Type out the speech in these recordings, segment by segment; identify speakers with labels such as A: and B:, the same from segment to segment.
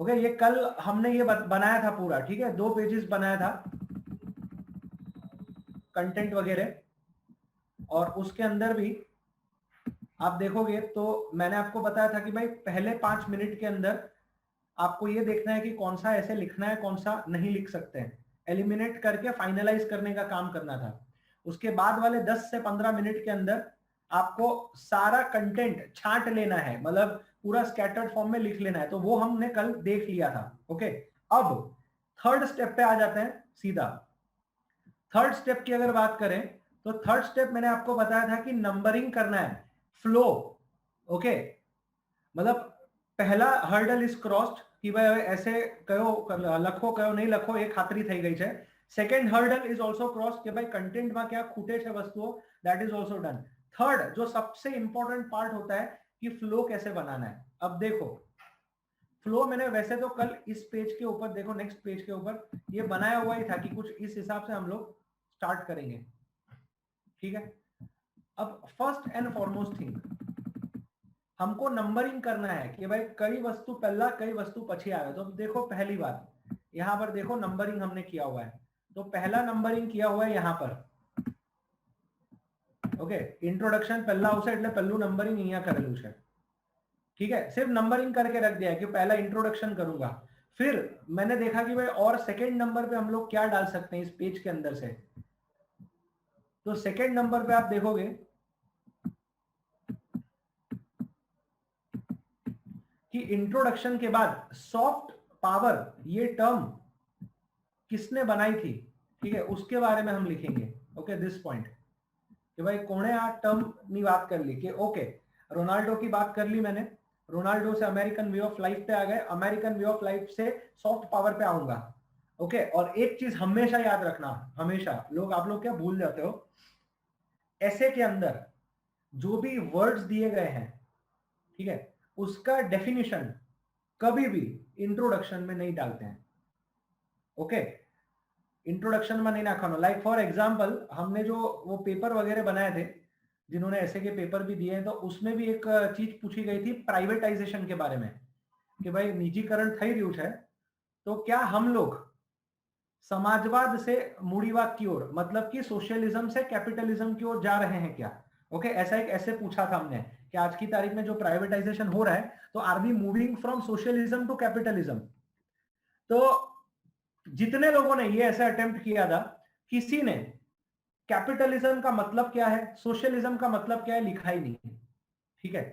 A: Okay, ये कल हमने ये बनाया था पूरा, ठीक है, 2 पेजेस बनाया था कंटेंट वगैरह, और उसके अंदर भी आप देखोगे तो मैंने आपको बताया था कि भाई पहले 5 मिनट के अंदर आपको ये देखना है कि कौन सा ऐसे लिखना है, कौन सा नहीं लिख सकते हैं, एलिमिनेट करके फाइनलाइज करने का काम करना था। उसके बाद वाले 10 से 15 मिनट के अंदर आपको सारा कंटेंट छांट लेना है, मतलब पूरा स्कैटर्ड फॉर्म में लिख लेना है। तो वो हमने कल देख लिया था। ओके, अब थर्ड स्टेप पे आ जाते हैं सीधा। थर्ड स्टेप की अगर बात करें तो थर्ड स्टेप मैंने आपको बताया था कि नंबरिंग करना है, फ्लो। ओके, मतलब पहला हर्डल इज क्रॉस्ड कि भाई ऐसे कहो लखो कहो नहीं लखो એ ખાતરી થઈ ગઈ છે। Second hurdle is also cross कि भाई कंटेंट में क्या खूटे છે वस्तुओं, that is also done. Third जो सबसे इंपॉर्टेंट पार्ट होता है कि फ्लो कैसे बनाना है। अब देखो फ्लो मैंने वैसे तो कल इस पेज के ऊपर देखो, नेक्स्ट पेज के ऊपर ये बनाया हुआ ही था कि कुछ इस हिसाब से हम लोग स्टार्ट करेंगे, ठीक है। अब फर्स्ट एंड फॉरमोस्ट थिंग हमको नंबरिंग करना है कि भाई कई वस्तु पहला कई वस्तु पछी आवे। तो देखो पहली बात यहां पर देखो नंबरिंग हमने किया हुआ है, तो पहला नंबरिंग किया हुआ है यहां पर। ओके, इंट्रोडक्शन पहला આવશે એટલે પહેલું નંબરિંગ અહીંયા કરેલું છે, ठीक है। सिर्फ नंबरिंग करके रख दिया है कि पहला इंट्रोडक्शन करूंगा। फिर मैंने देखा कि भाई और सेकंड नंबर पे हम लोग क्या डाल सकते हैं इस पेज के अंदर से। तो सेकंड नंबर पे आप देखोगे कि इंट्रोडक्शन के बाद सॉफ्ट पावर ये टर्म किसने बनाई थी, ठीक है, उसके बारे में हम लिखेंगे। ओके, दिस पॉइंट कि भाई कोने आ टर्म ની વાત कर ली कि ओके रोनाल्डो की बात कर ली मैंने, रोनाल्डो से अमेरिकन वे ऑफ लाइफ पे आ गए, अमेरिकन वे ऑफ लाइफ से सॉफ्ट पावर पे आऊंगा। ओके, और एक चीज हमेशा याद रखना, हमेशा लोग आप लोग क्या भूल जाते हो, ऐसे के अंदर जो भी वर्ड्स दिए गए हैं, ठीक है, उसका डेफिनेशन कभी भी इंट्रोडक्शन में नहीं डालते हैं। ओके, इंट्रोडक्शन में नहीं नाखानो। लाइक फॉर एग्जांपल हमने जो वो पेपर वगैरह बनाए थे, जिन्होंने ऐसे के पेपर भी दिए हैं, तो उसमें भी एक चीज पूछी गई थी प्राइवेटाइजेशन के बारे में कि भाई निजीकरण થઈ રહ્યું છે तो क्या हम लोग समाजवाद से मूढ़ीवाद की ओर, मतलब कि सोशलिज्म से कैपिटलिज्म की ओर जा रहे हैं क्या। ओके, ऐसा एक ऐसे पूछा था हमने कि आज की तारीख में जो प्राइवेटाइजेशन हो रहा है तो are we moving from socialism to capitalism. तो जितने लोगों ने ये ऐसा अटेम्प्ट किया था, किसी ने कैपिटलिज्म का मतलब क्या है, सोशलिज्म का मतलब क्या है लिखा ही नहीं है, ठीक है।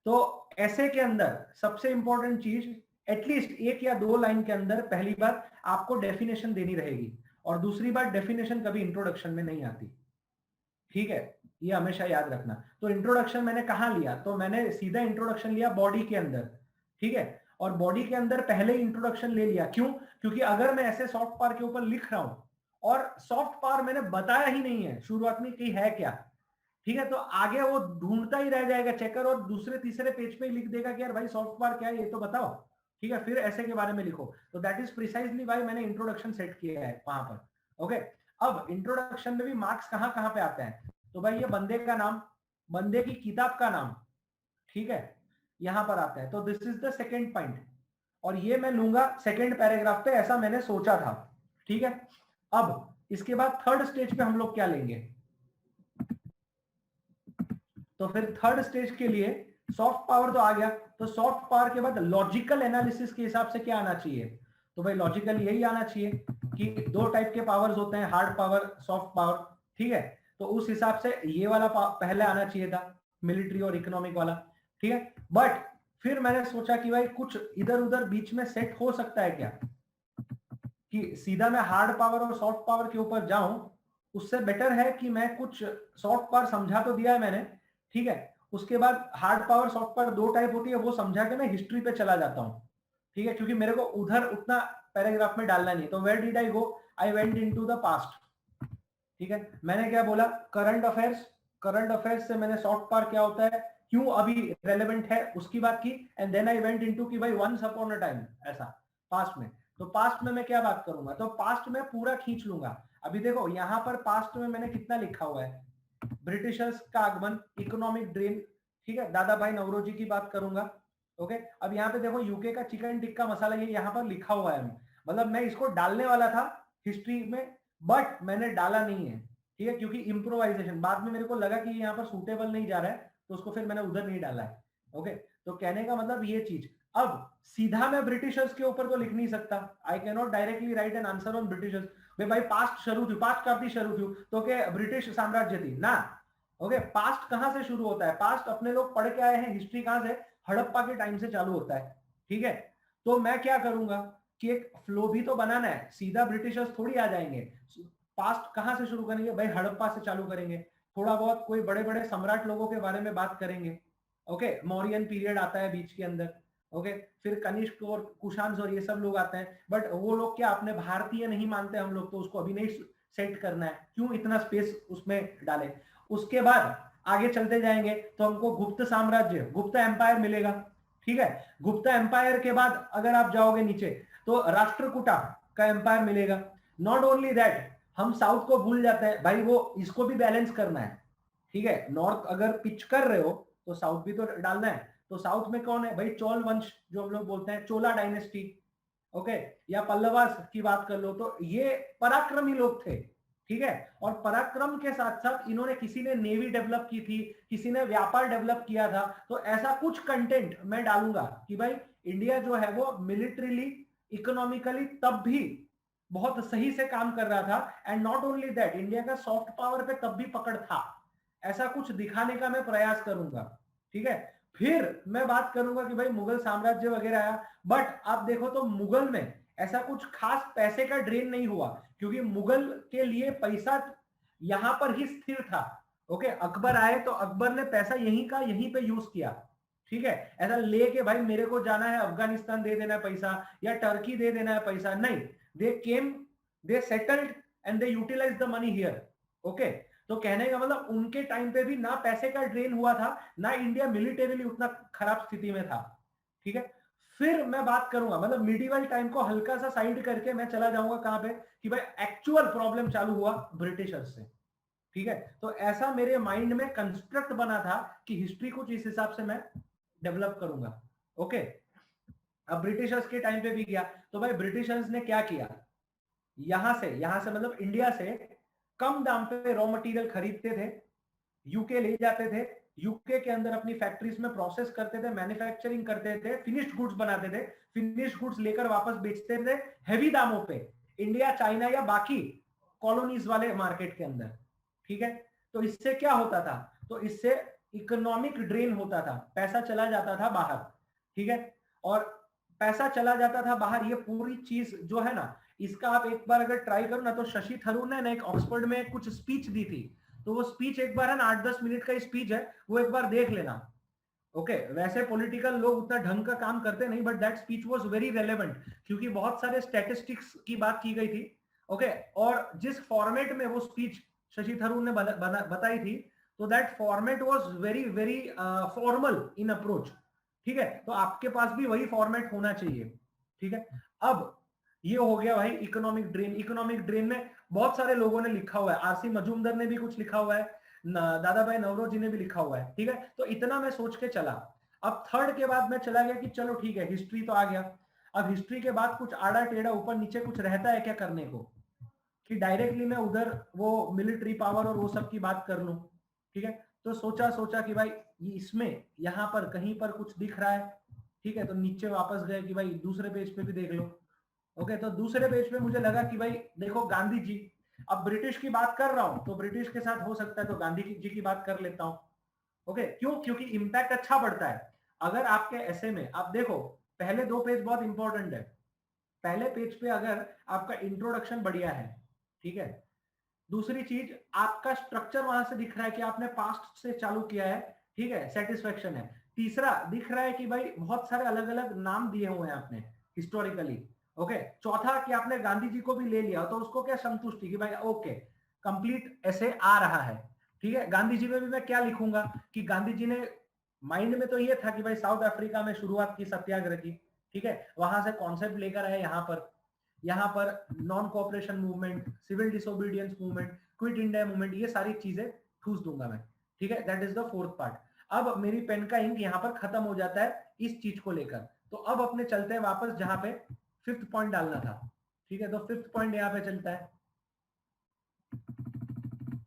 A: तो ऐसे के अंदर सबसे इंपॉर्टेंट चीज एटलीस्ट एक या दो लाइन के अंदर पहली बात आपको डेफिनेशन देनी रहेगी, और दूसरी बात डेफिनेशन कभी इंट्रोडक्शन में नहीं आती, ठीक है, ये हमेशा याद रखना। तो इंट्रोडक्शन मैंने कहां लिया, तो मैंने सीधा इंट्रोडक्शन लिया बॉडी के अंदर, ठीक है, और बॉडी के अंदर पहले इंट्रोडक्शन ले लिया। क्यों? क्योंकि अगर मैं ऐसे सॉफ्ट पावर के ऊपर लिख रहा हूं और सॉफ्ट पावर मैंने बताया ही नहीं है शुरुआत में कि है क्या, ठीक है, तो आगे वो ढूंढता ही रह जाएगा चेकर, और दूसरे तीसरे पेज पे ही लिख देगा कि यार भाई सॉफ्ट पावर क्या है ये तो बताओ, ठीक है, फिर ऐसे के बारे में लिखो। तो दैट इज प्रिसाइजली वाई मैंने इंट्रोडक्शन सेट किया है वहां पर। ओके, अब इंट्रोडक्शन में भी मार्क्स कहां कहां पे आते हैं, तो भाई ये बंदे का नाम, बंदे की किताब का नाम, ठीक है, यहां पर आता है। तो this is the second point, और ये मैं लूंगा सेकेंड पैराग्राफ पे, ऐसा मैंने सोचा था, ठीक है। अब इसके बाद थर्ड स्टेज पे हम लोग क्या लेंगे, तो फिर थर्ड स्टेज के लिए सॉफ्ट पावर तो आ गया, तो सॉफ्ट पावर के बाद लॉजिकल एनालिसिस के हिसाब से क्या आना चाहिए, तो भाई लॉजिकल यही आना चाहिए कि दो टाइप के पावर्स होते हैं, हार्ड पावर सॉफ्ट पावर, ठीक है। तो उस हिसाब से ये वाला पहले आना चाहिए था, मिलिट्री और इकोनॉमिक वाला, ठीक है। बट फिर मैंने सोचा कि भाई कुछ इधर उधर बीच में सेट हो सकता है क्या, कि सीधा मैं हार्ड पावर और सॉफ्ट पावर के ऊपर जाऊं, उससे बेटर है कि मैं कुछ सॉफ्ट पावर समझा तो दिया है मैंने, ठीक है, उसके बाद हार्ड पावर सॉफ्ट पावर दो टाइप होती है वो समझा के मैं हिस्ट्री पे चला जाता हूं, ठीक है, क्योंकि मेरे को उधर उतना पैराग्राफ में डालना नहीं। तो where did I go, I went into the past, ठीक है, मैंने क्या बोला, करंट अफेयर्स, करंट अफेयर्स से मैंने सॉफ्ट पावर क्या होता है क्यों अभी रेलेवेंट है उसकी बात की, and then I went into कि भाई वंस अपॉन अ टाइम ऐसा पास्ट में। तो पास्ट में मैं क्या बात करूंगा, तो पास्ट में पूरा खींच लूंगा। अभी देखो यहां पर पास्ट में मैंने कितना लिखा हुआ है, ब्रिटिशर्स का आगमन, इकोनॉमिक ड्रीम, ठीक है, दादा भाई नौरोजी की बात करूंगा। ओके, अब यहाँ पे देखो यूके का चिकन टिक्का मसाला ये यहाँ पर लिखा हुआ है, मतलब मैं इसको डालने वाला था हिस्ट्री में, बट मैंने डाला नहीं है, ठीक है, क्योंकि इम्प्रोवाइजेशन बाद में मेरे को लगा कि यहाँ पर सूटेबल नहीं जा रहा है, तो उसको फिर मैंने उधर नहीं डाला है। ओके, तो कहने का मतलब ये चीज। अब सीधा मैं ब्रिटिशर्स के ऊपर तो लिख नहीं सकता, I can not directly right an answer on Britishers. भाई पास्ट शुरू थी, पास्ट काफी शुरू थी, तो क्या ब्रिटिश साम्राज्य थी ना। ओके, पास्ट कहां से शुरू होता है, पास्ट अपने लोग पढ़ के आए हैं, हिस्ट्री कहां से, हड़प्पा के टाइम से चालू होता है, ठीक है। तो मैं क्या करूंगा कि एक फ्लो भी तो बनाना है, सीधा ब्रिटिशर्स थोड़ी आ जाएंगे। पास्ट कहां से शुरू करेंगे भाई, हड़प्पा से चालू करेंगे, थोड़ा बहुत कोई बड़े बड़े सम्राट लोगों के बारे में बात करेंगे। ओके, मौर्यन पीरियड आता है बीच के अंदर। ओके, फिर कनिष्क और कुशांश और ये सब लोग आते हैं, बट वो लोग क्या अपने भारतीय नहीं मानते हम लोग, तो उसको अभी नहीं सेट करना है, क्यों इतना स्पेस उसमें डाले। उसके बाद आगे चलते जाएंगे तो हमको गुप्त साम्राज्य, गुप्त एम्पायर मिलेगा, ठीक है। गुप्त एम्पायर के बाद अगर आप जाओगे नीचे तो राष्ट्रकूटा का एम्पायर मिलेगा। नॉट ओनली दैट, हम साउथ को भूल जाते हैं भाई, वो इसको भी बैलेंस करना है, ठीक है। नॉर्थ अगर पिच कर रहे हो तो साउथ भी तो डालना है। तो साउथ में कौन है भाई, चोल वंश जो हम लोग बोलते हैं, चोला डायनेस्टी, ओके, या पल्लवास की बात कर लो, तो ये पराक्रमी लोग थे, ठीक है। और पराक्रम के साथ साथ इन्होंने, किसी ने नेवी डेवलप की थी, किसी ने व्यापार डेवलप किया था, तो ऐसा कुछ कंटेंट मैं डालूंगा कि भाई इंडिया जो है वो मिलिट्रीली, इकोनॉमिकली तब भी बहुत सही से काम कर रहा था, and not only that, India का सॉफ्ट पावर पे तब भी पकड़ था, ऐसा कुछ दिखाने का मैं प्रयास करूंगा, ठीक है। फिर मैं बात करूंगा कि भाई मुगल साम्राज्य वगैरह आया, बट आप देखो तो मुगल में ऐसा कुछ खास पैसे का ड्रेन नहीं हुआ, क्योंकि मुगल के लिए पैसा यहां पर ही स्थिर था। ओके, अकबर आए तो अकबर ने पैसा यहीं का यहीं पे यूज किया, ठीक है। ऐसा लेके भाई मेरे को जाना है अफगानिस्तान दे देना है पैसा, या टर्की दे देना है पैसा, नहीं, they came, they settled and they utilise the money here. Okay, तो कहने का मतलब उनके टाइम पे भी ना पैसे का ड्रेन हुआ था, ना इंडिया मिलिटरीली उतना खराब स्थिति में था, ठीक है। फिर मैं बात करूंगा, मतलब मिडिवल टाइम को हल्का सा साइड करके मैं चला जाऊंगा कहां पे, कि भाई एक्चुअल प्रॉब्लम चालू हुआ ब्रिटिशर्स से, ठीक है। तो ऐसा मेरे माइंड में कंस्ट्रक्ट बना था कि हिस्ट्री कुछ इस हिसाब से मैं डेवलप करूंगा। ओके, अब ब्रिटिशर्स के टाइम पे भी गया, तो भाई ब्रिटिशर्स ने क्या किया, यहां से मतलब इंडिया से कम दाम पे रॉ मटेरियल खरीदते थे, यूके ले जाते थे, यूके के अंदर अपनी फैक्ट्रीज में प्रोसेस करते थे, मैन्युफैक्चरिंग करते थे, फिनिश्ड गुड्स बनाते थे, फिनिश्ड गुड्स लेकर वापस बेचते थे हैवी दामों पे, इंडिया, चाइना या बाकी कॉलोनीज वाले मार्केट के अंदर, ठीक है। तो इससे क्या होता था, तो इससे इकोनॉमिक ड्रेन होता था, पैसा चला जाता था बाहर, ठीक है। और पैसा चला जाता था बाहर, ये पूरी चीज जो है ना, इसका आप एक बार अगर ट्राई करो ना, तो शशि थरूर ने ना एक ऑक्सफोर्ड में कुछ स्पीच दी थी, तो वो स्पीच एक बार है ना, 8-10 मिनट का स्पीच है, वो एक बार देख लेना। ओके, वैसे पॉलिटिकल लोग उतना ढंग का काम करते नहीं, but that speech was very relevant, क्योंकि बहुत सारे स्टैटिस्टिक्स की बात की गई थी। ओके, और जिस फॉर्मेट में वो स्पीच शशि थरूर ने बताई थी, तो that format was very very formal in approach, ठीक है। तो आपके पास भी वही फॉर्मेट होना चाहिए, ठीक है। अब ये हो गया भाई इकोनॉमिक ड्रेन। इकोनॉमिक ड्रेन में बहुत सारे लोगों ने लिखा हुआ है, आरसी मजूमदार ने भी कुछ लिखा हुआ है, दादा भाई नवरोजी ने भी लिखा हुआ है, ठीक है। तो इतना मैं सोच के चला। अब थर्ड के बाद मैं चला गया कि चलो ठीक है, हिस्ट्री तो आ गया, अब हिस्ट्री के बाद कुछ आड़ा टेढ़ा ऊपर नीचे कुछ रहता है क्या करने को, कि डायरेक्टली मैं उधर वो मिलिट्री पावर और वो सब की बात कर लूं, ठीक है। तो सोचा सोचा कि भाई ये इसमें यहां पर कहीं पर कुछ दिख रहा है, ठीक है। तो नीचे वापस गए कि भाई दूसरे पेज पे भी देख लो। ओके, तो दूसरे पेज पे मुझे लगा कि भाई देखो गांधी जी, अब ब्रिटिश की बात कर रहा हूं तो ब्रिटिश के साथ हो सकता है तो गांधी जी की बात कर लेता हूं। ओके, क्यों, क्योंकि इंपैक्ट अच्छा बढ़ता है। अगर आपके ऐसे में आप देखो, पहले 2 पेज बहुत इंपॉर्टेंट है। पहले पेज पे अगर आपका इंट्रोडक्शन बढ़िया है, ठीक है, दूसरी चीज आपका स्ट्रक्चर वहां से दिख रहा है कि आपने पास्ट से चालू किया है, ठीक है, सेटिस्फेक्शन है। तीसरा दिख रहा है कि भाई बहुत सारे अलग अलग नाम दिए हुए हैं आपने हिस्टोरिकली। ओके, चौथा कि आपने गांधी जी को भी ले लिया, तो उसको क्या संतुष्टि कि भाई ओके, कंप्लीट ऐसे आ रहा है, ठीक है। गांधी जी में भी मैं क्या लिखूंगा कि गांधी जी ने, माइंड में तो ये था कि भाई साउथ अफ्रीका में शुरुआत की सत्याग्रह की, ठीक है, वहां से कॉन्सेप्ट लेकर आए यहाँ पर non cooperation movement, civil disobedience movement, quit India movement, ये सारी चीजें ठूस दूंगा मैं, ठीक है। That is the fourth part. अब मेरी पेन का इंक यहाँ पर खत्म हो जाता है इस चीज को लेकर। तो अब अपने चलते हैं वापस जहां पे 5th पॉइंट डालना था। ठीक है, तो 5th पॉइंट यहाँ पे चलता है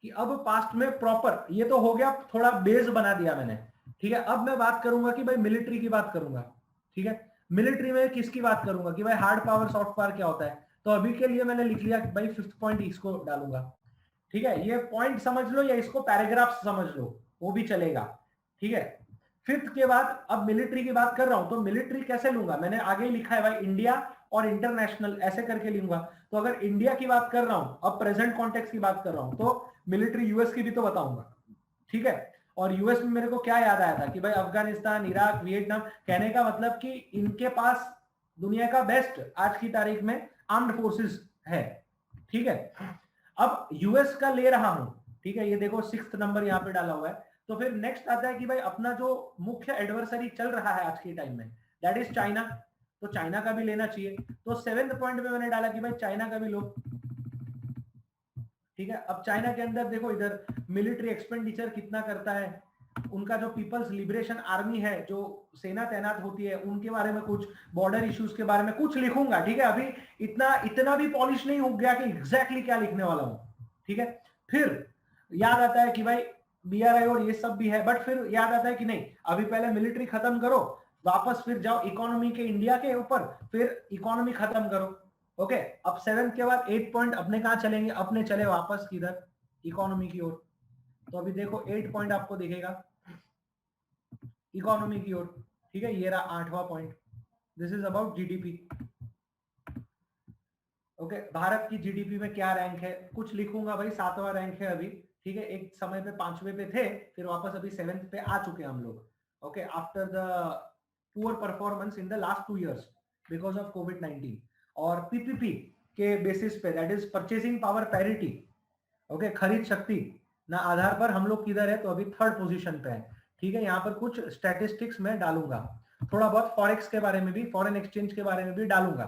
A: कि अब पास्ट में प्रॉपर, ये तो हो गया, थोड़ा बेस बना दिया मैंने। ठीक है, अब मैं बात करूंगा कि भाई मिलिट्री की बात करूंगा। ठीक है, मिलिट्री में किसकी बात करूंगा कि भाई हार्ड पावर सॉफ्ट पावर क्या होता है। तो अभी के लिए मैंने लिख लिया कि भाई 5th पॉइंट इसको डालूंगा। ठीक है, ये पॉइंट समझ लो या इसको पैराग्राफ समझ लो, वो भी चलेगा। ठीक है, 5th के बाद अब मिलिट्री की बात कर रहा हूं, तो मिलिट्री कैसे लूंगा, मैंने आगे ही लिखा है भाई इंडिया और इंटरनेशनल ऐसे करके लूंगा। तो अगर इंडिया की बात कर रहा हूं, अब प्रेजेंट कॉन्टेक्स्ट की बात कर रहा हूं, तो मिलिट्री यूएस की भी तो बताऊंगा। ठीक है, और यूएस में मेरे को क्या याद आया था कि भाई अफगानिस्तान, इराक, वियतनाम, कहने का मतलब कि इनके पास दुनिया का बेस्ट आज की तारीख में आर्म्ड फोर्सेस है। ठीक है, अब यूएस का ले रहा हूं। ठीक है, ये देखो 6th नंबर यहाँ पे डाला हुआ है। तो फिर नेक्स्ट आता है कि भाई अपना जो मुख्य एडवर्सरी चल रहा है आज के टाइम में, दैट इज चाइना। तो चाइना का भी लेना चाहिए। तो 7th पॉइंट में मैंने डाला कि भाई चाइना का भी लो। ठीक है, अब चाइना के अंदर देखो, इधर मिलिट्री एक्सपेंडिचर कितना करता है, उनका जो पीपल्स लिबरेशन आर्मी है, जो सेना तैनात होती है, उनके बारे में कुछ, बॉर्डर इश्यूज के बारे में कुछ लिखूंगा। ठीक है, अभी इतना भी पॉलिश नहीं हो गया कि एग्जैक्टली क्या लिखने वाला हूं। ठीक है, फिर याद आता है कि भाई बीआरआई और ये सब भी है, बट फिर याद आता है कि नहीं, अभी पहले मिलिट्री खत्म करो, वापस फिर जाओ इकोनॉमी के, इंडिया के ऊपर, फिर इकोनॉमी खत्म करो। ओके, अब 7th के बाद 8 पॉइंट अपने कहां चलेंगे, अपने चले वापस किधर, इकोनॉमी की ओर। तो अभी देखो 8 पॉइंट आपको दिखेगा इकोनॉमी की ओर। ठीक है, ये रहा 8वां point, this is about GDP. Okay, Bharat की जीडीपी में क्या रैंक है, कुछ लिखूंगा भाई, 7वां रैंक है अभी। ठीक है, एक समय पे 5वें पे थे, फिर वापस अभी 7th पे आ चुके हैं हम लोग। Okay, after the poor performance in the last 2 years because of कोविड-19 और पीपीपी के बेसिस पे, that is purchasing power parity. Okay, खरीद शक्ति ना आधार पर हम लोग किधर है, तो अभी 3rd पोजीशन पे है। ठीक है, यहाँ पर कुछ स्टैटिस्टिक्स मैं डालूंगा, थोड़ा बहुत फॉरेक्स के बारे में भी, फॉरेन एक्सचेंज के बारे में भी डालूंगा।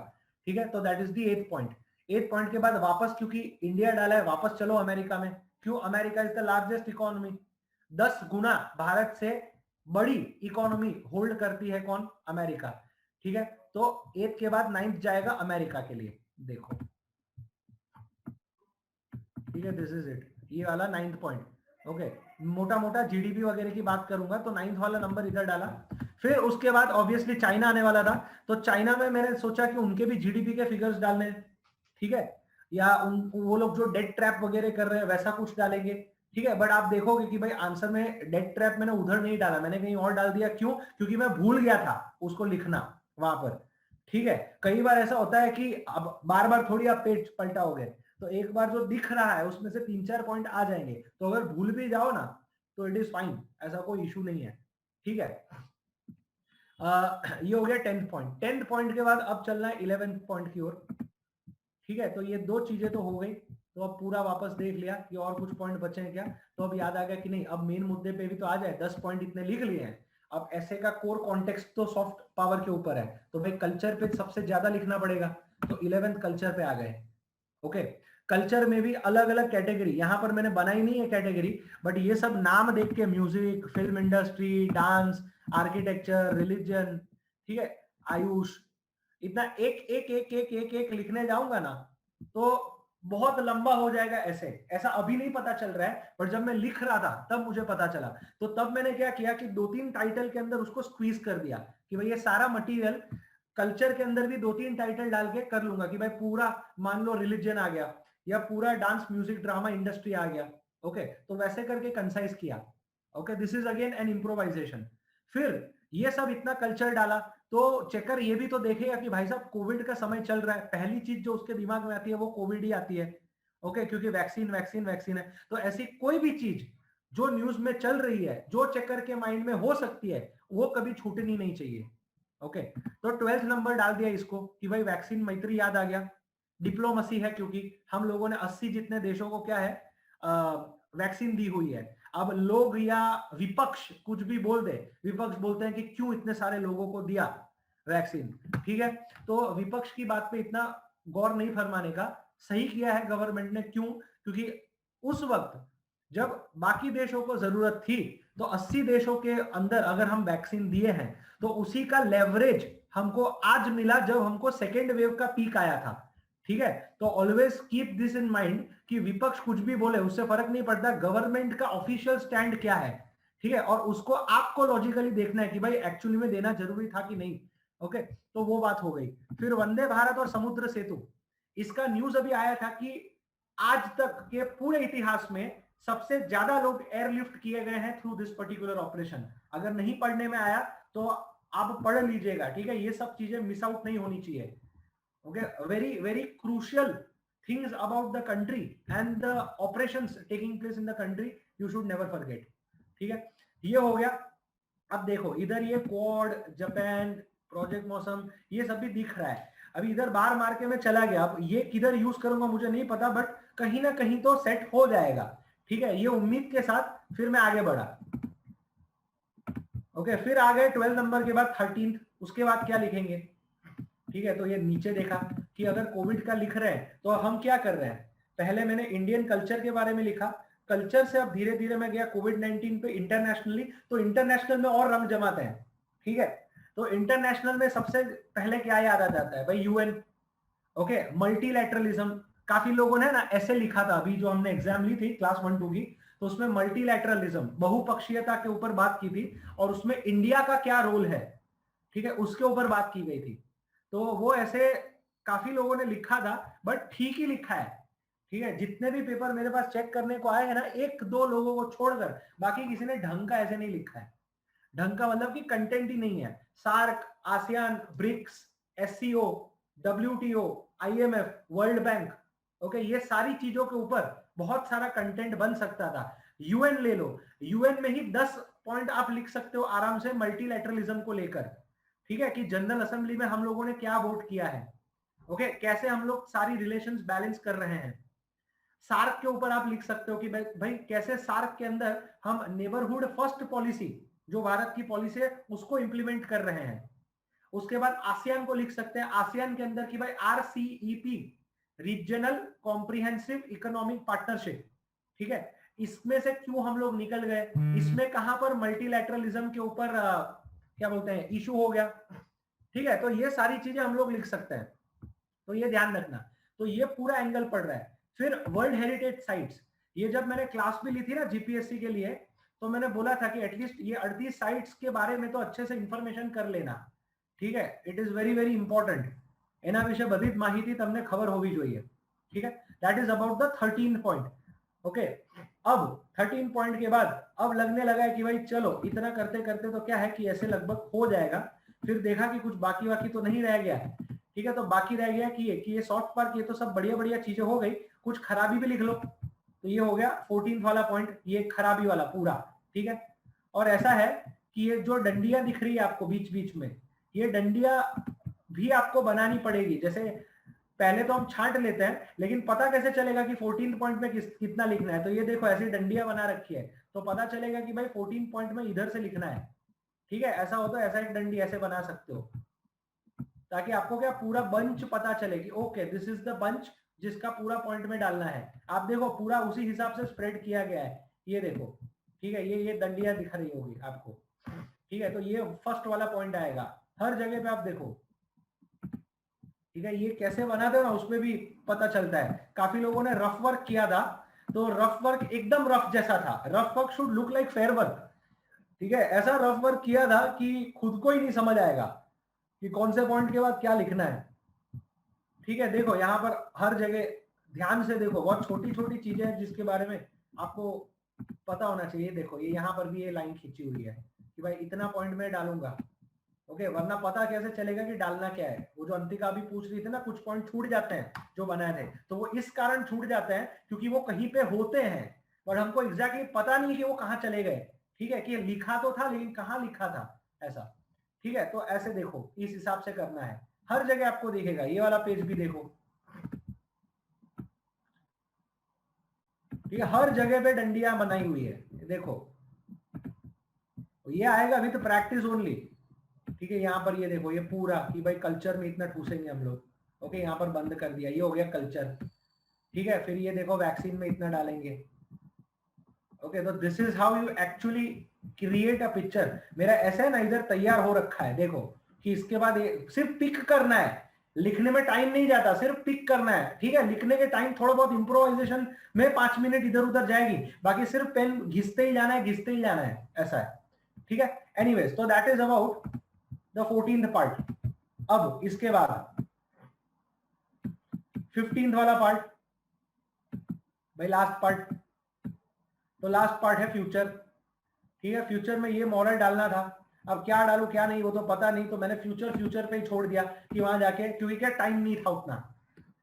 A: ठीक है, तो that is the 8th point. 8th point के बाद वापस, क्योंकि इंडिया डाला है, वापस चलो अमेरिका में। क्यों, America is the largest economy, 10 गुना भारत से बड़ी इकोनॉमी होल्ड करती है कौन, अमेरिका। ठीक है, तो 8th के बाद 9th जाएगा अमेरिका के लिए, देखो। ठीक है, दिस इज इट, ये वाला 9th पॉइंट। ओके, मोटा मोटा जीडीपी वगैरह की बात करूंगा, तो 9th वाला नंबर इधर डाला। फिर उसके बाद ऑब्वियसली चाइना आने वाला था, तो चाइना में मैंने सोचा कि उनके भी जीडीपी के फिगर्स डालने। ठीक है, या वो लोग जो डेट ट्रैप वगैरह कर रहे हैं वैसा कुछ डालेंगे। ठीक है, बट आप देखोगे कि भाई आंसर में डेट ट्रैप मैंने उधर नहीं डाला, मैंने कहीं और डाल दिया। क्यों, क्योंकि मैं भूल गया था उसको लिखना वहां पर। ठीक है, कई बार ऐसा होता है कि अब बार बार थोड़ी आप पेज पलटाओगे, तो एक बार जो दिख रहा है उसमें से 3-4 पॉइंट आ जाएंगे, तो अगर भूल भी जाओ ना तो इट इज फाइन, ऐसा कोई इशू नहीं है। ठीक है, ये हो गया 10th पॉइंट। 10th पॉइंट के बाद अब चलना है 11th पॉइंट की ओर। ठीक है, तो ये दो चीजें तो हो गई, तो अब पूरा वापस देख लिया कि और कुछ पॉइंट बचे हैं क्या, तो अब याद आ गया कि नहीं, अब मेन मुद्दे पे भी तो आ जाए, 10 पॉइंट इतने लिख लिए हैं। अब ऐसे का कोर कॉन्टेक्स्ट तो सॉफ्ट पावर के ऊपर है, तो भाई कल्चर पे सबसे ज्यादा लिखना पड़ेगा, तो 11th कल्चर पे आ गए। ओके, कल्चर में भी अलग अलग कैटेगरी, यहां पर मैंने बनाई नहीं है कैटेगरी, बट ये सब नाम देख के, music, film industry, dance, architecture, religion, ठीक है, आयुष, इतना एक एक एक एक एक एक लिखने जाऊंगा ना तो बहुत लंबा हो जाएगा। ऐसे ऐसा अभी नहीं पता चल रहा है, पर जब मैं लिख रहा था तब मुझे पता चला। तो तब मैंने क्या किया कि 2-3 टाइटल के अंदर उसको स्क्वीज कर दिया कि भाई ये सारा मटेरियल कल्चर के अंदर भी 2-3 टाइटल डाल के कर लूंगा कि भाई पूरा मान लो रिलीजन आ गया, या पूरा डांस, म्यूजिक, ड्रामा इंडस्ट्री आ गया। ओके, तो वैसे करके कंसाइज किया। Okay, this is again an improvisation. फिर ये सब इतना कल्चर डाला, तो चेकर ये भी तो देखेगा कि भाई साहब कोविड का समय चल रहा है, पहली चीज जो उसके दिमाग में आती है वो कोविड ही आती है। ओके, क्योंकि वैक्सीन वैक्सीन वैक्सीन है, तो ऐसी कोई भी चीज जो न्यूज में चल रही है, जो चेकर के माइंड में हो सकती है, वो कभी छूटनी नहीं चाहिए। ओके, तो 12th नंबर डाल दिया इसको कि भाई वैक्सीन मैत्री याद आ गया। डिप्लोमेसी है, क्योंकि हम लोगों ने 80 जितने देशों को क्या है, वैक्सीन दी हुई है। अब लोग या विपक्ष कुछ भी बोल दे, विपक्ष बोलते हैं कि क्यों इतने सारे लोगों को दिया वैक्सीन। ठीक है, तो विपक्ष की बात पे इतना गौर नहीं फरमाने का, सही किया है गवर्नमेंट ने। क्यों, क्योंकि उस वक्त जब बाकी देशों को जरूरत थी, तो 80 देशों के अंदर अगर हम वैक्सीन दिए हैं तो उसी का लेवरेज हमको आज मिला जब हमको सेकेंड वेव का पीक आया था। ठीक है, तो always keep this in mind कि विपक्ष कुछ भी बोले उससे फर्क नहीं पड़ता, गवर्नमेंट का ऑफिशियल स्टैंड क्या है। ठीक है, और उसको आपको लॉजिकली देखना है कि भाई एक्चुअली में देना जरूरी था कि नहीं। ओके, तो वो बात हो गई। फिर वंदे भारत और समुद्र सेतु, इसका न्यूज अभी आया था कि आज तक के पूरे इतिहास में सबसे ज्यादा लोग एयरलिफ्ट किए गए हैं थ्रू दिस पर्टिकुलर ऑपरेशन। अगर नहीं पढ़ने में आया तो आप पढ़ लीजिएगा। ठीक है, ये सब चीजें मिस आउट नहीं होनी चाहिए। Okay, very very crucial things about the country and the operations taking place in the country, you should never forget. ठीक है, ये हो गया। अब देखो इधर ये क्वाड, जापान, प्रोजेक्ट मौसम, ये सब भी दिख रहा है। अभी इधर बार मार के मैं चला गया, अब ये किधर यूज करूंगा मुझे नहीं पता, बट कहीं ना कहीं तो सेट हो जाएगा। ठीक है, ये उम्मीद के साथ फिर मैं आगे बढ़ा। ओके, फिर आ गए 12 नंबर के बाद 13, उसके बाद क्या लिखेंगे। ठीक है, तो ये नीचे देखा कि अगर कोविड का लिख रहे हैं तो हम क्या कर रहे हैं। पहले मैंने इंडियन कल्चर के बारे में लिखा, कल्चर से अब धीरे धीरे मैं गया कोविड 19 पे इंटरनेशनली, तो इंटरनेशनल में और रंग जमाते हैं। ठीक है, तो इंटरनेशनल में सबसे पहले क्या याद आ जाता है भाई, यूएन। ओके, मल्टीलैटरलिज्म, काफी लोगों ने ना ऐसे लिखा था, अभी जो हमने एग्जाम ली थी क्लास 1-2 की, तो उसमें मल्टीलैटरलिज्म, बहुपक्षीयता के ऊपर बात की थी और उसमें इंडिया का क्या रोल है। ठीक है, उसके ऊपर बात की गई थी। तो वो ऐसे काफी लोगों ने लिखा था, बट ठीक ही लिखा है। ठीक है, जितने भी पेपर मेरे पास चेक करने को आए हैं ना, 1-2 लोगों को छोड़कर बाकी किसी ने ढंग का ऐसे नहीं लिखा है। ढंग का मतलब कि कंटेंट ही नहीं है। SAARC, ASEAN, BRICS, SCO, WTO, IMF, world bank, okay, ये सारी चीजों के ऊपर बहुत सारा कंटेंट बन सकता था। यूएन ले लो, यूएन में ही 10 पॉइंट आप लिख सकते हो आराम से मल्टीलैटरलिज्म को लेकर। ठीक है, कि जनरल असेंबली में हम लोगों ने क्या वोट किया है। ओके, कैसे हम लोग सारी रिलेशंस बैलेंस कर रहे हैं। सार्क के ऊपर आप लिख सकते हो कि भाई कैसे सार्क के अंदर हम नेबरहुड फर्स्ट पॉलिसी, जो भारत की पॉलिसी है, उसको इंप्लीमेंट कर रहे हैं। उसके बाद आसियान को लिख सकते हैं, आसियान के अंदर की भाई RCEP, regional comprehensive economic partnership. ठीक है, इसमें से क्यों हम लोग निकल गए, इसमें कहां पर मल्टीलैटरलिज्म के ऊपर क्या बोलते हैं इशू हो गया। ठीक है, तो ये सारी चीजें हम लोग लिख सकते हैं, तो ये ध्यान रखना। तो ये पूरा एंगल पड़ रहा है। फिर वर्ल्ड हेरिटेज साइट्स, ये जब मैंने क्लास भी ली थी ना जीपीएससी के लिए, तो मैंने बोला था कि एटलीस्ट ये 38 साइट्स के बारे में तो अच्छे से इंफॉर्मेशन कर लेना। ठीक है, it is very very important. એના વિશે બધી જ માહિતી તમને ખબર હોવી જોઈએ। ठीक है, that is about the 13 point. Okay, अब 13 पॉइंट के बाद अब लगने लगा है कि भाई चलो इतना करते करते तो क्या है कि ऐसे लगभग हो जाएगा। फिर देखा कि कुछ बाकी बाकी तो नहीं रह गया। ठीक है, तो बाकी रह गया कि ये सॉफ्ट पार्क, ये तो सब बढ़िया बढ़िया चीजें हो गई, कुछ खराबी भी लिख लो। तो ये हो गया 14 वाला पॉइंट, ये खराबी वाला पूरा। ठीक है, और ऐसा है कि ये जो डंडिया दिख रही है आपको बीच बीच में, ये डंडिया भी आपको बनानी पड़ेगी। जैसे पहले तो हम छांट लेते हैं, लेकिन पता कैसे चलेगा कि 14 पॉइंट में कितना लिखना है। तो ये देखो ऐसी डंडिया बना रखी है, तो पता चलेगा कि भाई 14 पॉइंट में इधर से लिखना है। ठीक है, ऐसा हो तो ऐसा एक डंडी ऐसे बना सकते हो, ताकि आपको क्या पूरा बंच पता चले कि okay this is the bunch जिसका पूरा पॉइंट में डालना है। आप देखो पूरा उसी हिसाब से स्प्रेड किया गया है, ये देखो। ठीक है, ये डंडियां दिख रही होगी आपको। ठीक है, तो ये फर्स्ट वाला पॉइंट आएगा हर जगह पे, आप देखो। ठीक है, ये कैसे बनाते हो ना उसमें भी पता चलता है। काफी लोगों ने रफ वर्क किया था, तो रफ वर्क एकदम रफ जैसा था। Rough work should look like fair work. ठीक है, ऐसा रफ वर्क किया था कि खुद को ही नहीं समझ आएगा कि कौन से पॉइंट के बाद क्या लिखना है। ठीक है, देखो यहाँ पर हर जगह ध्यान से देखो, बहुत छोटी छोटी चीजें हैं जिसके बारे में आपको पता होना चाहिए। देखो ये यहाँ पर भी ये लाइन खींची हुई है कि भाई इतना पॉइंट में डालूंगा। ओके, वरना पता कैसे चलेगा कि डालना क्या है। वो जो अंतिका अभी पूछ रही थी ना, कुछ पॉइंट छूट जाते हैं जो बनाए थे, तो वो इस कारण छूट जाते हैं क्योंकि वो कहीं पे होते हैं पर हमको एग्जैक्टली पता नहीं कि वो कहाँ चले गए। ठीक है, कि लिखा तो था लेकिन कहाँ लिखा था ऐसा। ठीक है, तो ऐसे देखो इस हिसाब से करना है, हर जगह आपको दिखेगा। ये वाला पेज भी देखो, ठीक है, हर जगह पे डंडियां बनाई हुई है, देखो। ये आएगा अभी तो प्रैक्टिस ओनली। ठीक है, यहाँ पर ये देखो ये पूरा कि भाई कल्चर में इतना ठूसेंगे हम लोग। ओके, यहाँ पर बंद कर दिया, ये हो गया कल्चर। ठीक है, फिर ये देखो वैक्सीन में इतना डालेंगे। ओके, तो this is how you actually create a picture, मेरा ऐसा ना इधर तैयार हो रखा है, देखो कि इसके बाद सिर्फ पिक करना है, लिखने में टाइम नहीं जाता, सिर्फ पिक करना है, ठीक है। लिखने के टाइम थोड़ा बहुत इंप्रोवाइजेशन में 5 मिनट इधर उधर जाएगी, बाकी सिर्फ पेन घिसते ही जाना है, घिसते ही जाना है, ऐसा है, ठीक है। एनीवेज, तो that is about the 14th part. अब इसके बाद 15th वाला पार्ट, भाई लास्ट पार्ट, तो लास्ट पार्ट है फ्यूचर, ठीक है। फ्यूचर में ये मॉरल डालना था, अब क्या डालूं क्या नहीं वो तो पता नहीं, तो मैंने फ्यूचर फ्यूचर पे ही छोड़ दिया कि वहां जाके, क्योंकि क्या टाइम नहीं था उतना,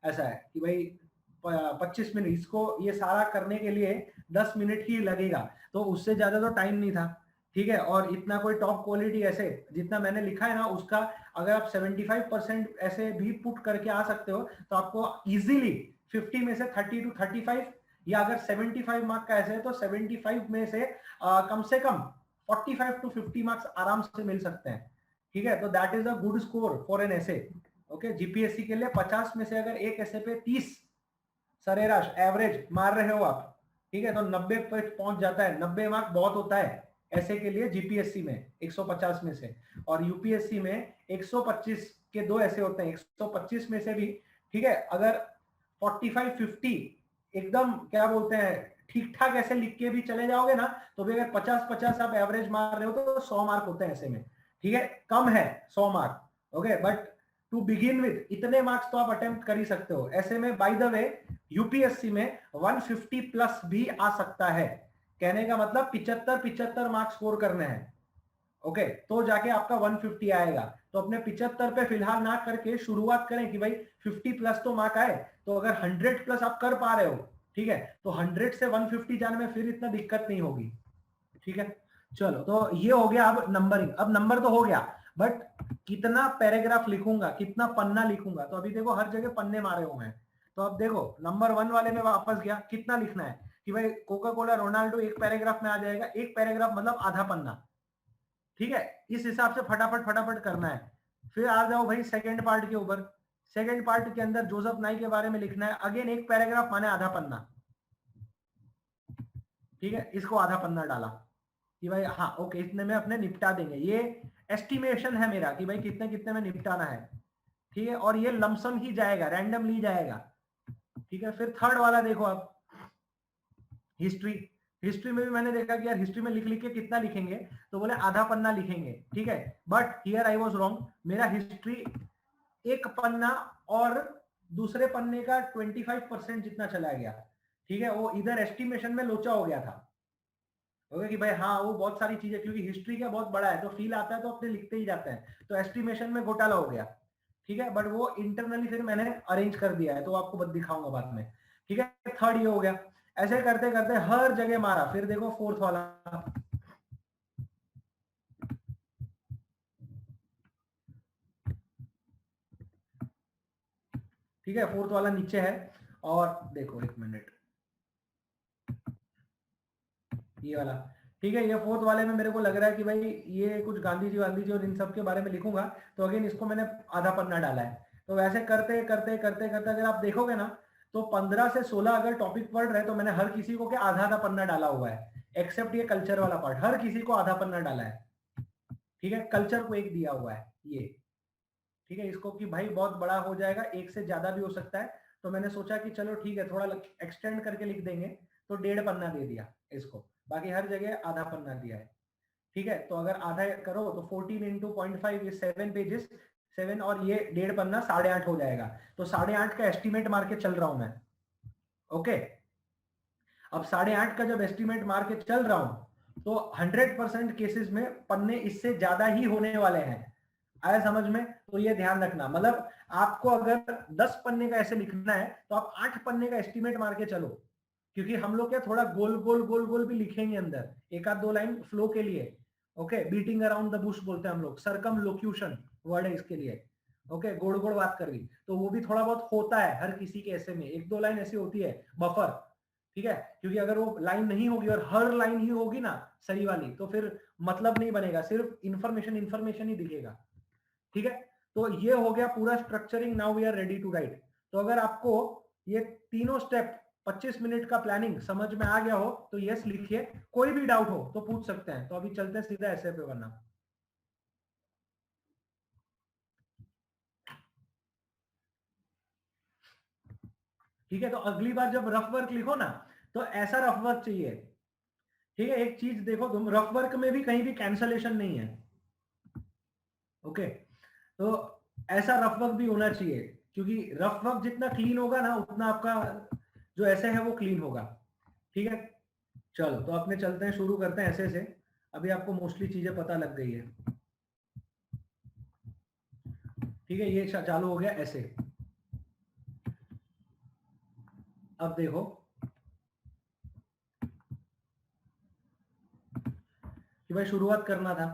A: ऐसा है कि भाई 25 मिनट, इसको ये सारा करने के लिए 10 मिनट ही लगेगा, तो उससे ज्यादा तो टाइम नहीं था, ठीक है। और इतना कोई टॉप क्वालिटी ऐसे जितना मैंने लिखा है ना उसका, अगर आप 75% ऐसे भी पुट करके आ सकते हो तो आपको इजीली 50 में से 30 to 35, या अगर 75 मार्क का ऐसे है तो 75 में से कम 45 to 50 मार्क्स आराम से मिल सकते हैं, ठीक है। तो that is a good score for an essay, okay. GPSC के लिए 50 में से अगर एक ऐसे पे 30 सरेराश एवरेज मार रहे हो आप, ठीक है, तो 90 पे पहुंच जाता है। 90 मार्क बहुत होता है ऐसे के लिए जीपीएससी में 150 में से, और यूपीएससी में 125 के दो ऐसे होते हैं, 125 में से भी, ठीक है। अगर 45 50 एकदम क्या बोलते हैं ठीक ठाक ऐसे लिख के भी चले जाओगे ना, तो भी अगर 50-50 आप एवरेज मार रहे हो तो 100 मार्क होते हैं ऐसे में, ठीक है। कम है 100 mark, okay, but to begin with इतने मार्क्स तो आप अटेम्प्ट कर ही सकते हो ऐसे में। बाय द वे यूपीएससी में 150 प्लस भी आ सकता है, कहने का मतलब 75 मार्क्स स्कोर करने हैं, ओके, तो जाके आपका 150 आएगा। तो अपने 75 पे फिलहाल ना करके शुरुआत करें कि भाई 50 प्लस तो मार्क आए, तो अगर 100 प्लस आप कर पा रहे हो, ठीक है, तो 100 से 150 जाने में फिर इतना दिक्कत नहीं होगी, ठीक है। चलो, तो ये हो गया अब नंबरिंग। अब नंबर तो हो गया, बट कितना पैराग्राफ लिखूंगा, कितना पन्ना लिखूंगा, तो अभी देखो हर जगह पन्ने मारे हुए हैं। तो अब देखो नंबर 1 वाले में वापस गया, कितना लिखना है कि भाई कोका कोला रोनाल्डो एक पैराग्राफ में आ जाएगा, एक पैराग्राफ मतलब आधा पन्ना, ठीक है। इस हिसाब से फटाफट फटाफट करना है। फिर आ जाओ भाई सेकेंड पार्ट के ऊपर। सेकेंड पार्ट के अंदर जोसेफ नाई के बारे में लिखना है, अगेन एक पैराग्राफ माने आधा पन्ना, ठीक है। इसको आधा पन्ना डाला कि भाई हाँ ओके इतने में अपने निपटा देंगे, ये एस्टिमेशन है मेरा कि भाई कितने कितने में निपटाना है, ठीक है। और ये लमसम ही जाएगा, रैंडमली जाएगा, ठीक है। फिर थर्ड वाला देखो आप, हिस्ट्री। हिस्ट्री में भी मैंने देखा कि यार हिस्ट्री में लिख लिख के कितना लिखेंगे, तो बोले आधा पन्ना लिखेंगे, ठीक है। But here I was wrong, मेरा हिस्ट्री एक पन्ना और दूसरे पन्ने का 25% जितना चला गया, ठीक है। वो इधर एस्टिमेशन में लोचा हो गया था, ओके, कि भाई हाँ वो बहुत सारी चीजें, क्योंकि हिस्ट्री का बहुत बड़ा है तो फील आता है तो अपने लिखते ही जाते हैं, तो एस्टिमेशन में घोटाला हो गया, ठीक है। बट वो इंटरनली फिर मैंने अरेंज कर दिया है, तो आपको बस दिखाऊंगा बाद में, ठीक है। थर्ड ये हो गया, ऐसे करते करते हर जगह मारा। फिर देखो फोर्थ वाला, ठीक है, फोर्थ वाला नीचे है। और देखो एक मिनट, ये वाला, ठीक है। ये फोर्थ वाले में मेरे को लग रहा है कि भाई ये कुछ गांधी जी और इन सब के बारे में लिखूंगा, तो अगेन इसको मैंने आधा पन्ना डाला है। तो वैसे करते करते करते करते अगर आप देखोगे ना, तो 15 से 16 अगर टॉपिक पढ़ रहे तो मैंने हर किसी को क्या आधा आधा पन्ना डाला हुआ है, एक्सेप्ट ये कल्चर वाला पार्ट, हर किसी को आधा पन्ना डाला है, ठीक है। कल्चर को एक दिया हुआ है ये, ठीक है। इसको कि भाई बहुत बड़ा हो जाएगा, एक से ज्यादा भी हो सकता है, तो मैंने सोचा कि चलो ठीक है थोड़ा एक्सटेंड करके लिख देंगे, तो 1.5 पन्ना दे दिया इसको, बाकी हर जगह आधा पन्ना दिया है, ठीक है। तो अगर आधा करो तो 14 इंटू 0.5 ये 7 पेजेस, 7 और ये 1.5 पन्ना 8.5 हो जाएगा। तो 8.5 का एस्टिमेट मार के चल रहा हूं मैं, ओके। अब 8.5 का जब एस्टिमेट मार के चल रहा हूं, तो 100% केसेस में पन्ने इससे ज्यादा ही होने वाले हैं, आया समझ में। तो ये ध्यान रखना, मतलब आपको अगर 10 पन्ने का ऐसे लिखना है तो आप 8 पन्ने का एस्टिमेट मार के चलो, क्योंकि हम लोग क्या थोड़ा गोल गोल गोल गोल भी लिखेंगे अंदर, एक आध दो लाइन फ्लो के लिए, okay. Beating around the Bush बोलते हैं हम लोग, सरकम लोक्यूशन वर्ड है इसके लिए, ओके। गोड़ गोड़ बात कर ली, तो वो भी थोड़ा बहुत होता है हर किसी के ऐसे में, एक दो लाइन ऐसी होती है बफर, ठीक है। क्योंकि अगर वो लाइन नहीं होगी और हर लाइन ही होगी ना सही वाली, तो फिर मतलब नहीं बनेगा, सिर्फ इंफॉर्मेशन इंफॉर्मेशन ही दिखेगा, ठीक है। तो ये हो गया पूरा structuring, now we are ready to write. तो अगर आपको ये तीनों स्टेप 25 मिनट का प्लानिंग समझ में आ गया हो तो यस लिखिए, कोई भी डाउट हो तो पूछ सकते हैं। तो अभी चलते हैं सीधा ऐसे पे, वरना ठीक है। तो अगली बार जब रफ वर्क लिखो ना तो ऐसा रफ वर्क चाहिए, ठीक है। एक चीज देखो तुम, रफ वर्क में भी कहीं भी कैंसलेशन नहीं है, ओके। तो ऐसा रफ वर्क भी होना चाहिए, क्योंकि रफ वर्क जितना क्लीन होगा ना उतना आपका जो ऐसे है वो क्लीन होगा, ठीक है। चलो तो अपने चलते हैं, शुरू करते हैं ऐसे से। अभी आपको मोस्टली चीजें पता लग गई है, ठीक है। ये चालू हो गया ऐसे। अब देखो कि भाई शुरुआत करना था,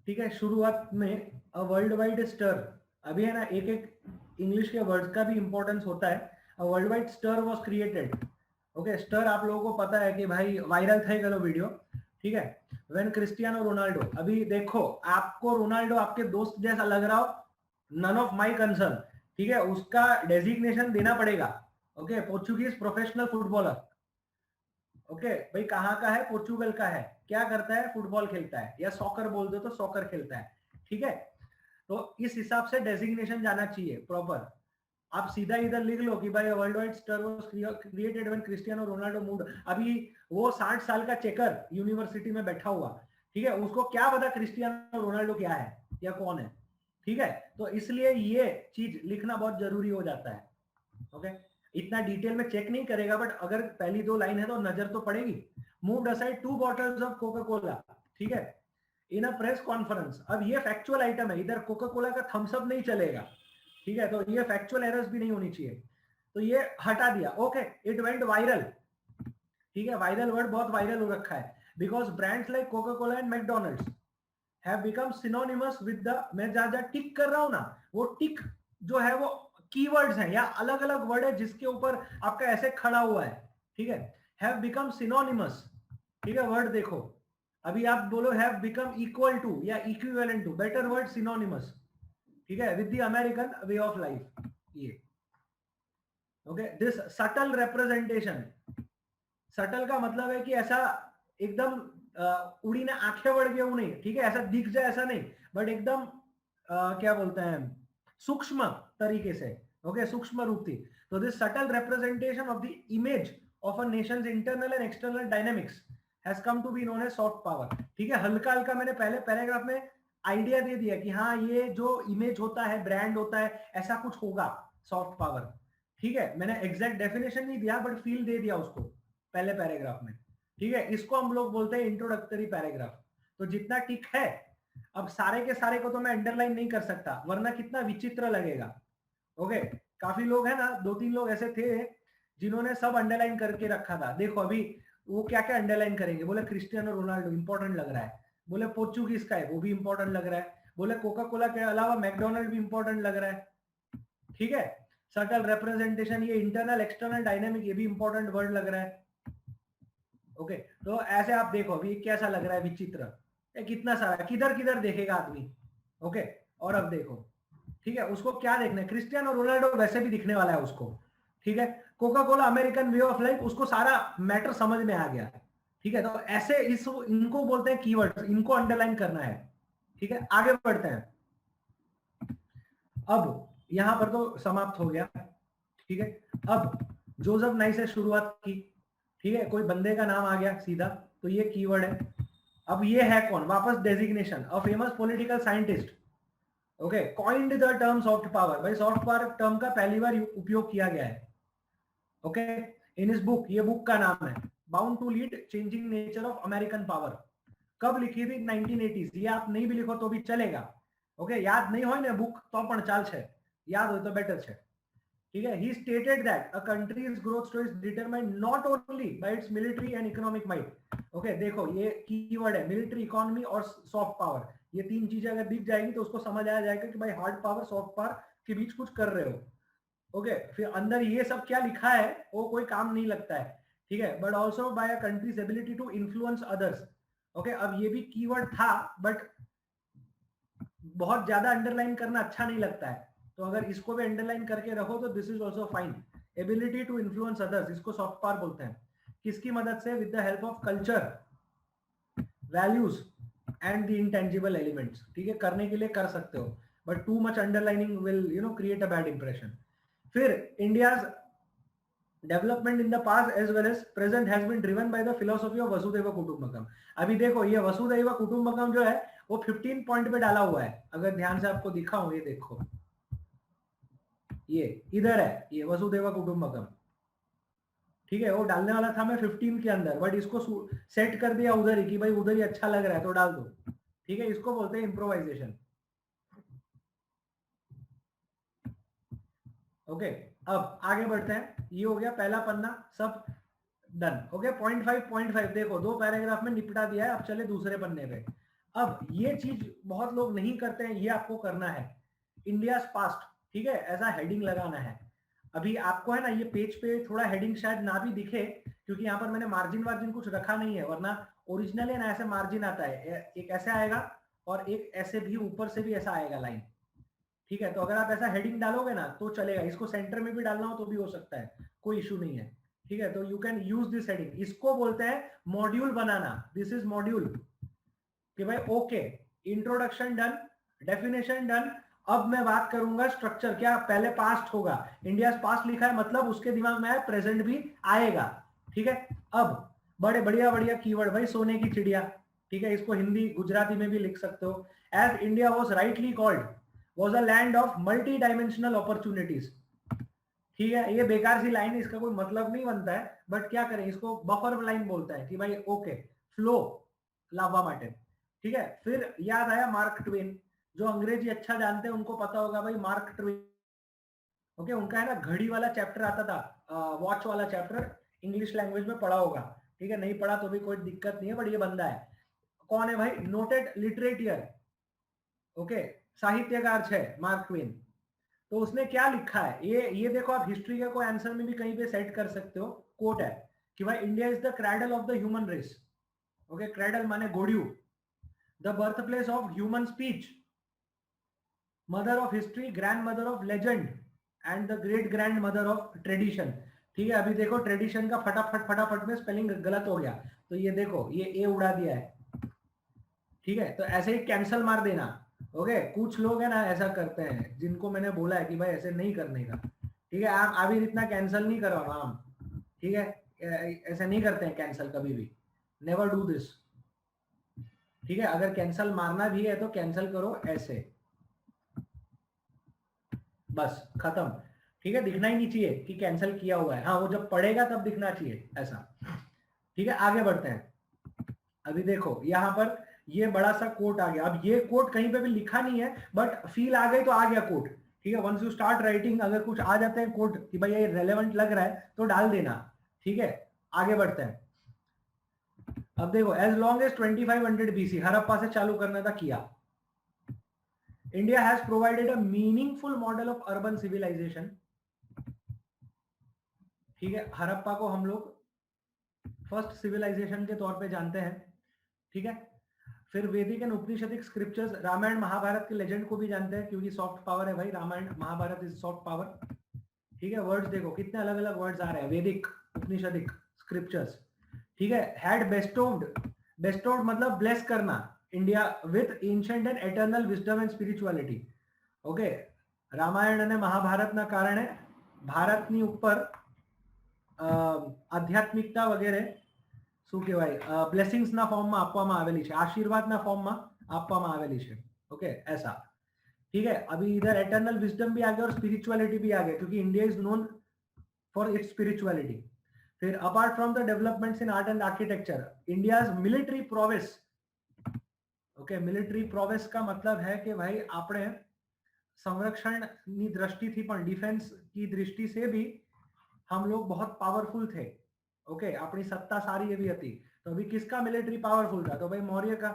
A: ठीक है। शुरुआत में अ वर्ल्ड वाइड स्टर, अभी है ना एक एक इंग्लिश के वर्ड्स का भी इंपॉर्टेंस होता है। A world wide stir was created, okay. Stir आप लोगों को पता है कि भाई वायरल था गलो वीडियो, ठीक है। व्हेन क्रिस्टियानो रोनाल्डो, अभी देखो आपको रोनाल्डो आपके दोस्त जैसा लग रहा हो, नन ऑफ माई कंसर्न, ठीक है। उसका डेजिग्नेशन देना पड़ेगा, okay. Portuguese professional footballer, okay भाई। कहाँ का है? पोर्चुगल का है। क्या करता है? फुटबॉल खेलता है, या सॉकर बोल दो तो सॉकर खेलता है, ठीक है। तो इस हिसाब से डेजिग्नेशन जाना चाहिए प्रॉपर। आप सीधा इधर लिख लो कि भाई world wide star was created when Cristiano Ronaldo moved. अभी वो 60 साल का चेकर यूनिवर्सिटी में बैठा हुआ, ठीक है, उसको क्या पता क्रिस्टियानो रोनाल्डो क्या है या कौन है, ठीक है। तो इसलिए ये चीज लिखना बहुत जरूरी हो जाता है, ओके। इतना डिटेल में चेक नहीं करेगा, बट अगर पहली दो लाइन है तो नजर तो पड़ेगी। Moved aside 2 bottles of Coca Cola, ठीक है, इन अ प्रेस कॉन्फ्रेंस। अब ये फैक्चुअल आइटम है, इधर कोका कोला का थम्स अप नहीं चलेगा, ठीक है। तो ये फैक्चुअल एरर्स भी नहीं होनी चाहिए, तो ये हटा दिया, ओके। इट वेंट वायरल, ठीक है। वायरल वर्ड बहुत वायरल हो रखा है, because brands like Coca Cola and McDonald's have become synonymous with the, मैं जहां जहां टिक कर रहा हूं ना, वो टिक जो है वो कीवर्ड्स हैं या अलग अलग वर्ड है जिसके ऊपर आपका ऐसे खड़ा हुआ है, ठीक है। हैव बिकम सिनोनिमस, ठीक है। वर्ड देखो, अभी आप बोलो हैव बिकम इक्वल टू या equivalent to, better word synonymous, ठीक है, with the American way of life, ये okay. This subtle representation, subtle का मतलब है कि ऐसा एकदम उड़ी ने आंखें बढ़ गए नहीं, ठीक है, ऐसा दिख जाए ऐसा नहीं, बट एकदम क्या बोलते हैं, सूक्ष्म तरीके से, ओके, सूक्ष्म रूप थी। तो this subtle representation of the image of a nations internal and external dynamics has come to be known as soft power, ठीक है। हल्का हल्का मैंने पहले पैराग्राफ में आइडिया दे दिया कि हाँ ये जो इमेज होता है, ब्रांड होता है, ऐसा कुछ होगा सॉफ्ट पावर, ठीक है। मैंने एग्जैक्ट डेफिनेशन नहीं दिया बट फील दे दिया उसको पहले पैराग्राफ में, ठीक है। इसको हम लोग बोलते हैं इंट्रोडक्टरी पैराग्राफ। तो जितना टिक है, अब सारे के सारे को तो मैं अंडरलाइन नहीं कर सकता वरना कितना विचित्र लगेगा, ओके। काफी लोग है ना, 2-3 लोग ऐसे थे जिन्होंने सब अंडरलाइन करके रखा था। देखो अभी वो क्या क्या अंडरलाइन करेंगे, बोले क्रिस्टियानो रोनाल्डो इंपॉर्टेंट लग रहा है, बोले पोर्चुगीज का है वो भी इंपॉर्टेंट लग रहा है, बोले कोका कोला के अलावा मैकडोनल्ड भी इंपॉर्टेंट लग रहा है, ठीक है। सटल रिप्रेजेंटेशन, ये इंटरनल एक्सटर्नल डायनेमिक, ये भी इंपॉर्टेंट वर्ड लग रहा है, ओके। तो ऐसे आप देखो अभी कैसा लग रहा है, विचित्र, कितना सारा किधर किधर देखेगा आदमी, ओके। और अब देखो, ठीक है, उसको क्या देखना है, क्रिस्टियानो रोनाल्डो वैसे भी दिखने वाला है उसको, ठीक है। Coca Cola American way of life, उसको सारा मैटर समझ में आ गया, ठीक है। तो ऐसे इस इनको बोलते हैं कीवर्ड्स, इनको अंडरलाइन करना है, ठीक है। आगे बढ़ते हैं। अब यहां पर तो समाप्त हो गया, ठीक है। अब जोसेफ नाई से शुरुआत की, ठीक है, कोई बंदे का नाम आ गया सीधा, तो ये कीवर्ड है। अब ये है कौन, वापस designation, a famous political scientist, okay, coined the term soft power. भाई सॉफ्ट पावर टर्म का पहली बार उपयोग किया गया है, ओके, इन इस बुक, ये बुक का नाम है bound to lead changing nature of American power. कब लिखी थी? 1980s। ये आप नहीं भी लिखो तो भी चलेगा, ओके। याद नहीं हो ना बुक तो पण चाल छे, याद हो तो बेटर छे, ठीक है। ही stated that a countries growth story is determined not only by it's military and economic might, okay. देखो ये कीवर्ड है, मिलिट्री, इकोनॉमी और सॉफ्ट पावर, ये तीन चीजें अगर दिख जाएगी तो उसको समझ आ जाएगा कि भाई हार्ड पावर सॉफ्ट पावर के बीच कुछ कर रहे हो, ओके। फिर अंदर ये सब क्या लिखा है वो कोई काम नहीं लगता है, ठीक है। But also by a country's ability to influence others, okay. अब ये भी कीवर्ड था बट बहुत ज्यादा अंडरलाइन करना अच्छा नहीं लगता है, तो अगर इसको भी अंडरलाइन करके रखो तो this is also fine. Ability to influence others, इसको सॉफ्ट पावर बोलते हैं। किसकी मदद से? With the help of culture, values and the intangible elements. ठीक है, करने के लिए कर सकते हो, but too much underlining will create a bad impression. फिर India's development in the past as well as present has been driven by the philosophy of Vasudhaiva Kutumbakam. अभी देखो ये वसुधैव कुटुंबकम जो है वो 15 पॉइंट पे डाला हुआ है, अगर ध्यान से आपको दिखाऊं, ये देखो, ये इधर है, ये वसुधैव कुटुंबकम। ठीक है, वो डालने वाला था मैं 15 के अंदर, बट इसको सेट कर दिया उधर ही कि भाई उधर ही अच्छा लग रहा है तो डाल दो। ठीक है, इसको बोलते हैं इम्प्रोवाइजेशन। ओके, अब आगे बढ़ते हैं। ये हो गया पहला पन्ना, सब डन। ओके, 0.5 देखो 2 पैराग्राफ में निपटा दिया है। अब चले दूसरे पन्ने पे। अब ये चीज बहुत लोग नहीं करते हैं, ये आपको करना है। इंडिया पास्ट, ठीक है, ऐसा हेडिंग लगाना है। अभी आपको है ना, ये पेज पे थोड़ा हेडिंग शायद ना भी दिखे क्योंकि यहाँ पर मैंने मार्जिन वार्जिन कुछ रखा नहीं है, वरना ओरिजिनली ना ऐसे मार्जिन आता है, एक ऐसे आएगा और एक ऐसे भी ऊपर से भी ऐसा आएगा लाइन। ठीक है, तो अगर आप ऐसा हेडिंग डालोगे ना तो चलेगा, इसको सेंटर में भी डालना हो तो भी हो सकता है, कोई इशू नहीं है। ठीक है, तो you can use this heading. इसको बोलते हैं module banana, this is module. कि भाई okay, introduction done, definition done, अब मैं बात करूंगा स्ट्रक्चर। क्या पहले पास्ट होगा, इंडिया पास्ट लिखा है मतलब उसके दिमाग में प्रेजेंट भी आएगा। ठीक है, अब बड़े बढ़िया बढ़िया कीवर्ड भाई, सोने की चिड़िया। ठीक है, इसको हिंदी गुजराती में भी लिख सकते हो। As India was rightly called was a land of multi dimensional opportunities. ठीक है, ये बेकार सी लाइन है, इसका कोई मतलब नहीं बनता है, बट क्या करें, इसको बफर लाइन बोलता है कि भाई ओके, फ्लो लावा माटे। ठीक है, फिर याद आया मार्क ट्वेन। जो अंग्रेजी अच्छा जानते हैं उनको पता होगा भाई मार्क ट्वेन। ओके, उनका है ना घड़ी वाला चैप्टर आता था, वॉच वाला चैप्टर, इंग्लिश लैंग्वेज में पढ़ा होगा। ठीक है, नहीं पढ़ा तो भी कोई दिक्कत नहीं है, बट ये बंदा है। कौन है भाई? नोटेड लिटरेटियर, ओके, साहित्यकार है मार्क ट्वेन। तो उसने क्या लिखा है, ये देखो, आप हिस्ट्री का कोई आंसर में भी कहीं पे सेट कर सकते हो। कोट है कि भाई India is the cradle of the human race. Okay, cradle माने घोड़ियों, the birth place of human speech, mother of history, grand mother of legend and the great grand mother of tradition. ठीक है, अभी देखो tradition का फटाफट फटाफट में स्पेलिंग गलत हो गया, तो ये देखो ये ए उड़ा दिया है। ठीक है, तो ऐसे ही कैंसल मार देना। ओके, कुछ लोग है ना ऐसा करते हैं, जिनको मैंने बोला है कि भाई ऐसे नहीं करने का। ठीक है, आप अभी इतना कैंसल नहीं करो नाम। ठीक है, ऐसे नहीं करते हैं कैंसल कभी भी, नेवर डू दिस। ठीक है, अगर कैंसल मारना भी है तो कैंसल करो ऐसे, बस खत्म। ठीक है, दिखना ही नहीं चाहिए कि कैंसिल किया हुआ है। हाँ, वो जब पढ़ेगा तब दिखना चाहिए ऐसा। ठीक है, आगे बढ़ते हैं। अभी देखो यहाँ पर ये बड़ा सा कोट आ गया। अब ये कोट कहीं पे भी लिखा नहीं है, बट फील आ गई तो आ गया कोट। ठीक है, वंस यू स्टार्ट राइटिंग, अगर कुछ आ जाते हैं कोट कि भाई ये रेलेवेंट लग रहा है तो डाल देना। ठीक है, आगे बढ़ते हैं। अब देखो, as long as 2500 BC, Harappa से चालू करना था, किया। India has provided a meaningful model of urban civilisation. ठीक है, हड़प्पा को हम लोग फर्स्ट सिविलाइजेशन के तौर पे जानते हैं। ठीक है, फिर वैदिक एंड उपनिषदिक स्क्रिप्चर्स, रामायण महाभारत के लेजेंड को भी जानते हैं क्योंकि सॉफ्ट पावर है भाई, Ramayana Mahabharata is soft power. ठीक है, वर्ड्स देखो कितने अलग अलग वर्ड्स आ रहे हैं, वैदिक, उपनिषदिक, स्क्रिप्चर्स। ठीक है, हैड बेस्टोव्ड मतलब ब्लेस करना, India with ancient and eternal wisdom and spirituality. Okay, Ramayana અને મહાભારતના કારણે ભારતની ઉપર આધ્યાત્મિકતા વગેરે શું કહેવાય બ્લેસિંગ્સના ફોર્મમાં આપવામાં આવેલી છે, આશીર્વાદના ફોર્મમાં આપવામાં આવેલી છે। ओके, ऐसा। ठीक है, अभी इधर एटर्नल विजडम भी आ गया और स्पिरिचुअलिटी भी आ गया क्योंकि India is known for its spirituality. फिर apart from the developments in art and architecture, India's military prowess. Okay, military prowess का मतलब है कि भाई આપણે સંરક્ષણની દ્રષ્ટિથી પણ, ડિફેન્સ की दृष्टि से भी हम लोग बहुत पावरफुल थे। ओके, अपनी सत्ता सारी ये भी थी। तो अभी किसका मिलिट्री पावरफुल था? तो भाई मौर्य का।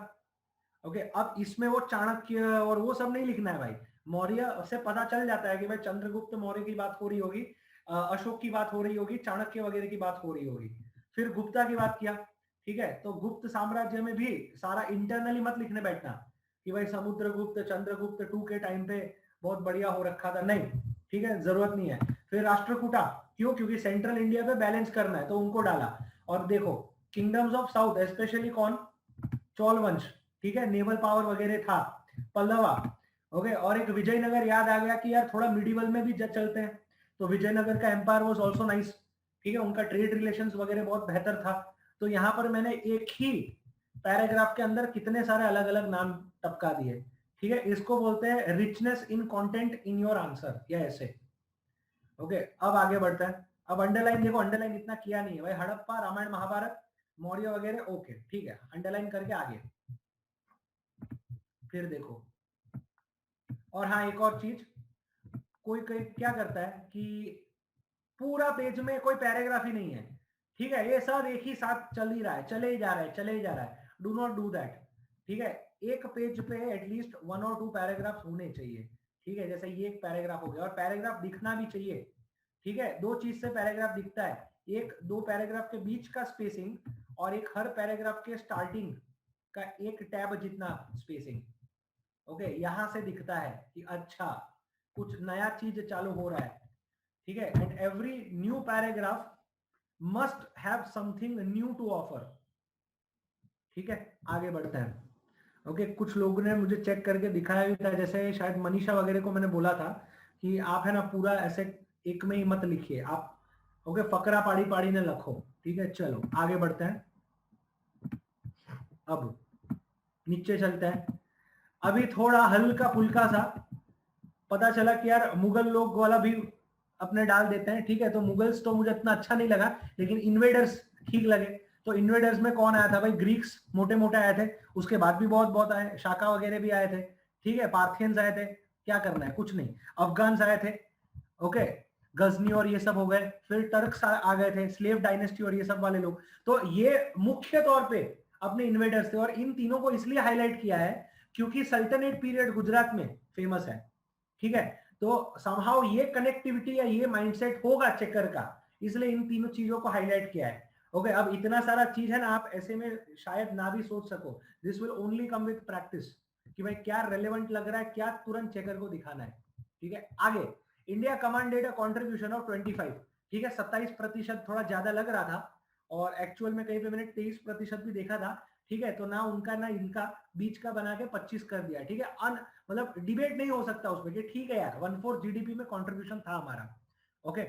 A: ओके, अब इसमें वो चाणक्य और वो सब नहीं लिखना है भाई। मौर्य से पता चल जाता है कि भाई चंद्रगुप्त मौर्य की बात हो रही होगी, अशोक की बात हो रही होगी, चाणक्य वगैरह की बात हो रही होगी। फिर गुप्ता की बात किया। ठीक है, तो गुप्त साम्राज्य में भी सारा इंटरनली मत लिखने बैठना कि भाई समुद्रगुप्त चंद्रगुप्त 2 के टाइम पे बहुत बढ़िया हो रखा था, नहीं। ठीक है, जरूरत नहीं है। फिर राष्ट्रकूटा, क्यों? क्योंकि सेंट्रल इंडिया पे बैलेंस करना है तो उनको डाला। और देखो किंगडम्स ऑफ साउथ स्पेशली कौन? चोल वंश, ठीक है, नेवल पावर वगैरह था, पल्लवा, ओके। और एक विजयनगर याद आ गया कि यार थोड़ा मिडिवल में भी चलते हैं, तो विजयनगर का एम्पायर वाज आल्सो नाइस, ठीक है, उनका ट्रेड रिलेशंस वगैरह बहुत बेहतर था। तो यहाँ पर मैंने एक ही पैराग्राफ के अंदर कितने सारे अलग अलग नाम टपका दिए, ठीक है। इसको बोलते हैं richness in content in your answer, या ऐसे, ओके। अब आगे बढ़ते हैं। अब अंडरलाइन देखो, अंडरलाइन इतना किया नहीं है भाई, हड़प्पा, रामायण महाभारत, मौर्य वगैरह, ओके ठीक है, अंडरलाइन करके आगे। फिर देखो, और हाँ एक और चीज, कोई कोई क्या करता है कि पूरा पेज में कोई पैराग्राफ ही नहीं है, ठीक है, ये सब एक ही साथ चल ही रहा है, चले ही जा रहा है, चले ही जा रहा है, डू नॉट डू दैट, ठीक है। एक पेज पे एटलीस्ट 1 और 2 पैराग्राफ होने चाहिए, ठीक है। जैसे ये एक पैराग्राफ हो गया, और पैराग्राफ दिखना भी चाहिए, ठीक है। दो चीज से पैराग्राफ दिखता है, एक दो पैराग्राफ के बीच का स्पेसिंग, और एक हर पैराग्राफ के स्टार्टिंग का एक टैब जितना स्पेसिंग, ओके। यहां से दिखता है कि अच्छा कुछ नया चीज चालू हो रहा है, ठीक है। And every new paragraph must have something new to offer, ठीक है। आगे बढ़ते हैं, ओके। कुछ लोगों ने मुझे चेक करके दिखाया भी था, जैसे शायद मनीषा वगैरह को मैंने बोला था कि आप है ना पूरा ऐसे एक में ही मत लिखिए आप, ओके, फकरा पाड़ी पाड़ी ने लिखो, ठीक है। चलो आगे बढ़ते हैं, अब नीचे चलते हैं। अभी थोड़ा हल्का फुल्का सा पता चला कि यार मुगल लोग वाला भी अपने डाल देते हैं, ठीक है। तो मुगल्स तो मुझे इतना अच्छा नहीं लगा, लेकिन इन्वेडर्स ठीक लगे। तो इन्वेडर्स में कौन आया था भाई? ग्रीक्स मोटे मोटे आए थे, उसके बाद भी बहुत बहुत आए, शाका वगैरह भी आए थे, ठीक है। पार्थियंस आए थे, क्या करना है, कुछ नहीं। अफगान्स आए थे, ओके, गजनी और ये सब हो गए। फिर टर्क्स आ गए थे, स्लेव डायनेस्टी और ये सब वाले लोग। तो ये मुख्य तौर पे अपने इन्वेडर्स थे, और इन तीनों को इसलिए हाईलाइट किया है क्योंकि सल्तनत पीरियड गुजरात में फेमस है, ठीक है। तो समहाउ ये कनेक्टिविटी या ये माइंडसेट होगा चेकर का, इसलिए इन तीनों चीजों को हाईलाइट किया है, ओके। अब इतना सारा चीज है ना, आप ऐसे में शायद ना भी सोच सको, this will only come with practice, कि भाई क्या रेलेवेंट लग रहा है, क्या तुरंत चेकर को दिखाना है, ठीक है। आगे, India commanded a contribution of 25, ठीक है। 27% थोड़ा ज्यादा लग रहा था, और एक्चुअल में कहीं पे मैंने 23% भी देखा था, ठीक है। तो ना उनका ना इनका बीच का बना के 25 कर दिया, ठीक है। मतलब डिबेट नहीं हो सकता उसमें कि ठीक है यार 1/4 जीडीपी में कंट्रीब्यूशन था हमारा, ओके।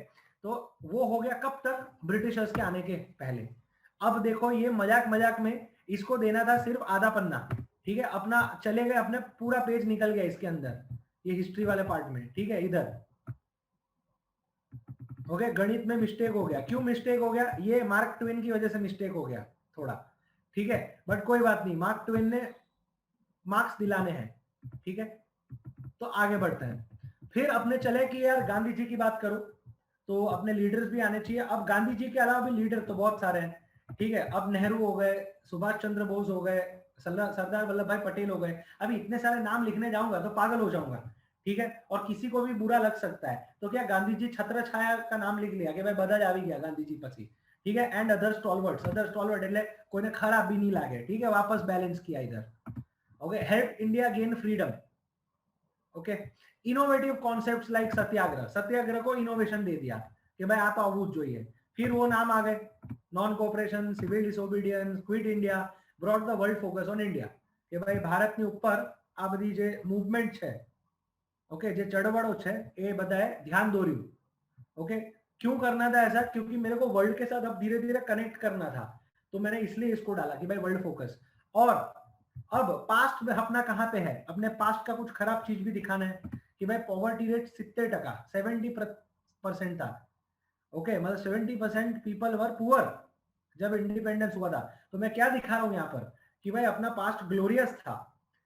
A: तो वो हो गया कब तक? ब्रिटिशर्स के आने के पहले। अब देखो ये मजाक मजाक में इसको देना था सिर्फ आधा पन्ना, ठीक है। अपना चले गए, अपने पूरा पेज निकल गया इसके अंदर, ये हिस्ट्री वाले पार्ट में, ठीक है। इधर ओके, गणित में मिस्टेक हो गया। क्यों मिस्टेक हो गया? ये मार्क ट्वेन की वजह से मिस्टेक हो गया थोड़ा, ठीक है। बट कोई बात नहीं, मार्क ट्वेन ने मार्क्स दिलाने हैं, ठीक है। तो आगे बढ़ते हैं। फिर अपने चले कि यार गांधी जी की बात करो तो अपने लीडर्स भी आने चाहिए। अब गांधी जी के अलावा भी लीडर तो बहुत सारे हैं, ठीक है। अब नेहरू हो गए, सुभाष चंद्र बोस हो गए, सरदार वल्लभ भाई पटेल हो गए। अभी इतने सारे नाम लिखने जाऊंगा तो पागल हो जाऊंगा, ठीक है। और किसी को भी बुरा लग सकता है, तो क्या गांधी जी छत्र छाया का नाम लिख लिया कि भाई बधा जा गया गांधी जी पसी, ठीक है। एंड अदर स्टॉलवर्ड्स એટલે કોઈને ખરાબ भी नहीं लागे, ठीक है। वापस बैलेंस किया इधर, okay. Help India gain freedom, okay. Innovative concepts like satyagraha, satyagraha को इनोवेशन दे दिया कि भाई आप આવવું જ જોઈએ। फिर वो नाम आ गए, non cooperation, civil disobedience, quit India, brought the world focus on India, કે ભાઈ ભારતની ઉપર આ બધી જે મૂવમેન્ટ છે, ઓકે, જે ચળવળો છે એ બધાએ ધ્યાન દોર્યું, ओके। क्यों करना था ऐसा? क्योंकि मेरे को वर्ल्ड के साथ अब धीरे धीरे कनेक्ट करना था, तो मैंने इसलिए इसको डाला कि भाई वर्ल्ड फोकस। और अब पास्ट में अपना कहाँ पे है, अपने पास्ट का कुछ खराब चीज भी दिखाना है कि भाई पॉवर्टी रेट 70%, 70% था, ओके। मतलब 70% पीपल वर पुअर जब इंडिपेंडेंस हुआ था। तो मैं क्या दिखा रहा हूं यहाँ पर कि भाई अपना पास्ट ग्लोरियस था,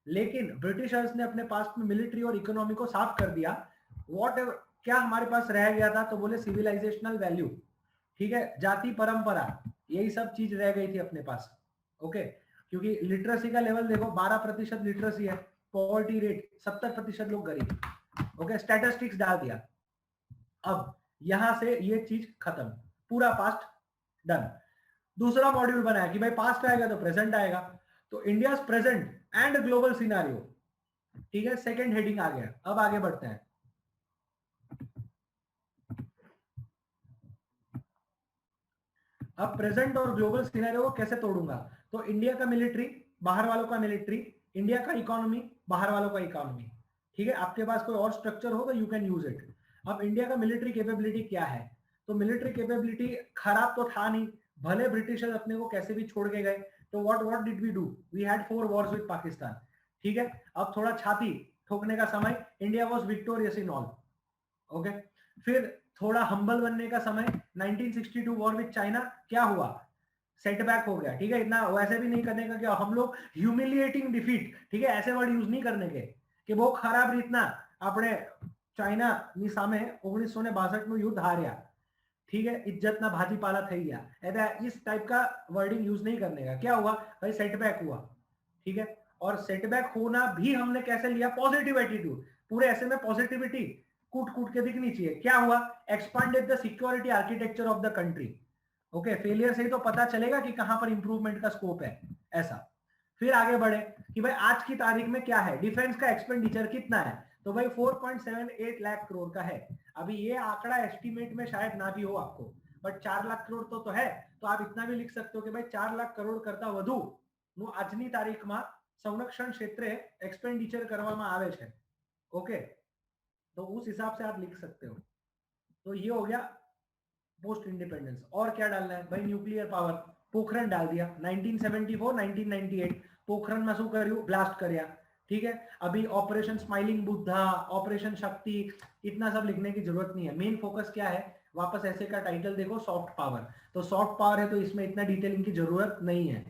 A: लेकिन ब्रिटिशर्स ने अपने पास्ट में मिलिट्री और इकोनॉमी को साफ कर दिया। वॉट क्या हमारे पास रह गया था? तो बोले सिविलाइजेशनल वैल्यू, ठीक है, जाति परंपरा, यही सब चीज रह गई थी अपने पास, ओके। क्योंकि लिटरेसी का लेवल देखो 12% लिटरेसी है, पॉवर्टी रेट 70% लोग गरीब, ओके। स्टैटिस्टिक्स डाल दिया। अब यहां से ये चीज खत्म, पूरा पास्ट डन। दूसरा मॉड्यूल बनाया कि भाई पास्ट आएगा तो प्रेजेंट आएगा, तो India present and global scenario, ठीक है। सेकंड हेडिंग आ गया। अब आगे बढ़ते हैं। अब प्रेजेंट और ग्लोबल सिनेरियो को कैसे तोड़ूंगा? तो इंडिया का मिलिट्री, बाहर वालों का मिलिट्री, इंडिया का इकोनॉमी, बाहर वालों का इकोनॉमी। ठीक है, आपके पास कोई और स्ट्रक्चर हो तो यू कैन यूज इट। अब इंडिया का मिलिट्री कैपेबिलिटी क्या है? तो मिलिट्री कैपेबिलिटी खराब तो था नहीं, भले ब्रिटिशर्स अपने को कैसे भी छोड़ के गए। तो what did we do? We had 4 wars with Pakistan. ठीक है, अब थोड़ा छाती ठोकने का समय, India was victorious in all. Okay, फिर थोड़ा हम्बल बनने का समय, 1962 वॉर विद चाइना, क्या हुआ? सेटबैक हो गया। ठीक है, इतना वैसे भी नहीं करने का कि हम लोग ह्यूमिलिएटिंग डिफीट, ठीक है, ऐसे वर्ड यूज नहीं करने के कि वो खराब રીતના આપણે ચાઇના ની સામે 1962 નું युद्ध हार्या। ठीक है, इज्जत ना भाजीपाला થઈ गया, ऐसा इस टाइप का वर्डिंग यूज नहीं करने का। क्या हुआ भाई? सेटबैक हुआ। ठीक है, और सेटबैक होना भी हमने कैसे लिया? Positive attitude. पूरे ऐसे में पॉजिटिविटी कूट कूट के दिखनी चाहिए। क्या हुआ? Expanded the security architecture of the country. Okay, failure से ही तो पता चलेगा कि कहां पर इंप्रूवमेंट का स्कोप है। ऐसा फिर आगे बढ़े कि भाई आज की तारीख में क्या है, डिफेंस का एक्सपेंडिचर कितना है? तो भाई 4.78 लाख करोड़ का है। अभी ये आंकड़ा एस्टिमेट में शायद ना भी हो आपको, बट 4 लाख करोड़ तो है। तो आप इतना भी लिख सकते हो कि भाई 4 लाख करोड़ करता વધુ નું આજની તારીખમાં સંરક્ષણ ક્ષેત્રે एक्सपेंडिचर કરવામાં આવે છે। ओके, तो उस हिसाब से आप लिख सकते हो। तो ये हो गया पोस्ट इंडिपेंडेंस। और क्या डालना है भाई? न्यूक्लियर पावर, पोखरण डाल दिया। 1974 1998 पोखरण में શું કર્યું? ब्लास्ट કર્યા। ठीक है, अभी ऑपरेशन स्माइलिंग बुद्धा, ऑपरेशन शक्ति, इतना सब लिखने की जरूरत नहीं है। मेन फोकस क्या है? वापस ऐसे का टाइटल देखो, सॉफ्ट पावर। तो सॉफ्ट पावर है तो इसमें इतना डिटेलिंग की जरूरत नहीं है।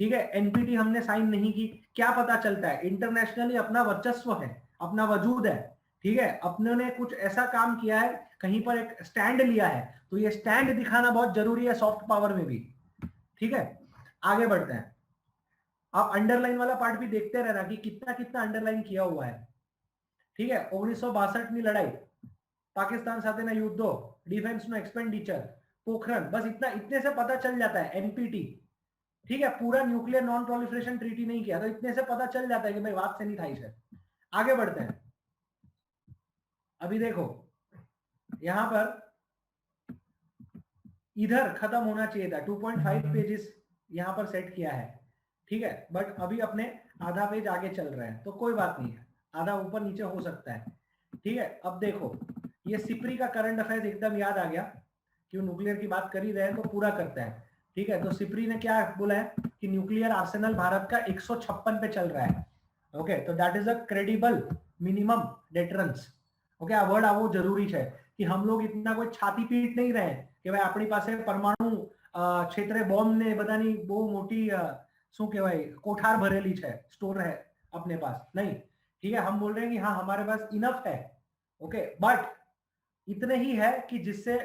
A: ठीक है, एनपीटी हमने साइन नहीं की, क्या पता चलता है? इंटरनेशनली अपना वर्चस्व है, अपना वजूद है। ठीक है, अपने ने कुछ ऐसा काम किया है, कहीं पर एक स्टैंड लिया है, तो ये स्टैंड दिखाना बहुत जरूरी है सॉफ्ट पावर में भी। ठीक है, आगे बढ़ते हैं। आप अंडरलाइन वाला पार्ट भी देखते रहना कि कितना कितना अंडरलाइन किया हुआ है। ठीक है, 1962 ની લડાઈ, पाकिस्तान साथे ना युद्धो, डिफेंस नो एक्सपेंडिचर, पोखरण, बस इतना, इतने से पता चल जाता है एनपीटी। ठीक है, पूरा न्यूक्लियर नॉन प्रोलिफरेशन ट्रीटी नहीं किया, तो इतने से पता चल जाता है कि भाई बात से नहीं था इसे। आगे बढ़ते हैं। अभी देखो यहां पर इधर खत्म होना चाहिए था, 2.5 पेजेस यहां पर सेट किया है। ठीक है, बट अभी अपने आधा पेज आगे चल रहे हैं, तो कोई बात नहीं है, आधा ऊपर नीचे हो सकता है। ठीक है, अब देखो ये सिप्री का करंट अफेयर्स एकदम याद आ गया, क्यों न्यूक्लियर की बात कर ही रहे हैं तो पूरा करते हैं। ठीक है, तो सिप्री ने क्या बोला है कि न्यूक्लियर आर्सेनल भारत का 156 पे चल रहा है। ओके, तो that is a credible minimum deterrence. Okay, आ वर्ड आवो जरूरी है कि हम लोग इतना कोई छाती पीट नहीं रहे કે ભાઈ આપણી પાસે પરમાણુ ક્ષેત્રે બોમ્બ ને બધાની બહુ મોટી શું કહેવાય કોઠાર ભરેલી છે, સ્ટોર है अपने पास नहीं। ठीक है, हम बोल रहे हैं कि हाँ हमारे पास इनफ है। ओके, बट इतने ही है कि जिससे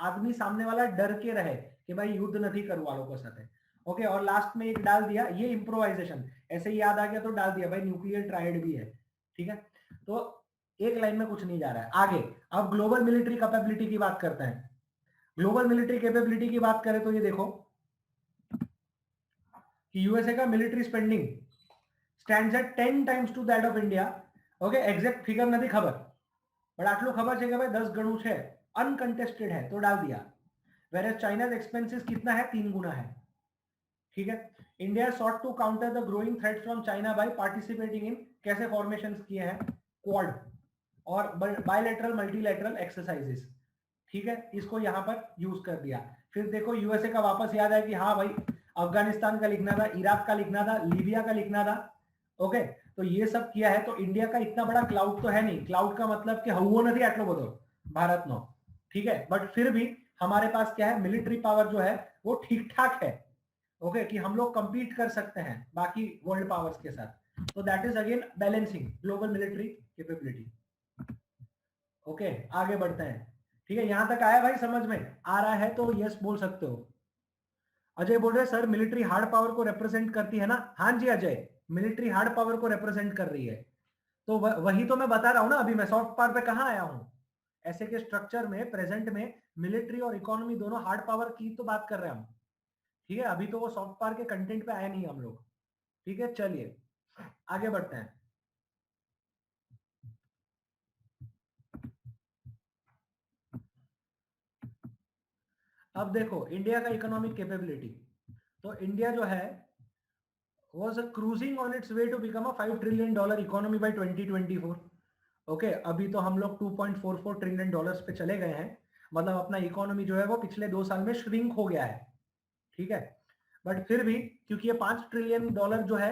A: आदमी सामने वाला डर के रहे कि भाई युद्ध नहीं करवा लोगों साथे। ओके, और लास्ट में एक डाल दिया ये इम्प्रोवाइजेशन, ऐसे ही याद आ गया तो डाल दिया भाई न्यूक्लियर ट्रायड भी है। ठीक है, तो एक लाइन में कुछ नहीं जा रहा है आगे। अब ग्लोबल मिलिट्री कैपेबिलिटी की बात करते हैं। ग्लोबल मिलिट्री कैपेबिलिटी की बात करें तो ये देखो कि यूएसए का military spending stands at 10 times to that of India. Okay, exact figure नहीं खबर, बट आटलू खबर है कि भाई 10 गणु है, अनकंटेस्टेड है तो डाल दिया। वेयर चाइनाज एक्सपेंसेस कितना है? 3 गुना है। ठीक है, India sought to counter the growing threat from China by participating in, कैसे फॉर्मेशन किए हैं? क्वाड और बायलैटरल मल्टीलैटरल एक्सरसाइजेस। ठीक है, इसको यहां पर यूज कर दिया। फिर देखो यूएसए का वापस याद है कि हाँ भाई अफगानिस्तान का लिखना था, इराक का लिखना था, लीबिया का लिखना था। ओके, तो ये सब किया है। तो इंडिया का इतना बड़ा क्लाउड तो है नहीं, क्लाउड का मतलब कि हवो नहीं आटलो बधो भारत नो। ठीक है, बट फिर भी हमारे पास क्या है? मिलिट्री पावर जो है वो ठीक ठाक है। ओके, कि हम लोग कंपीट कर सकते हैं बाकी वर्ल्ड पावर्स के साथ। तो that is again balancing global military capability. Okay, आगे बढ़ते हैं। ठीक है, यहां तक आया भाई? समझ में आ रहा है तो यस बोल सकते हो। अजय बोल रहे सर मिलिट्री हार्ड पावर को रिप्रेजेंट करती है ना? हाँ जी अजय, मिलिट्री हार्ड पावर को रिप्रेजेंट कर रही है। तो वही तो मैं बता रहा हूं ना, अभी मैं सॉफ्ट पावर पे कहां आया हूं। ऐसे के स्ट्रक्चर में प्रेजेंट में मिलिट्री और इकोनॉमी दोनों हार्ड पावर की तो बात कर रहे हैं हम। ठीक है, अभी तो वो सॉफ्ट पावर के कंटेंट पे आए नहीं हम लोग। ठीक है, चलिए आगे बढ़ते हैं। अब देखो इंडिया का इकोनॉमिक कैपेबिलिटी, तो इंडिया जो है was cruising on its way to become a $5 trillion economy by 2024. Okay अभी तो हम लोग 2.44 ट्रिलियन डॉलर्स पे चले गए हैं, मतलब अपना इकोनॉमी जो है वो पिछले 2 साल में श्रिंक हो गया है, ठीक है। बट फिर भी क्योंकि ये $5 ट्रिलियन जो है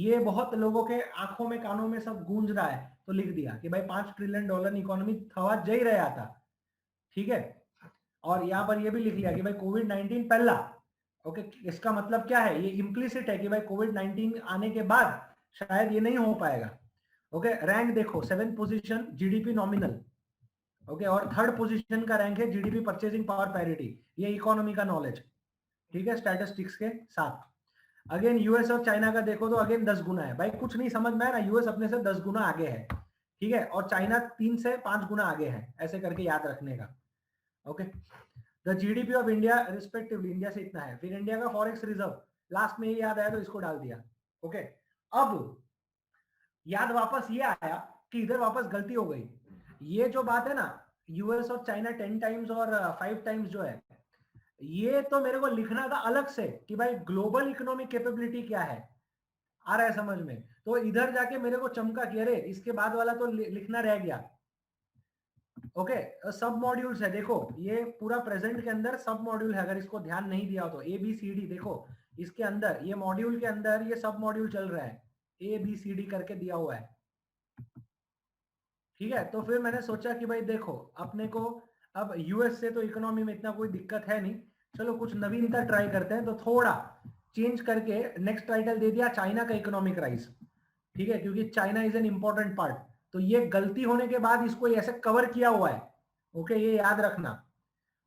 A: ये बहुत लोगों के आंखों में कानों में सब गूंज रहा है, तो लिख दिया कि भाई $5 ट्रिलियन इकोनॉमी थवा जा ही रहा था, ठीक है। और यहाँ पर ये भी लिख लिया कि भाई कोविड-19 पहला, ओके इसका मतलब क्या है, ये इम्प्लिसिट है कि भाई कोविड-19 आने के बाद शायद ये नहीं हो पाएगा। ओके रैंक देखो 7th position GDP nominal, okay और 3rd पोजीशन का रैंक है जीडीपी परचेजिंग पावर पैरिटी, ये इकोनॉमी का नॉलेज, ठीक है, स्टैटिस्टिक्स के साथ। अगेन यूएस और चाइना का देखो तो अगेन 10 गुना है, भाई कुछ नहीं समझ में आ रहा, यूएस अपने से 10 गुना आगे है, ठीक है, और चाइना 3 से 5 गुना आगे है, ऐसे करके याद रखने का। Okay the GDP of India respectively, India से इतना है, फिर इंडिया का फॉरेक्स रिजर्व लास्ट में ये याद आया तो इसको डाल दिया। ओके अब याद वापस ये आया कि इधर वापस गलती हो गई, ये जो बात है ना यूएस और चाइना 10 टाइम्स और 5 टाइम्स जो है, ये तो मेरे को लिखना था अलग से कि भाई ग्लोबल इकोनॉमिक कैपेबिलिटी क्या है, आ रहा है समझ में, तो इधर जाके मेरे को चमका कि अरे इसके बाद वाला तो लिखना रह गया। ओके सब मॉड्यूल्स है, देखो ये पूरा प्रेजेंट के अंदर सब मॉड्यूल है, अगर इसको ध्यान नहीं दिया तो ए बी सी डी, देखो इसके अंदर ये मॉड्यूल के अंदर ये सब मॉड्यूल चल रहा है, ए बी सी डी करके दिया हुआ है, ठीक है। तो फिर मैंने सोचा कि भाई देखो अपने को अब यूएस से तो इकोनॉमी में इतना कोई दिक्कत है नहीं, चलो कुछ नवीनता ट्राई करते हैं, तो थोड़ा चेंज करके नेक्स्ट टाइटल दे दिया चाइना का इकोनॉमिक राइज, ठीक है, क्योंकि China is an important part, तो ये गलती होने के बाद इसको ऐसे कवर किया हुआ है। ओके ये याद रखना,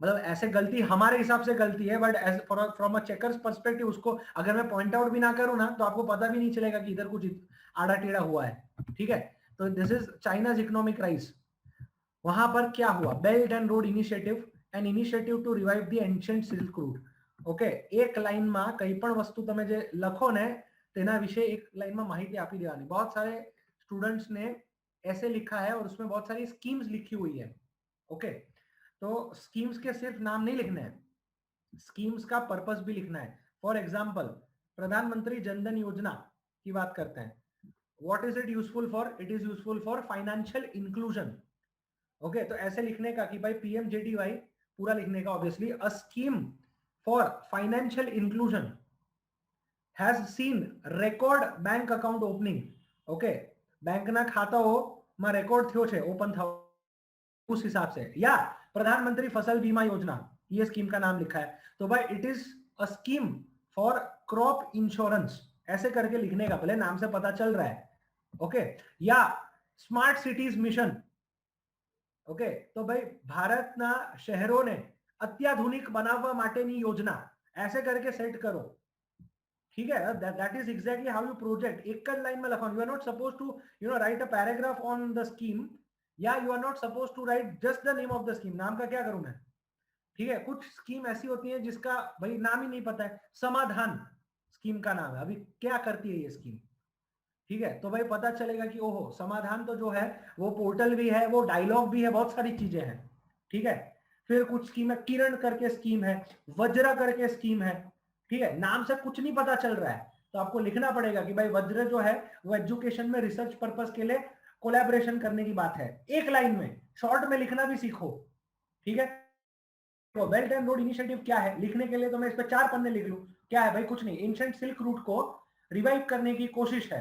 A: मतलब ऐसे गलती हमारे हिसाब से गलती है, but as from a checker's perspective उसको अगर मैं पॉइंट आउट भी ना करूं ना तो आपको पता भी नहीं चलेगा कि इधर कुछ आड़ा टेढ़ा हुआ है, ठीक है। तो this is China's economic rise. वहां पर क्या हुआ, belt and road initiative, an initiative to revive the ancient silk route. Okay एक लाइन में कई पण वस्तु તમે જે લખો ને તેના વિશે એક લાइन में माहिती આપી દેવાની। बहुत सारे स्टूडेंट्स ने ऐसे लिखा है और उसमें बहुत सारी स्कीम्स लिखी हुई है। ओके तो स्कीम्स के सिर्फ नाम नहीं लिखने हैं, स्कीम्स का पर्पस भी लिखना है। फॉर एग्जांपल प्रधानमंत्री जनधन योजना की बात करते हैं, what is it useful for, it is useful for financial inclusion. Okay तो ऐसे लिखने का कि भाई पीएमजेडीवाई पूरा लिखने का, obviously a scheme for financial inclusion has seen record bank account opening. Okay bank ना खाताओ में रेकॉर्ड थयो छे ओपन था उस हिसाब से, या प्रधानमंत्री फसल बीमा योजना ये स्कीम का नाम लिखा है, तो भाई it is a scheme for crop insurance, ऐसे करके लिखने का, भले नाम से पता चल रहा है। ओके या स्मार्ट सिटीज मिशन, ओके तो भाई भारतना शहरों ने अत्याधुनिक बनाववा माटेनी योजना, ऐसे करके सेट करो, ठीक है। That is exactly how you project, एक ज लाइन में लखो, you are not suppose to write a paragraph on the scheme, या you are not suppose to write just the name of the scheme, नाम का क्या करूं मैं, ठीक है। कुछ स्कीम ऐसी होती है जिसका भाई नाम ही नहीं पता है, समाधान स्कीम का नाम है, अभी क्या करती है ये स्कीम, ठीक है। तो भाई पता चलेगा कि ओहो समाधान तो जो है वो पोर्टल भी है, वो डायलॉग भी है, बहुत सारी चीजें हैं, ठीक है। फिर कुछ स्कीम है, किरण करके स्कीम है, वज्र करके स्कीम है, ठीक है। नाम से कुछ नहीं पता चल रहा है तो आपको लिखना पड़ेगा कि भाई वज्र जो है वो एजुकेशन में रिसर्च पर्पस के लिए कोलैबोरेशन करने की बात है, एक लाइन में शॉर्ट में लिखना भी सीखो, ठीक है। तो बेल्ट एंड रोड इनिशिएटिव क्या है लिखने के लिए, तो मैं इस पर 4 पन्ने लिख लूं, क्या है भाई, कुछ नहीं, एंशिएंट सिल्क रूट को रिवाइव करने की कोशिश है,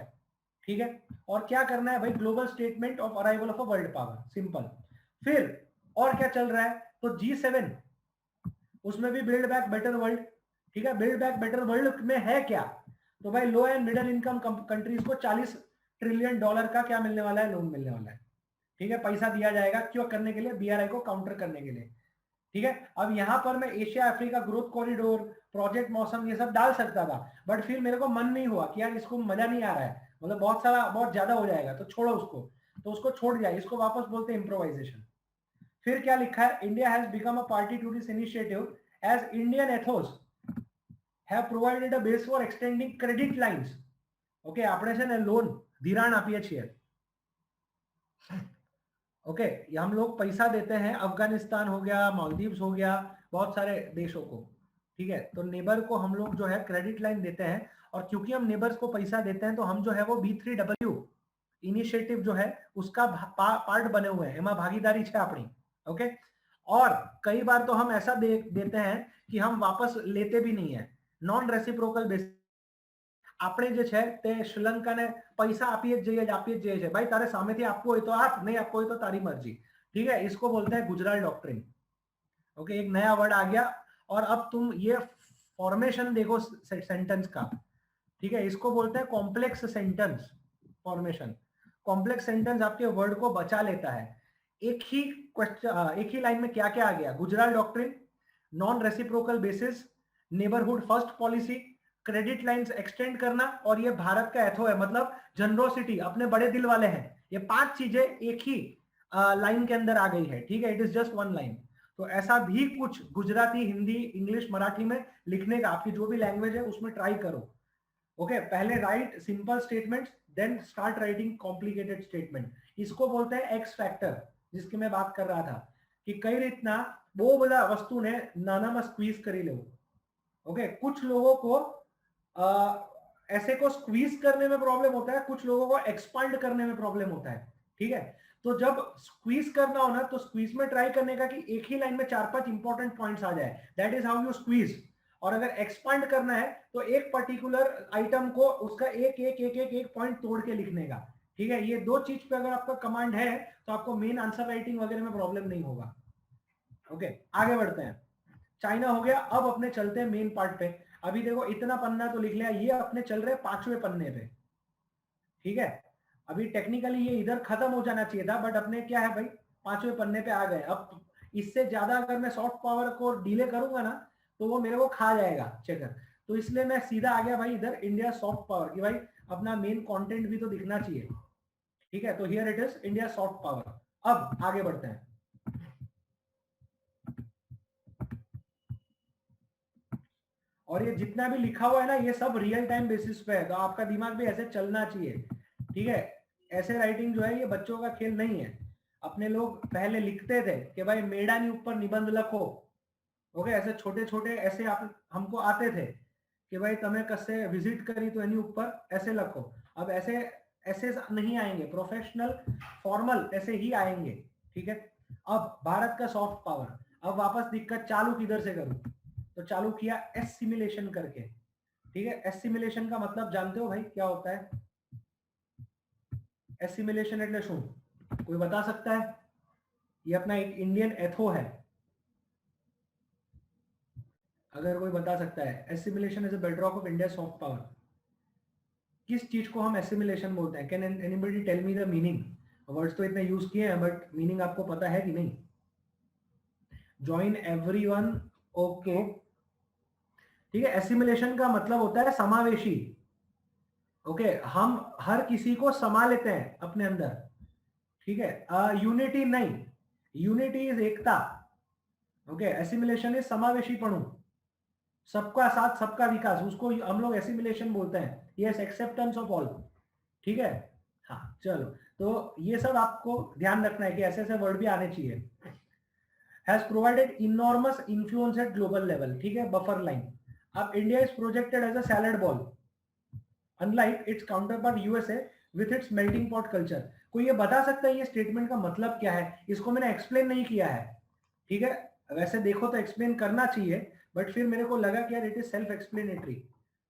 A: ठीक है। और क्या करना है भाई, global statement of arrival of a world power, simple. फिर और क्या चल रहा है, तो G7 उसमें भी बिल्ड बैक बेटर वर्ल्ड, ठीक है। बिल्ड बैक बेटर वर्ल्ड में है क्या, तो भाई लो एंड मिडिल इनकम कंट्रीज को $40 ट्रिलियन का क्या मिलने वाला है, लोन मिलने वाला है, ठीक है। पैसा दिया जाएगा क्यों, करने के लिए, बीआरआई को काउंटर करने के लिए, ठीक है। अब यहां पर मैं Asia Africa growth corridor, project मौसम ये सब डाल सकता था, बट फिर मेरे को मन नहीं हुआ कि यार इसको मजा नहीं आ रहा है, मतलब बहुत ज्यादा हो जाएगा, तो छोड़ो उसको, तो उसको छोड़ दिया, इसको वापस बोलते हैं इम्प्रोवाइजेशन। फिर क्या लिखा है, India has become a party to this initiative as Indian ethos have provided a base for extending credit lines. Okay આપણે છે ને લોન ધિરાણ આપીએ છીએ, ओके हम लोग पैसा देते हैं, अफगानिस्तान हो गया, मालदीव्स हो गया, बहुत सारे देशों को, ठीक है। तो नेबर को हम लोग जो है क्रेडिट लाइन देते हैं, और क्योंकि हम नेबर्स को पैसा देते हैं तो हम जो है वो B3W इनिशिएटिव जो है उसका पार्ट बने हुए हैं, एमा भागीदारी है अपनी, ओके। और कई बार तो हम ऐसा देते हैं कि हम वापस लेते भी नहीं है, नॉन रेसिप्रोकल बेसिस। આપણે જે છે તે શ્રીલંકાને પૈસા આપીએ જ જઈએ છે, ભાઈ તારે સામેથી આપવું હોય તો આપ, નહીં આપવું હોય તો તારી મરજી, ठीक है। इसको बोलते हैं गुजराल डॉक्ट्रिन, ओके। एक नया वर्ड आ गया, और अब तुम ये फॉर्मेशन देखो सेंटेंस का, ठीक है। इसको बोलते हैं complex sentence formation. Complex sentence आपके वर्ड को बचा लेता है। एक ही क्वेश्चन, एक ही लाइन में क्या क्या आ गया, Gujral doctrine, non reciprocal basis, neighbourhood first policy, credit lines extend करना, और ये भारत का एथो है, मतलब जनरोसिटी, अपने बड़े दिल वाले हैं। ये 5 चीजें एक ही लाइन के अंदर आ गई है, ठीक है। It is just 1 line. तो ऐसा भी कुछ गुजराती, हिंदी, इंग्लिश, मराठी में लिखने का, आपकी जो भी लैंग्वेज है उसमें ट्राई करो, ओके। पहले write simple statements, then start writing complicated statement. इसको बोलते हैं एक्स फैक्टर, जिसकी मैं बात कर रहा था कि कई રીતના બહુ બધા વસ્તુને નાનામાં સ્ક્વીઝ કરી લેવું, ओके। कुछ लोगों को ऐसे को स्क्वीज करने में प्रॉब्लम होता है, कुछ लोगों को एक्सपांड करने में प्रॉब्लम होता है, ठीक है। तो जब स्क्वीज करना हो ना, तो स्क्वीज में ट्राई करने का कि एक ही लाइन में 4-5 इंपॉर्टेंट पॉइंट्स आ जाए, that is how you squeeze. और अगर एक्सपांड करना है तो एक पर्टिकुलर आइटम को उसका एक पॉइंट तोड़ के लिखने का, ठीक है। ये 2 चीज पे अगर आपका कमांड है तो आपको मेन आंसर राइटिंग वगैरह में प्रॉब्लम नहीं होगा, ओके। आगे बढ़ते हैं, चाइना हो गया। अब अपने चलते हैं मेन पार्ट पे। अभी देखो इतना पन्ना तो लिख लिया, ये अपने चल रहे 5वें पन्ने पे, ठीक है। अभी टेक्निकली ये इधर खत्म हो जाना चाहिए था, बट अपने क्या है भाई, 5वें पन्ने पे आ गए। अब इससे ज्यादा अगर मैं सॉफ्ट पावर को डिले करूंगा ना, तो वो मेरे को खा जाएगा चेकर। तो इसलिए मैं सीधा आ गया भाई इधर इंडिया सॉफ्ट पावर की, भाई अपना मेन कंटेंट भी तो दिखना चाहिए, ठीक है। तो here it is India soft power. अब आगे बढ़ते हैं। और ये जितना भी लिखा हुआ है ना, ये सब रियल टाइम बेसिस पे है, तो आपका दिमाग भी ऐसे चलना चाहिए, ठीक है। ऐसे राइटिंग जो है ये बच्चों का खेल नहीं है। अपने लोग पहले लिखते थे कि भाई मेडानी ऊपर निबंध लिखो, ओके। ऐसे छोटे छोटे ऐसे आप हमको आते थे कि भाई तमें कसे विजिट करी तो एनी ऊपर ऐसे लिखो। अब ऐसे ऐसे नहीं आएंगे, प्रोफेशनल फॉर्मल ऐसे ही आएंगे, ठीक है। अब भारत का सॉफ्ट पावर। अब वापस दिक्कत चालू किधर से करूं, तो चालू किया एसिमिलेशन करके, ठीक है। एसिमिलेशन का मतलब जानते हो भाई क्या होता है? एसिमिलेशन એટલે શું, कोई बता सकता है? ये अपना एक इंडियन एथो है, अगर कोई बता सकता है। Assimilation is a bedrock of India soft power. किस चीज को हम एसिमिलेशन बोलते हैं? Can anybody tell me the meaning? Words तो इतने यूज किए हैं, बट मीनिंग आपको पता है कि नहीं? ज्वाइन एवरीवन, ओके, ठीक है। एसिमिलेशन का मतलब होता है समावेशी, ओके। हम हर किसी को समा लेते हैं अपने अंदर, ठीक है। यूनिटी नहीं, यूनिटी इज एकता, ओके। एसिमिलेशन इज समावेशीपणु, सबका साथ सबका विकास, उसको हम लोग एसिमिलेशन बोलते हैं। यस, एक्सेप्टेंस ऑफ ऑल, ठीक है। हाँ चलो, तो ये सब आपको ध्यान रखना है कि ऐसे ऐसे वर्ड भी आने चाहिए। Has provided enormous influence at global level, ठीक है। Buffer line. अब India is projected as a salad bowl, unlike its counterpart USA with its melting pot culture. कोई ये बता सकता है ये स्टेटमेंट का मतलब क्या है? इसको मैंने एक्सप्लेन नहीं किया है, ठीक है। वैसे देखो तो एक्सप्लेन करना चाहिए, बट फिर मेरे को लगा कि यार इट इज सेल्फ एक्सप्लेनेटरी।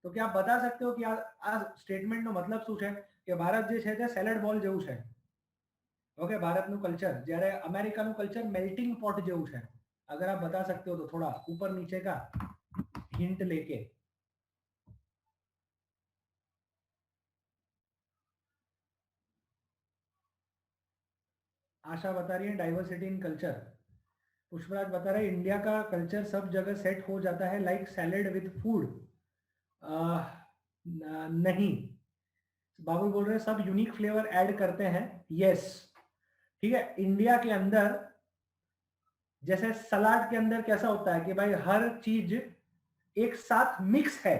A: तो क्या आप बता सकते हो कि आ स्टेटमेंट નો मतलब શું છે? કે ભારત જે છે તે સેલેડ બોલ જેવું છે, ઓકે। ભારતનું કલ્ચર, જ્યારે અમેરિકાનું કલ્ચર મેલ્ટિંગ પોટ જેવું છે। अगर आप बता सकते हो तो थोड़ा ऊपर नीचे का हिंट लेके। आशा बता रही है डाइवर्सिटी इन कल्चर। पुष्पराज बता रहे इंडिया का कल्चर सब जगह सेट हो जाता है लाइक सैलेड विद फूड। नहीं, बाबू बोल रहे हैं सब यूनिक फ्लेवर ऐड करते हैं। यस, ठीक है। इंडिया के अंदर जैसे सलाद के अंदर कैसा होता है कि भाई हर चीज एक साथ मिक्स है,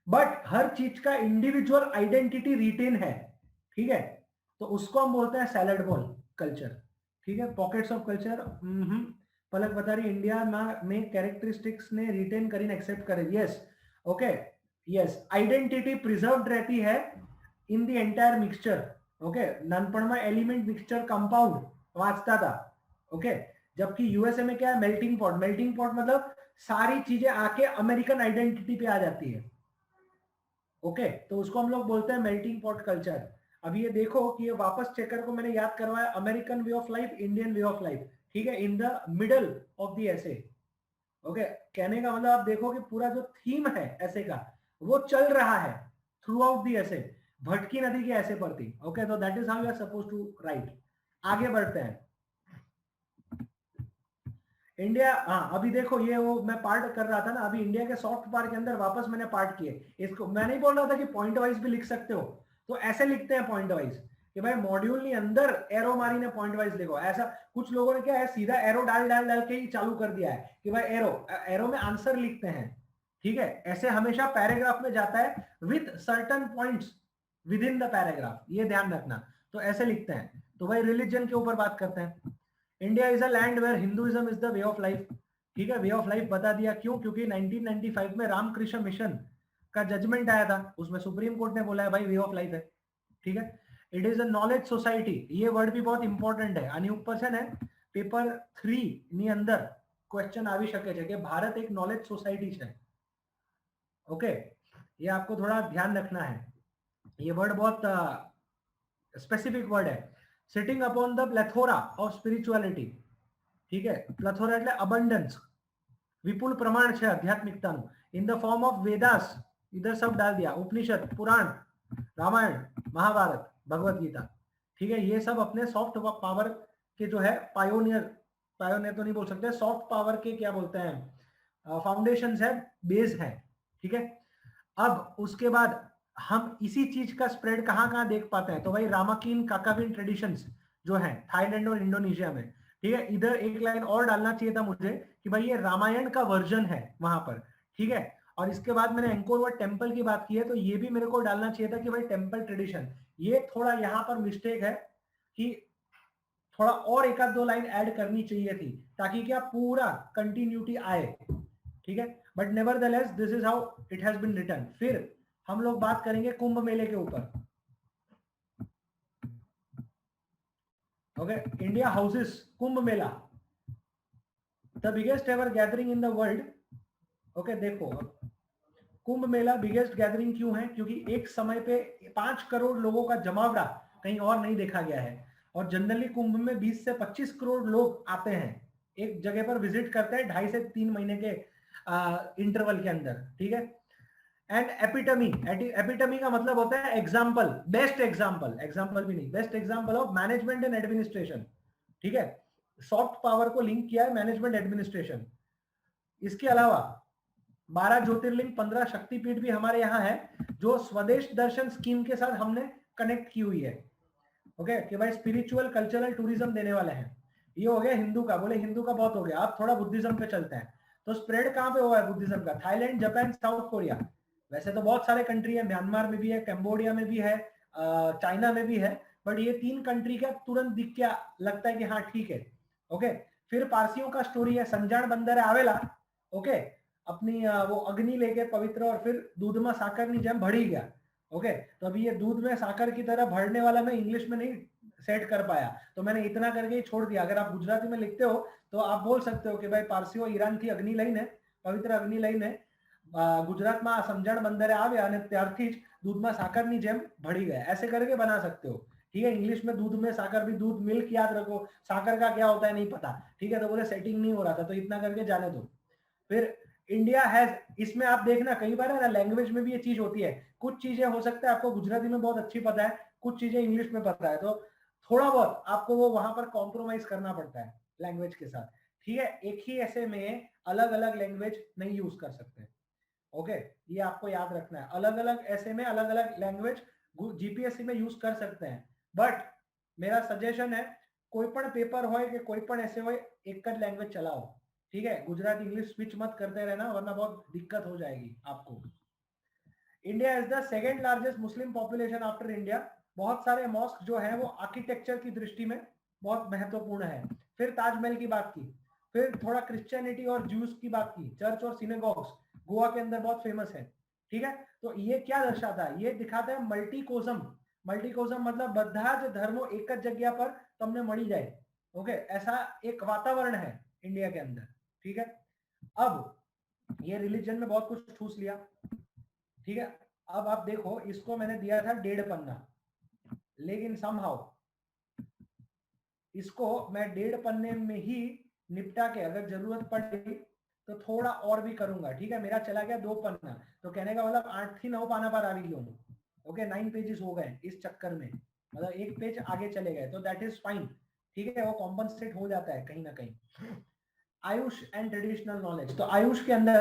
A: बट हर चीज का इंडिविजुअल आइडेंटिटी रिटेन है, ठीक है। तो उसको हम बोलते हैं सैलड बॉल कल्चर, ठीक है। पॉकेट्स ऑफ कल्चर, પલક બતા રહી ઇન્ડિયા में कैरेक्टरिस्टिक्स ने रिटेन કરીને एक्सेप्ट करे yes okay yes identity preserved रहती है in the entire mixture okay નાનપણમાં एलिमेंट मिक्सचर कंपाउंड વાંચતા था ओके जबकि यूएसए में क्या है मेल्टिंग पॉट मतलब सारी चीजें आके अमेरिकन आइडेंटिटी पे आ जाती है ओके तो उसको हम लोग बोलते हैं मेल्टिंग पॉट कल्चर। अभी ये देखो कि ये वापस चेकर को मैंने याद करवाया American way of life Indian way of life ठीक है in the middle of the ऐसे ओके कहने का मतलब आप देखो कि पूरा जो थीम है ऐसे का वो चल रहा है थ्रू आउट दी ऐसे भटकी नदी के ऐसे पर थी ओके तो that is how you are suppose to write. आगे बढ़ते हैं इंडिया हाँ अभी देखो ये वो मैं पार्ट कर रहा था ना अभी इंडिया के सॉफ्ट पावर के अंदर वापस मैंने पार्ट किए इसको मैं नहीं बोल रहा था कि पॉइंट वाइज भी लिख सकते हो तो ऐसे लिखते हैं पॉइंट वाइज कि भाई मॉड्यूल ની અંદર एरो मारी ने पॉइंट वाइज लिखो ऐसा कुछ लोगों ने क्या है सीधा एरो डाल डाल डाल के ही चालू कर दिया है कि भाई एरो एरो में आंसर लिखते हैं ठीक है ऐसे हमेशा पैराग्राफ में जाता है with certain points with in the paragraph ये ध्यान रखना तो ऐसे लिखते हैं। तो भाई रिलीजन के ऊपर बात करते हैं India is a land where Hinduism is the way of life ठीक है वे ऑफ लाइफ बता दिया क्यों क्योंकि 1995 में रामकृष्ण मिशन का जजमेंट आया था उसमें सुप्रीम कोर्ट ने बोला है भाई वे ऑफ लाइफ है ठीक है। It is a knowledge society ये वर्ड भी बहुत इंपॉर्टेंट है અને ઉપર છે ને પેપર 3 ની અંદર क्वेश्चन આવી શકે છે કે भारत एक नॉलेज सोसाइटी है ओके ये आपको थोड़ा ध्यान रखना है ये वर्ड बहुत स्पेसिफिक वर्ड है sitting upon the plethora of spirituality ठीक है प्लेथोरा એટલે abundance विपुल प्रमाण છે આધ્યાત્મિકતાનું in the form of Vedas इधर सब डाल दिया उपनिषद पुराण रामायण महाभारत भगवत गीता ठीक है ये सब अपने सॉफ्ट पावर के जो है पायोनियर तो नहीं बोल सकते सॉफ्ट पावर के क्या बोलते हैं फाउंडेशन है बेस है ठीक है। अब उसके बाद हम इसी चीज का स्प्रेड कहाँ देख पाते हैं तो भाई रामाकीन काकाविन ट्रेडिशंस जो है थाईलैंड और इंडोनेशिया में ठीक है इधर एक लाइन और डालना चाहिए था मुझे कि भाई ये रामायण का वर्जन है वहां पर ठीक है। और इसके बाद मैंने एंकोर वाट टेम्पल की बात की है तो ये भी मेरे को डालना चाहिए था कि भाई टेम्पल ट्रेडिशन ये थोड़ा यहाँ पर मिस्टेक है कि थोड़ा और एक आध दो लाइन ऐड करनी चाहिए थी ताकि क्या पूरा कंटिन्यूटी आए ठीक है but nevertheless this is how it has been written. फिर हम लोग बात करेंगे कुंभ मेले के ऊपर okay India houses Kumbh Mela the biggest ever gathering in the world okay देखो कुंभ मेला बिगेस्ट गैदरिंग क्यों है क्योंकि एक समय पे 5 करोड़ लोगों का जमावड़ा कहीं और नहीं देखा गया है और जनरली कुंभ में 20 से 25 करोड़ लोग आते हैं एक जगह पर विजिट करते हैं 2.5 से 3 महीने के इंटरवल के अंदर ठीक है। एंड एपिटमी का मतलब होता है एग्जाम्पल बेस्ट एग्जाम्पल भी नहीं best example of management and administration ठीक है सॉफ्ट पावर को लिंक किया है मैनेजमेंट एडमिनिस्ट्रेशन। इसके अलावा 12 ज्योतिर्लिंग 15 शक्तिपीठ भी हमारे यहाँ है जो स्वदेश दर्शन स्कीम के साथ हमने कनेक्ट की हुई है ओके कि भाई स्पिरिचुअल कल्चरल टूरिज्म देने वाले हैं। ये हो गया हिंदू का बोले हिंदू का बहुत हो गया आप थोड़ा बुद्धिज्म पे चलते हैं तो स्प्रेड कहाँ पे हुआ है बुद्धिज्म का थाईलैंड जापान साउथ कोरिया वैसे तो बहुत सारे कंट्री है म्यांमार में भी है कैम्बोडिया में भी है चाइना में भी है बट ये 3 कंट्री का तुरंत दिख क्या लगता है कि हाँ ठीक है ओके। फिर पारसियों का स्टोरी है संजाण बंदर आवेला ओके अपनी वो अग्नि लेके पवित्र और फिर दूध में साकर नहीं जम भड़ी गया ओके तो अभी ये दूध में साकर की तरह भरने वाला मैं इंग्लिश में नहीं सेट कर पाया तो मैंने इतना करके ही छोड़ दिया। अगर आप गुजराती में लिखते हो तो आप बोल सकते हो कि भाई पारसीओ ईरान थी अग्नि लईने पवित्र अग्नि लईने ગુજરાતમાં સમજણ બંદરે આવ્યા અને ત્યારથી જ दूधમાં સાકરની જેમ ભળી ગયા ऐसे करके बना सकते हो ठीक है। इंग्लिश में दूध में साकर भी दूध मिल्क याद रखो साकर का क्या होता है नहीं पता ठीक है तो बोले सेटिंग नहीं हो रहा था तो इतना करके जाने दो। फिर इंडिया हैज इसमें आप देखना कई बार है ना लैंग्वेज में भी ये चीज होती है कुछ चीजें हो सकता है आपको गुजराती में बहुत अच्छी पता है कुछ चीजें इंग्लिश में पता है तो थोड़ा बहुत आपको वो वहां पर कॉम्प्रोमाइज करना पड़ता है लैंग्वेज के साथ ठीक है। एक ही ऐसे में अलग अलग लैंग्वेज नहीं यूज कर सकते ओके ये आपको याद रखना है अलग अलग ऐसे में अलग अलग लैंग्वेज जीपीएससी में यूज कर सकते हैं बट मेरा सजेशन है कोई पण पेपर हो कि कोई पण ऐसे हो एक ज लैंग्वेज चलाओ ठीक है गुजराती इंग्लिश स्विच मत करते रहना वरना बहुत दिक्कत हो जाएगी आपको। India is the second largest Muslim population after India बहुत सारे मॉस्क जो है वो आर्किटेक्चर की दृष्टि में बहुत महत्वपूर्ण है। फिर ताजमहल की बात की फिर थोड़ा क्रिश्चियनिटी और ज्यूस की बात की, चर्च और सिनेगॉग्स गोवा के अंदर बहुत फेमस है, ठीक है। तो ये क्या दर्शाता है, ये दिखाता है मल्टीकोजम। मल्टीकोजम मतलब બધા જ ધર્મો एक जगह पर તમને મળી जाए, ओके, ऐसा एक वातावरण है इंडिया के अंदर, ठीक है। अब ये रिलीजन में बहुत कुछ ठूस लिया, ठीक है। अब आप देखो, इसको मैंने दिया था 1.5 पन्ना, लेकिन समहाउ इसको मैं 1.5 पन्ने में ही निपटा के, अगर जरूरत पड़ी तो थोड़ा और भी करूंगा, ठीक है। मेरा चला गया 2 पन्ना, तो कहने का मतलब 8 થી 9 पाना पर आ रही हूँ, ओके। 9 पेजेस हो गए इस चक्कर में, मतलब एक पेज आगे चले गए, तो दैट इज फाइन, ठीक है। वो कॉम्पनसेट हो जाता है कहीं ना कहीं। आयुष एंड ट्रेडिशनल नॉलेज, तो आयुष के अंदर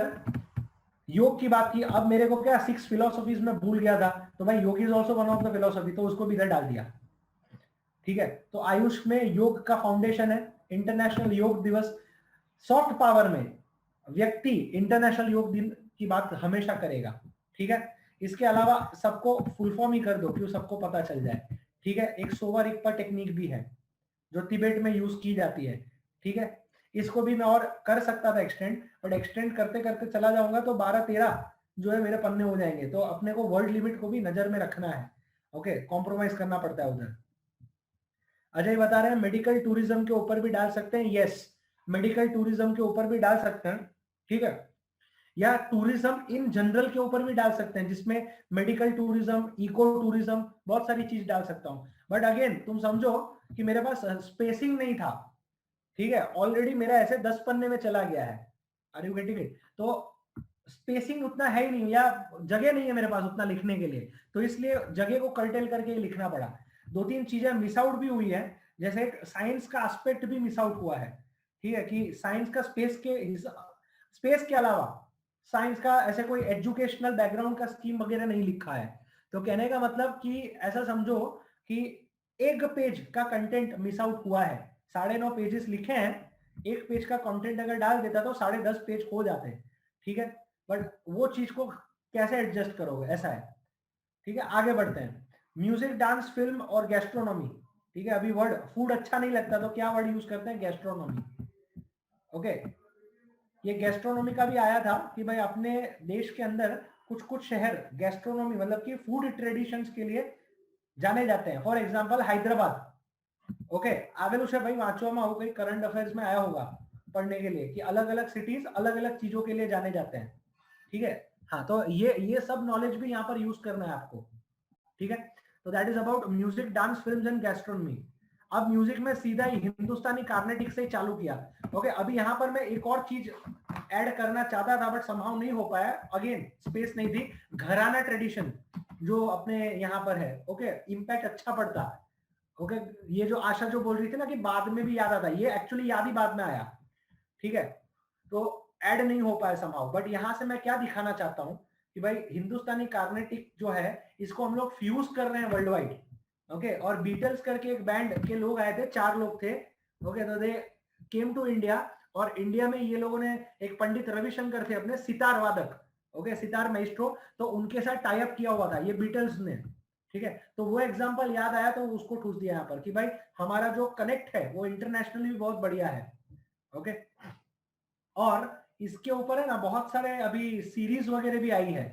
A: योग की बात की। अब मेरे को क्या 6 फिलोसॉफीज में भूल गया था, तो भाई योग is also one of the philosophy, तो उसको भी इधर डाल दिया, ठीक है। तो आयुष में योग का फाउंडेशन है, इंटरनेशनल योग दिवस। सॉफ्ट पावर में व्यक्ति इंटरनेशनल योग दिन की बात हमेशा करेगा, ठीक है। इसके अलावा सबको फुल फॉर्म ही कर दो, क्यों सबको पता चल जाए, ठीक है। एक सोवा रिक्पा टेक्निक भी है जो तिब्बत में यूज की जाती है, ठीक है। इसको भी मैं और कर सकता था एक्सटेंड, बट एक्सटेंड करते करते चला जाऊंगा तो 12-13 जो है मेरे पन्ने हो जाएंगे, तो अपने को वर्ड लिमिट को भी नजर में रखना है, ओके। कॉम्प्रोमाइज करना पड़ता है उधर। अजय बता रहे हैं मेडिकल टूरिज्म के ऊपर भी डाल सकते हैं, यस, मेडिकल टूरिज्म के ऊपर भी डाल सकते हैं, ठीक है। या टूरिज्म इन जनरल के ऊपर भी डाल सकते हैं, जिसमें मेडिकल टूरिज्म, इको टूरिज्म, बहुत सारी चीज डाल सकता हूं। बट अगेन तुम समझो कि मेरे पास स्पेसिंग नहीं था, ठीक है। ऑलरेडी मेरा ऐसे 10 पन्ने में चला गया है, आर यू गेटिंग इट। तो स्पेसिंग उतना है ही नहीं, या जगह नहीं है मेरे पास उतना लिखने के लिए, तो इसलिए जगह को कर्टेल करके लिखना पड़ा। 2-3 चीजें मिस आउट भी हुई है, जैसे एक साइंस का एस्पेक्ट भी मिस आउट हुआ है, ठीक है, कि साइंस का स्पेस के अलावा साइंस का ऐसे कोई एजुकेशनल बैकग्राउंड का स्कीम वगैरह नहीं लिखा है। तो कहने का मतलब कि ऐसा समझो कि एक पेज का कंटेंट मिस आउट हुआ है, 9.5 पेजेस लिखे हैं, एक पेज का कंटेंट अगर डाल देता तो 10.5 पेज हो जाते, ठीक है। बट वो चीज को कैसे एडजस्ट करोगे, ऐसा है, ठीक है। आगे बढ़ते हैं, म्यूजिक, डांस, फिल्म और गैस्ट्रोनॉमी, ठीक है। अभी वर्ड फूड अच्छा नहीं लगता तो क्या वर्ड यूज करते हैं, गैस्ट्रोनॉमी, ओके। ये गैस्ट्रोनॉमी का भी आया था कि भाई अपने देश के अंदर कुछ कुछ शहर गैस्ट्रोनॉमी मतलब कि फूड ट्रेडिशंस के लिए जाने जाते हैं। For example Hyderabad, okay. आगे उसे भाई वांचो में कहीं करंट अफेयर्स में आया होगा पढ़ने के लिए कि अलग अलग सिटीज अलग अलग चीजों के लिए जाने जाते हैं, ठीक है। हाँ, तो ये सब नॉलेज भी यहाँ पर यूज करना है आपको, ठीक है। तो that is about music, dance, film and gastronomy. अब म्यूजिक में सीधा ही हिंदुस्तानी कार्नेटिक से चालू किया, ओके। अभी यहाँ पर मैं एक और चीज ऐड करना चाहता था बट संभव नहीं हो पाया, अगेन स्पेस नहीं थी। घराना ट्रेडिशन जो अपने यहाँ पर है, ओके, इम्पैक्ट अच्छा पड़ता है, ओके। ये जो आशा जो बोल रही थी ना कि बाद में भी याद आता, ये एक्चुअली याद ही बाद में आया, ठीक है। तो ऐड नहीं हो पाया संभव, बट यहां से मैं क्या दिखाना चाहता हूं कि भाई हिंदुस्तानी कार्नेटिक जो है इसको हम लोग फ्यूज कर रहे हैं वर्ल्ड वाइड, ओके। और बीटल्स करके एक बैंड के लोग आए थे, 4 लोग थे, ओके। तो दे केम टू इंडिया, और इंडिया में ये लोगों ने एक पंडित रविशंकर थे अपने सितार वादक, ओके, सितार माइस्ट्रो, तो उनके साथ टाई अप किया हुआ था ये बीटल्स ने, ठीक है। तो वो एग्जांपल याद आया तो उसको ठूस दिया यहाँ पर कि भाई हमारा जो कनेक्ट है वो इंटरनेशनली भी बहुत बढ़िया है, ओके। और इसके ऊपर है ना बहुत सारे अभी सीरीज वगैरह भी आई है,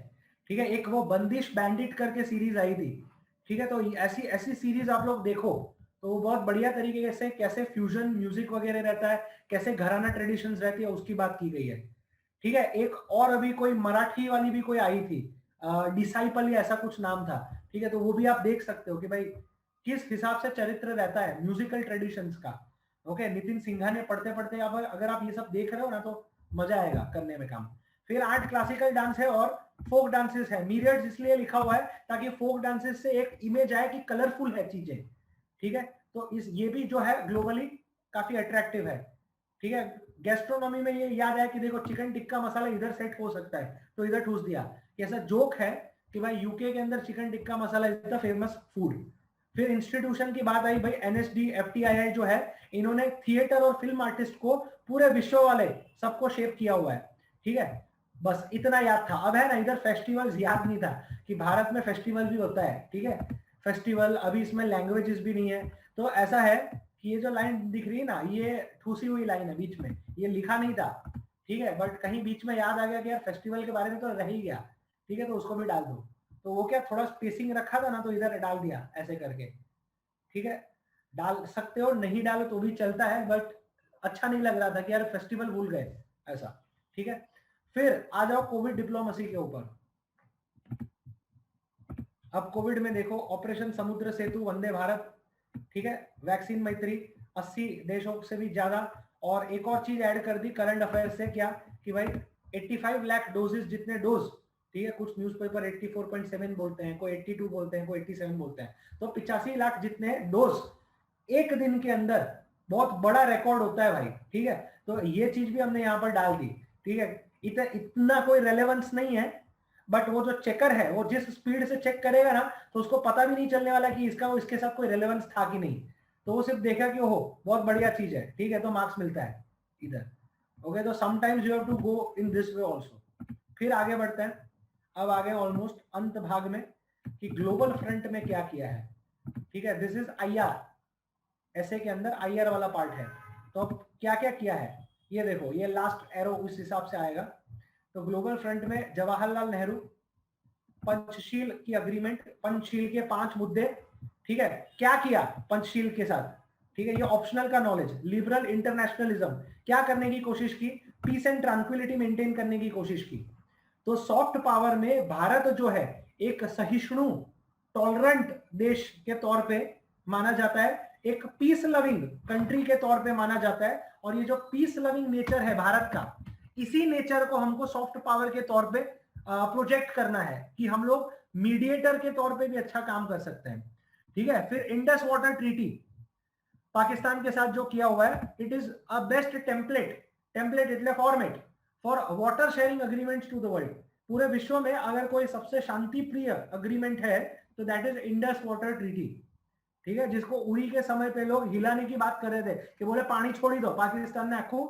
A: ठीक है। एक वो बंदिश बैंडिट करके सीरीज आई थी, ठीक है। तो ऐसी ऐसी सीरीज आप लोग देखो, तो वो बहुत बढ़िया तरीके से कैसे फ्यूजन म्यूजिक वगैरह रहता है, कैसे घराना ट्रेडिशंस रहती है, उसकी बात की गई है, ठीक है। एक और अभी कोई मराठी वाली भी कोई आई थी, डिसाइपल या ऐसा कुछ नाम था, ठीक है। तो वो भी आप देख सकते हो कि भाई किस हिसाब से चरित्र रहता है म्यूजिकल ट्रेडिशंस का, ओके। नितिन सिन्हा ने पढ़ते पढ़ते अब अगर आप ये सब देख रहे हो ना तो मजा आएगा करने में काम। फिर 8 क्लासिकल डांस है और फोक डांसेस है। मीरियड्स इसलिए लिखा हुआ है ताकि फोक डांसेस से एक इमेज आए कि कलरफुल है चीजें, ठीक है। तो इस ये भी जो है ग्लोबली काफी अट्रैक्टिव है, ठीक है। गैस्ट्रोनॉमी में ये याद है कि देखो चिकन टिक्का मसाला इधर सेट हो सकता है, तो इधर ठूस दिया। ऐसा जोक है कि भाई यूके के अंदर chicken tikka masala is the famous food. फिर इंस्टीट्यूशन की बात आई भाई, एनएसडी, एफटीआईआई जो है, इन्होंने थिएटर और फिल्म आर्टिस्ट को पूरे विश्व वाले सबको शेप किया हुआ है, ठीक है। बस इतना याद था। अब है ना इधर फेस्टिवल्स याद नहीं था कि भारत में फेस्टिवल भी होता है, ठीक है। फेस्टिवल अभी इसमें लैंग्वेजेस भी नहीं है, तो ऐसा है कि ये जो लाइन दिख रही है ना, ये ठूसी हुई लाइन है बीच में, ये लिखा नहीं था, ठीक है, बट कहीं बीच में याद आ गया कि यार फेस्टिवल के बारे में तो रह ही गया, ठीक है, तो उसको भी डाल दो। तो वो क्या थोड़ा स्पेसिंग रखा था ना, तो इधर डाल दिया ऐसे करके, ठीक है। डाल सकते हो, नहीं डालो तो भी चलता है, बट अच्छा नहीं लग रहा था कि यार फेस्टिवल भूल गए ऐसा, ठीक है। फिर आ जाओ कोविड डिप्लोमेसी के ऊपर। अब कोविड में देखो, ऑपरेशन समुद्र सेतु, वंदे भारत, ठीक है, वैक्सीन मैत्री 80 देशों से भी ज्यादा, और एक और चीज ऐड कर दी करंट अफेयर से, क्या कि भाई 85 लाख डोजेस जितने डोज, ठीक है, कुछ न्यूज़पेपर 84.7 बोलते हैं, कोई 82 बोलते हैं, कोई 87 बोलते हैं, तो 85 लाख जितने डोज एक दिन के अंदर, बहुत बड़ा रिकॉर्ड होता है भाई, ठीक है। तो ये चीज भी हमने यहाँ पर डाल दी, ठीक है। इतना कोई रेलेवेंस नहीं है, बट वो जो चेकर है वो जिस स्पीड से चेक करेगा ना, तो उसको पता भी नहीं चलने वाला कि इसका वो इसके साथ कोई रेलेवेंस था कि नहीं, तो वो सिर्फ देखा कि ओहो बहुत बढ़िया चीज है, ठीक है, तो मार्क्स मिलता है इधर। ओके, तो sometimes you have to go in this way also. फिर आगे बढ़ते हैं, अब आगे ऑलमोस्ट अंत भाग में, कि ग्लोबल फ्रंट में क्या किया है, ठीक है। दिस इज IR, ऐसे के अंदर IR वाला पार्ट है। तो अब क्या क्या किया है, ये देखो, ये लास्ट एरो उस हिसाब से आएगा। तो ग्लोबल फ्रंट में जवाहरलाल नेहरू, पंचशील की अग्रीमेंट, पंचशील के 5 मुद्दे, ठीक है, क्या किया पंचशील के साथ, ठीक है, ये ऑप्शनल का नॉलेज। लिबरल इंटरनेशनलिज्म, क्या करने की कोशिश की, पीस एंड ट्रांक्विलिटी मेंटेन करने की कोशिश की। तो सॉफ्ट पावर में भारत जो है एक सहिष्णु टॉलरेंट देश के तौर पे माना जाता है, एक पीस लविंग कंट्री के तौर पे माना जाता है, और ये जो पीस लविंग नेचर है भारत का, इसी नेचर को हमको सॉफ्ट पावर के तौर पे प्रोजेक्ट करना है, कि हम लोग मीडिएटर के तौर पे भी अच्छा काम कर सकते हैं, ठीक है। फिर इंडस वाटर ट्रीटी पाकिस्तान के साथ जो किया हुआ है, it is a best template, template એટલે format for water sharing agreements to the world. पूरे विश्व में अगर कोई सबसे शांति प्रिय अग्रीमेंट है तो that is Indus water treaty, ठीक है, जिसको उड़ी के समय पे लोग हिलाने की बात कर रहे थे कि बोले पानी छोड़ी दो, पाकिस्तान ने आखू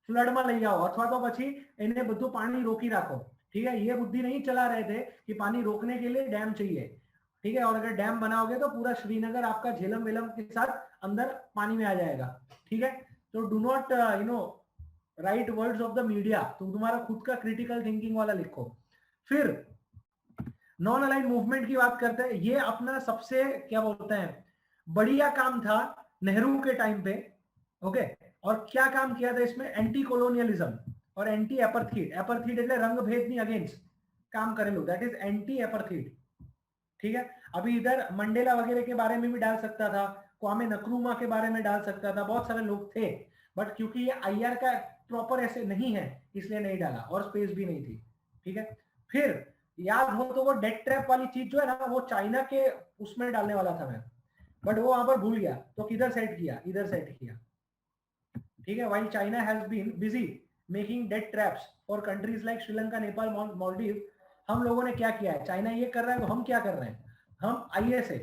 A: फ्लड में लई जाओ, अथवा तो પછી એને બધું પાણી રોકી રાખો, ठीक है। ये बुद्धि नहीं चला रहे थे कि पानी रोकने के लिए डैम चाहिए, ठीक है, और अगर डैम बनाओगे तो पूरा श्रीनगर आपका झेलम वेलम के साथ अंदर पानी में आ जाएगा, ठीक है। तो do not right words of the media, तुम तुम्हारा खुद का क्रिटिकल थिंकिंग वाला लिखो। फिर नॉन अलाइंड मूवमेंट की बात करते हैं, ये अपना सबसे क्या बोलते हैं बढ़िया काम था नेहरू के टाइम पे, ओके। और क्या काम किया था इसमें, एंटी कोलोनियलिज्म और एंटी एपर्थीड, एपर्थीड એટલે रंग भेदની अगेंस्ट काम करेलू, दैट इज एंटी एपर्थीड, ठीक है। अभी इधर मंडेला वगैरह के बारे में भी डाल सकता था, क्वामे नक्रूमा के बारे में डाल सकता था, बहुत सारे लोग थे, बट क्योंकि ये IR का प्रॉपर ऐसे नहीं है इसलिए नहीं डाला, और स्पेस भी नहीं थी, ठीक है। फिर याद हो तो वो डेट ट्रैप वाली चीज जो है ना, वो चाइना के उसमें डालने वाला था मैं, बट वो वहां पर भूल गया, तो किधर सेट किया, इधर सेट किया, ठीक है। While China has been busy making debt traps for countries like Sri Lanka, Nepal, Maldives, हम लोगों ने क्या किया है, चाइना ये कर रहा है तो हम क्या कर रहे हैं, हम ISA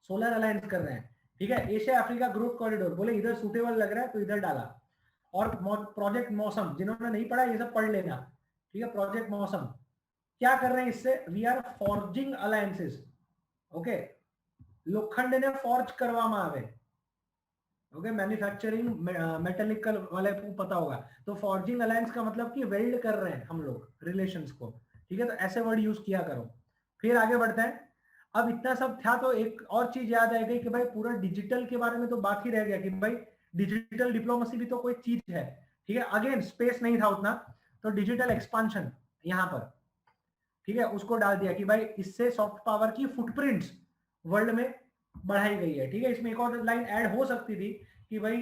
A: सोलर अलायंस कर रहे हैं, ठीक है। एशिया अफ्रीका ग्रोथ कॉरिडोर, बोले इधर सुटेबल लग रहा है तो इधर डाला। और प्रोजेक्ट मौसम, जिन्होंने नहीं पढ़ा ये सब पढ़ लेना, ठीक है। प्रोजेक्ट मौसम क्या कर रहे हैं इससे, we are forging alliances, okay, लोखंड ने फॉर्ज करवामा आवे, ओके, मैन्युफैक्चरिंग मेटेलिकल वाले को पता होगा, तो फॉर्जिंग अलायंस का मतलब कि वेल्ड कर रहे हैं हम लोग रिलेशंस को, ठीक है, तो ऐसे वर्ड यूज किया करो। फिर आगे बढ़ते हैं, अब इतना सब था तो एक और चीज याद आ गई कि भाई पूरा डिजिटल के बारे में तो बात ही रह गया कि भाई डिजिटल डिप्लोमेसी भी तो कोई चीज है, ठीक है। अगेन स्पेस नहीं था उतना, तो डिजिटल एक्सपांशन यहाँ पर, ठीक है, उसको डाल दिया कि भाई इससे सॉफ्ट पावर की फुटप्रिंट्स वर्ल्ड में बढ़ाई गई है, ठीक है। इसमें एक और लाइन ऐड हो सकती थी कि भाई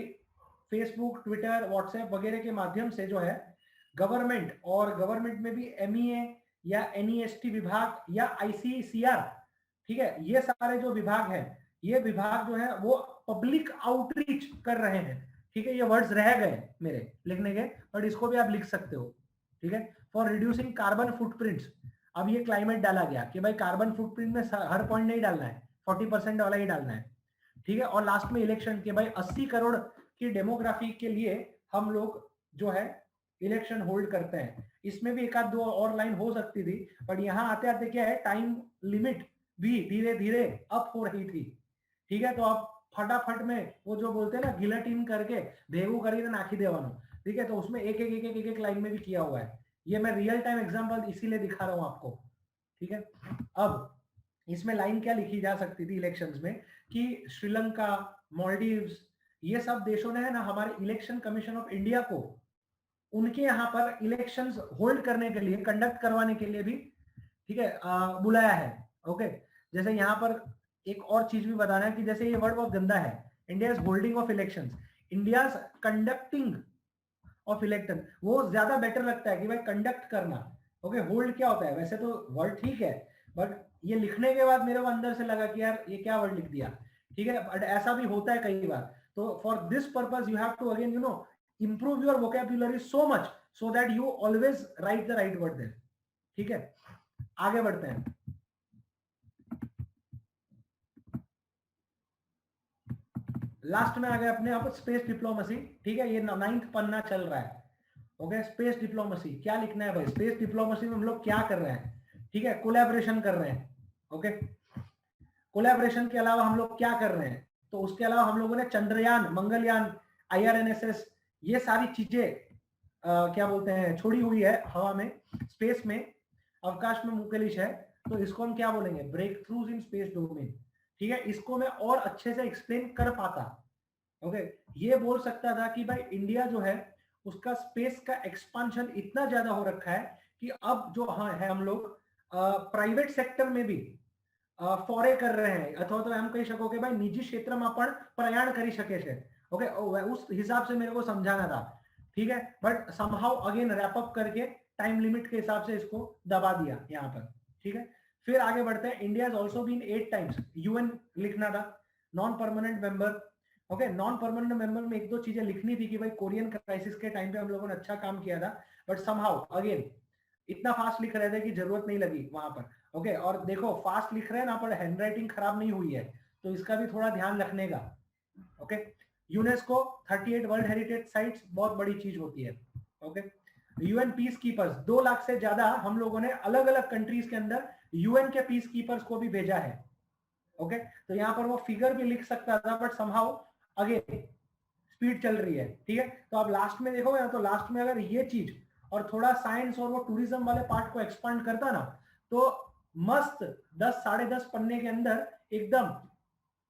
A: फेसबुक, ट्विटर, व्हाट्सएप वगैरह के माध्यम से जो है गवर्नमेंट, और गवर्नमेंट में भी MEA या NEST विभाग या ICCR, ठीक है, ये सारे जो विभाग हैं, ये विभाग जो है वो पब्लिक आउटरीच कर रहे हैं, ठीक है। ये वर्ड्स रह गए मेरे लिखने के, बट इसको भी आप लिख सकते हो, ठीक है। फॉर रिड्यूसिंग कार्बन फुटप्रिंट्स, अब ये क्लाइमेट डाला गया कि भाई कार्बन फुटप्रिंट में हर पॉइंट नहीं डालना है, 40% वाला ही डालना है, ठीक है। और लास्ट में इलेक्शन के भाई 80 करोड़ की डेमोग्राफी के लिए हम लोग जो है इलेक्शन होल्ड करते हैं। इसमें भी एक आध दो और लाइन हो सकती थी, बट यहाँ आते आते क्या है, टाइम लिमिट भी धीरे धीरे अप हो रही थी, ठीक है। तो अब फटाफट में वो जो बोलते हैं ना गिलेटिन करके भेगू કરીને नाखी देवानो, ठीक है। तो उसमें एक एक एक एक एक लाइन में भी किया हुआ है। ये मैं रियल टाइम एग्जांपल इसीलिए दिखा रहा हूं आपको, ठीक है। अब इसमें लाइन क्या लिखी जा सकती थी इलेक्शंस में कि श्रीलंका, मालदीव्स, ये सब देशों ने है ना हमारे इलेक्शन कमीशन ऑफ इंडिया को उनके यहाँ पर इलेक्शंस होल्ड करने के लिए, कंडक्ट करवाने के लिए भी, ठीक है, बुलाया है। ओके, जैसे यहाँ पर एक और चीज भी बताना है कि जैसे ये वर्ड बहुत गंदा है, India is holding of elections, India conducting of election, वो ज्यादा बेटर लगता है कि भाई कंडक्ट करना। ओके, होल्ड क्या होता है, वैसे तो वर्ड ठीक है, बट ये लिखने के बाद मेरे को अंदर से लगा कि यार ये क्या वर्ड लिख दिया, ठीक है। बट ऐसा भी होता है कई बार, तो for this purpose you have to again improve your vocabulary so much so that you always write the right word there, ठीक है। आगे बढ़ते हैं। लास्ट में आ गए अपने आप स्पेस डिप्लोमेसी, ठीक है। ये 9th पन्ना चल रहा है। ओके, स्पेस डिप्लोमेसी क्या लिखना है भाई, स्पेस डिप्लोमेसी में हम लोग क्या कर रहे हैं, ठीक है, कोलैबोरेशन कर रहे हैं। ओके, कोलैबोरेशन के अलावा हम लोग क्या कर रहे हैं, तो उसके अलावा हम लोगों ने चंद्रयान, मंगलयान, IRNSS, ये सारी चीजें क्या बोलते हैं छोड़ी हुई है हवा में, स्पेस में, अवकाश में मुकलिश है। तो इसको हम क्या बोलेंगे, breakthroughs in space domain, ठीक है। इसको मैं और अच्छे से एक्सप्लेन कर पाता। ओके, ये बोल सकता था कि भाई इंडिया जो है उसका स्पेस का एक्सपांशन इतना ज्यादा हो रखा है कि अब जो हाँ है हम लोग प्राइवेट सेक्टर में भी ફોરે कर रहे हैं, अथवा तो हम कही શકો કે ભાઈ निजी क्षेत्र में પણ प्रयाण કરી શકે છે। ओके, उस हिसाब से मेरे को समझाना था, ठीक है। But somehow again wrap up करके टाइम लिमिट के हिसाब से इसको दबा दिया यहाँ पर, ठीक है। फिर आगे बढ़ते हैं। India also been 8 times UN लिखना था, non permanent member. Okay, non permanent member में एक दो चीजें लिखनी थी कि भाई कोरियन क्राइसिस के टाइम पे हम लोगों ने अच्छा काम किया था, बट समहाउ अगेन इतना फास्ट लिख रहे थे कि जरूरत नहीं लगी वहां पर। ओके, और देखो फास्ट लिख रहे हैं ना पर हैंडराइटिंग खराब नहीं हुई है, तो इसका भी थोड़ा ध्यान रखने का। Okay, UNESCO 38 world heritage sites बहुत बड़ी चीज होती है। Okay, UN peace keepers 2 lakh से ज्यादा हम लोगों ने अलग अलग कंट्रीज के अंदर UN के पीस कीपर्स को भी भेजा है। ओके, तो यहाँ पर वो फिगर भी लिख सकता था, बट समहाउ अगेन स्पीड चल रही है, ठीक है। तो आप लास्ट में देखोगे ना, तो लास्ट में अगर ये चीज और थोड़ा साइंस और वो टूरिज्म वाले पार्ट को एक्सपांड करता ना, तो मस्त 10 साढ़े 10 पन्ने के अंदर एकदम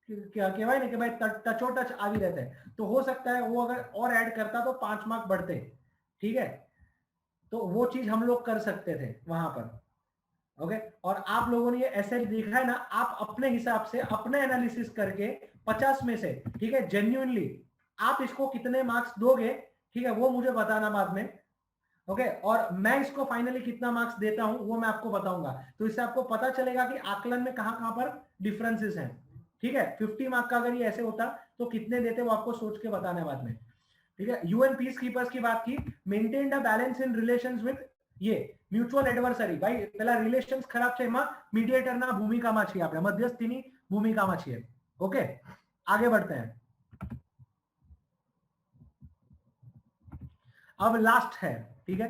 A: क्या कहवाय ना कि भाई टचो टच आ भी रहते हैं। तो हो सकता है वो अगर और ऐड करता तो 5 मार्क बढ़ते, ठीक है। तो वो चीज हम लोग कर सकते थे वहां पर। ओके, और आप लोगों ने ये ऐसे देखा है ना, आप अपने हिसाब से अपने एनालिसिस करके 50 में से, ठीक है, जेन्युइनली आप इसको कितने मार्क्स दोगे, ठीक है, वो मुझे बताना बाद में। ओके, और मैं इसको फाइनली कितना मार्क्स देता हूं वो मैं आपको बताऊंगा। तो इससे आपको पता चलेगा कि आकलन में कहां कहां पर डिफरेंसेस हैं, ठीक है। 50 मार्क का अगर ये ऐसे होता तो कितने देते वो आपको सोच के बताना है बाद में, ठीक है। UN पीस कीपर्स की बात की, maintain the balance in relations with ये म्यूचुअल एडवर्सरी, भाई पहला रिलेशंस खराब છે એમાં મીડિયેટરના ભૂમિકામાં છીએ આપણે, મધ્યસ્થીની ભૂમિકામાં છીએ। ओके, आगे बढ़ते हैं। अब लास्ट है, ठीक है।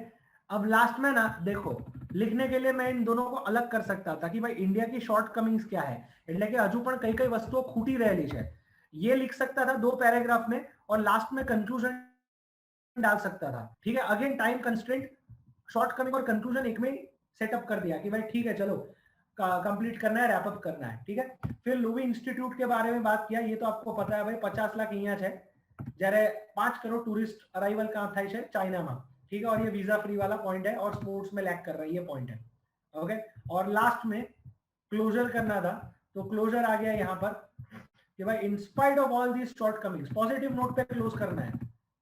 A: अब लास्ट में ना देखो, लिखने के लिए मैं इन दोनों को अलग कर सकता था कि भाई इंडिया की शॉर्ट कमिंग्स क्या है, એટલે કે હજુ પણ કઈ કઈ વસ્તુઓ ખૂટી રહેલી છે, ये लिख सकता था 2 पैराग्राफ में, और लास्ट में कंक्लूजन डाल सकता था, ठीक है। Again time constraint, short coming और कंक्लूजन एक में सेटअप कर दिया कि भाई ठीक है चलो कंप्लीट करना है, रैप अप करना है, ठीक है। फिर लुवी इंस्टीट्यूट के बारे में बात किया, ये तो आपको पता है भाई 50 लाख અહીંયા છે, જ્યારે 5 करोड़ टूरिस्ट अराइवल कहां થાય છે, चाइना में, ठीक है। और ये वीजा फ्री वाला पॉइंट है और स्पोर्ट्स में लैग कर रहा है, ये पॉइंट है। ओके, और लास्ट में क्लोजर करना था, तो क्लोजर आ गया यहाँ पर कि भाई in spite of all these shortcomings, positive note पे क्लोज करना है,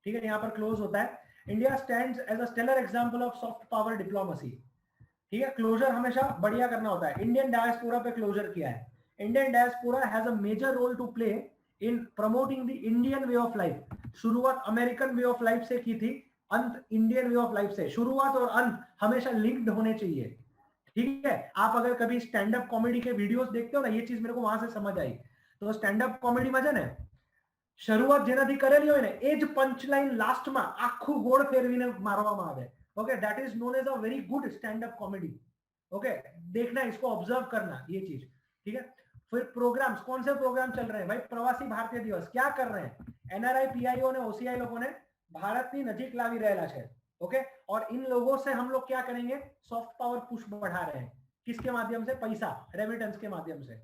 A: ठीक है। यहाँ पर क्लोज होता है, India stands as a stellar example of soft power diplomacy, ठीक है। क्लोजर हमेशा बढ़िया करना होता है। इंडियन डायस्पोरा पे क्लोजर किया है, Indian diaspora has a major role to play in promoting the Indian way of life. शुरुआत अमेरिकन वे ऑफ लाइफ से की थी, अंत इंडियन वे ऑफ लाइफ से। शुरुआत और अंत हमेशा लिंक्ड होने चाहिए, ठीक है। आप अगर कभी स्टैंड अप कॉमेडी के वीडियोस देखते हो ना, ये चीज मेरे को वहां से समझ आई। तो स्टैंड अप कॉमेडी में है શરૂઆત જેનાથી કરેલી હોય ને એ જ પંચલાઈન લાસ્ટમાં આખું ગોળ ફેરવીને મારવામાં આવે। Okay, that is known as a very good stand up comedy. Okay, देखना, इसको ऑब्जर्व करना, ये चीज, ठीक है। फिर प्रोग्राम्स, कौन से प्रोग्राम चल रहे हैं भाई? प्रवासी भारतीय दिवस क्या कर रहे हैं? एनआरआई पीआईओ ने, ओसीआई लोगों ने भारत की नजीक लावी रहेला है। ओके, और इन लोगों से हम लोग क्या करेंगे? सॉफ्ट पावर पुश बढ़ा रहे हैं। किसके माध्यम से? पैसा, रेमिटेंस के माध्यम से।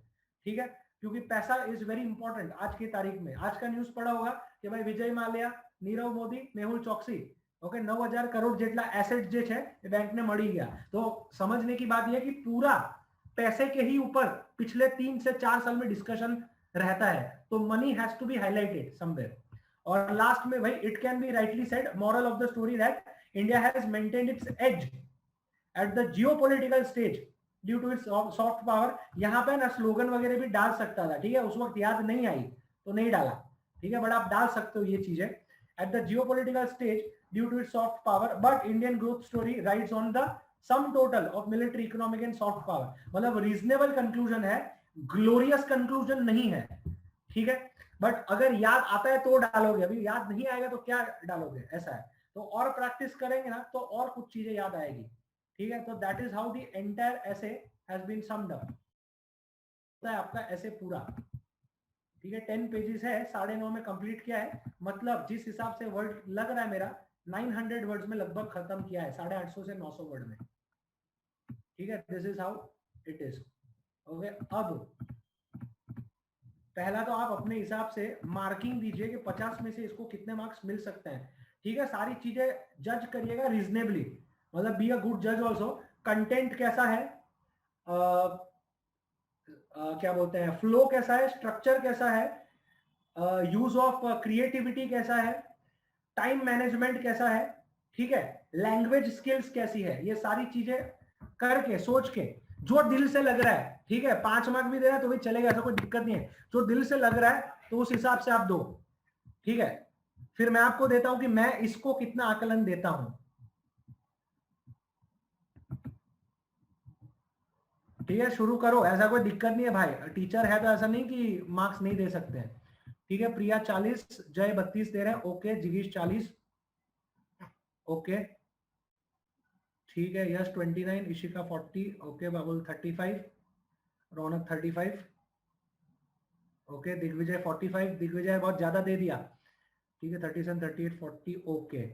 A: ठीक है, क्योंकि पैसा इज वेरी इंपॉर्टेंट आज की तारीख में। आज का न्यूज पढ़ा होगा कि भाई विजय माल्या, नीरव मोदी, मेहुल चौकसी, ओके, 9,000 करोड़ જેટલા एसेट જે છે એ बैंक ने મળી ગયા। तो समझने की बात यह कि पूरा पैसे के ही ऊपर पिछले 3 से 4 साल में डिस्कशन रहता है। तो money has to be highlighted somewhere. और लास्ट में भाई, it can be rightly said, moral of the story that India has maintained its edge at the geopolitical stage due to its soft power. यहाँ पे ना slogan वगैरह भी डाल सकता था, ठीक है, उस वक्त याद नहीं आई तो नहीं डाला, ठीक है, बट आप डाल सकते हो ये चीजें। At the geopolitical stage due to its soft power, but Indian growth story rides on the sum total of military, economic and soft power. मतलब रीजनेबल कंक्लूजन है, ग्लोरियस कंक्लूजन नहीं है, ठीक है। बट अगर याद आता है तो डालोगे, अभी याद नहीं आएगा तो क्या डालोगे, ऐसा है। तो और प्रैक्टिस करेंगे ना तो और कुछ चीजें याद आएगी, ठीक है। तो that is how the entire essay has been summed up. होता है आपका ऐसे पूरा, ठीक है, 10 पेजेस है, 9.5 में कंप्लीट किया है। मतलब जिस हिसाब से वर्ड लग रहा है मेरा, 900 वर्ड्स में लगभग खत्म किया है, 850 से 900 वर्ड में, ठीक है। This is how it is. Okay, अब पहला तो आप अपने हिसाब से मार्किंग दीजिए कि 50 में से इसको कितने मार्क्स मिल सकते हैं, ठीक है। सारी चीजें जज करिएगा रीजनेबली, मतलब बी अ गुड जज ऑल्सो। कंटेंट कैसा है, क्या बोलते हैं, फ्लो कैसा है, स्ट्रक्चर कैसा है, यूज ऑफ क्रिएटिविटी कैसा है, टाइम मैनेजमेंट कैसा है, ठीक है, लैंग्वेज स्किल्स कैसी है, ये सारी चीजें करके सोच के जो दिल से लग रहा है, ठीक है, 5 मार्क भी दे रहा है तो भी चलेगा, ऐसा कोई दिक्कत नहीं है। जो दिल से लग रहा है तो उस हिसाब से आप दो, ठीक है। फिर मैं आपको देता हूं कि मैं इसको कितना आकलन देता हूं, ठीक है। शुरू करो, ऐसा कोई दिक्कत नहीं है भाई, टीचर है तो ऐसा नहीं कि मार्क्स नहीं दे सकते हैं, ठीक है। प्रिया 40, जय 32 दे रहे हैं, ओके। जिगीश 40, ओके, ठीक है। यश 29, इशिका 40, ओके। बाबुल 35, रौनक 35, ओके। दिग्विजय 45, दिग्विजय बहुत ज्यादा दे दिया, ठीक है। 37, 38, 40, ओके,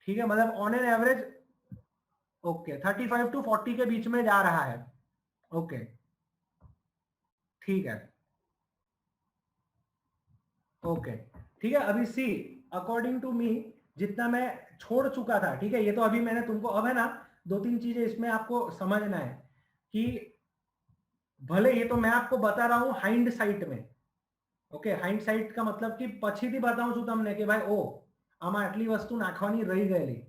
A: ठीक है। मतलब on an average, okay, 35 to 40 के बीच में जा रहा है, ओके, ठीक है, ओके, ठीक है। अभी सी, अकॉर्डिंग टू मी, जितना मैं छोड़ चुका था, ठीक है, ये तो अभी मैंने तुमको, अब है ना 2-3 चीजें इसमें आपको समझना है कि भले ये तो मैं आपको बता रहा हूं हाइंड साइट में, ओके। हाइंड साइट का मतलब कि पछीથી बताऊं છું તમને कि भाई ओ આમાં આટલી વસ્તુ નાખવાની રહી ગયેલી,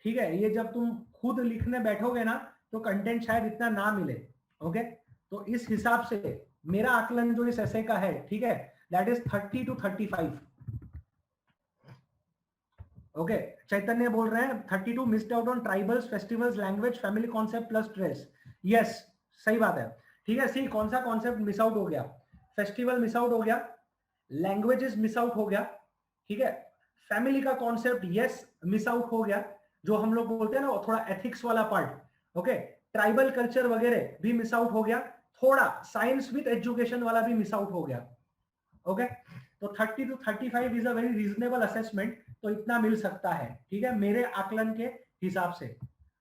A: ठीक है। ये जब तुम खुद लिखने बैठोगे ना तो कंटेंट शायद इतना ना मिले, ओके। तो इस हिसाब से मेरा आकलन जो इस ऐसे का है, ठीक है, दैट इज 30 to 35, ओके। चैतन्य बोल रहे हैं 32 missed out on tribals, festivals, language, family concept plus stress. Yes, सही बात है, ठीक है। सी, कौन सा कॉन्सेप्ट मिस आउट हो गया? फेस्टिवल मिस आउट हो गया, लैंग्वेजेस मिस आउट हो गया, ठीक है। फैमिली का कॉन्सेप्ट यस मिस आउट हो गया, जो हम लोग बोलते हैं ना थोड़ा एथिक्स वाला पार्ट, ओके। ट्राइबल कल्चर वगैरह भी मिस आउट हो गया, थोड़ा साइंस विद एजुकेशन वाला भी मिस आउट हो गया, ओके। तो 30 to 35 is a very reasonable assessment, तो इतना मिल सकता है, ठीक है, मेरे आकलन के हिसाब से,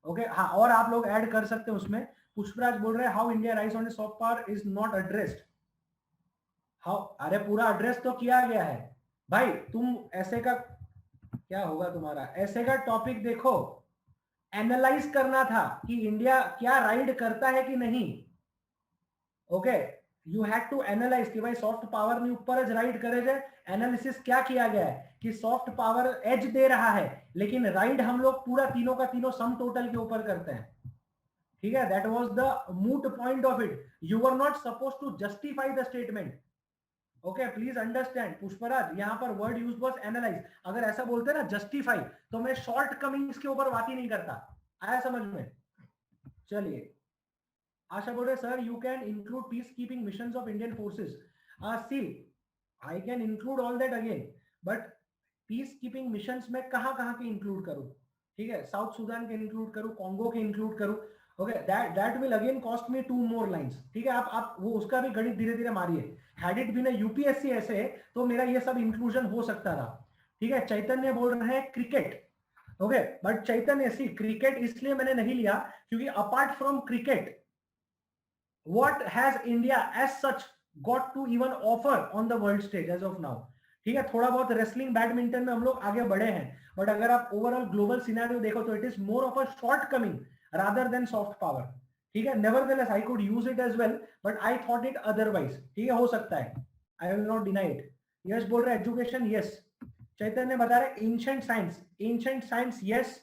A: ओके। हाँ, और आप लोग ऐड कर सकते हैं उसमें। पुष्पराज बोल रहे हैं how India rise on soft power is not addressed. How, अरे पूरा एड्रेस तो किया गया है भाई। तुम ऐसे का क्या होगा तुम्हारा, ऐसे का टॉपिक देखो, एनालाइज करना था कि इंडिया क्या राइड करता है कि नहीं, okay. You had to analyse कि भाई सॉफ्ट पावर ने ऊपर ज राइड करे जे। एनालिसिस क्या किया गया है कि सॉफ्ट पावर एज दे रहा है, लेकिन राइड हम लोग पूरा तीनों का तीनों सम टोटल के ऊपर करते हैं, ठीक है। That was the moot point of it. You are not suppose to justify the statement, okay. Please understand Pushpraj, यहां पर वर्ड यूज बस एनालाइज। अगर ऐसा बोलते ना जस्टिफाई, तो मैं शॉर्ट कमिंग्स के ऊपर बात ही नहीं करता। आया समझ में? चलिए, आशा बोल रहे sir you can include peace keeping missions of Indian forces. See, I can include all that again, but peace keeping missions में कहां कहां के इंक्लूड करूं, ठीक है। साउथ सुडान के इंक्लूड करूं, कॉन्गो के इंक्लूड करूं, okay, that will again cost me 2 more lines. ठीक है, आप वो उसका भी गणित धीरे धीरे मारिए। हैड इट बीन यूपीएससी ऐसे तो मेरा ये सब इंक्लूजन हो सकता था। ठीक है, चैतन्य बोल रहे हैं cricket. Okay, but Chaitanya see cricket इसलिए मैंने नहीं लिया क्योंकि apart from cricket what has India as such got to even offer on the world stage as of now। ठीक है, थोड़ा बहुत रेसलिंग बैडमिंटन में हम लोग आगे बढ़े हैं, बट अगर आप ओवरऑल ग्लोबल सिनेरियो देखो तो it is more of a shortcoming rather than soft power. ठीक है, nevertheless I could use it as well, but I thought it otherwise. ठीक है, हो सकता है, I will not deny it. Yes बोल रहे एजुकेशन, यस। चैतन्य बता रहे ancient science, ancient science yes.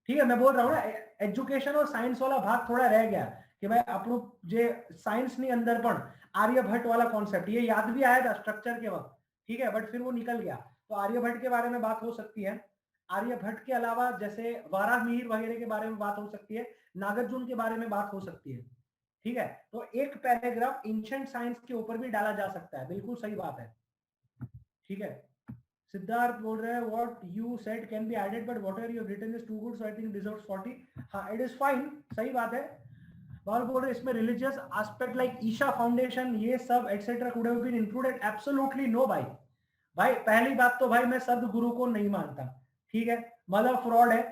A: ठीक है, मैं बोल रहा हूँ ना, एजुकेशन और साइंस वाला भाग थोड़ा रह गया कि भाई આપણું જે साइंस ની અંદર પણ आर्यभट्ट वाला कॉन्सेप्ट ये याद भी आया था स्ट्रक्चर के वक्त। ठीक है, बट फिर वो निकल गया। तो आर्यभट्ट के बारे में बात हो सकती है। आर्यभट्ट के अलावा जैसे वाराहमिहिर वगैरह के बारे में बात हो सकती है, नागार्जुन के बारे में बात हो सकती है। ठीक है, तो एक पैराग्राफ एंशिएंट साइंस के ऊपर भी डाला जा सकता है, बिल्कुल सही बात है। ठीक है, सिद्धार्थ बोल रहे हैं what you said can be added but whatever you written is too good so I think deserves 40। हाँ, इट इज फाइन, सही बात है। बाल बोल रहे इसमें religious aspect like Isha foundation ये सब etcetera could have been included. Absolutely no भाई। भाई पहली बात तो भाई मैं सदगुरु को नहीं मानता। ठीक है, मतलब फ्रॉड है,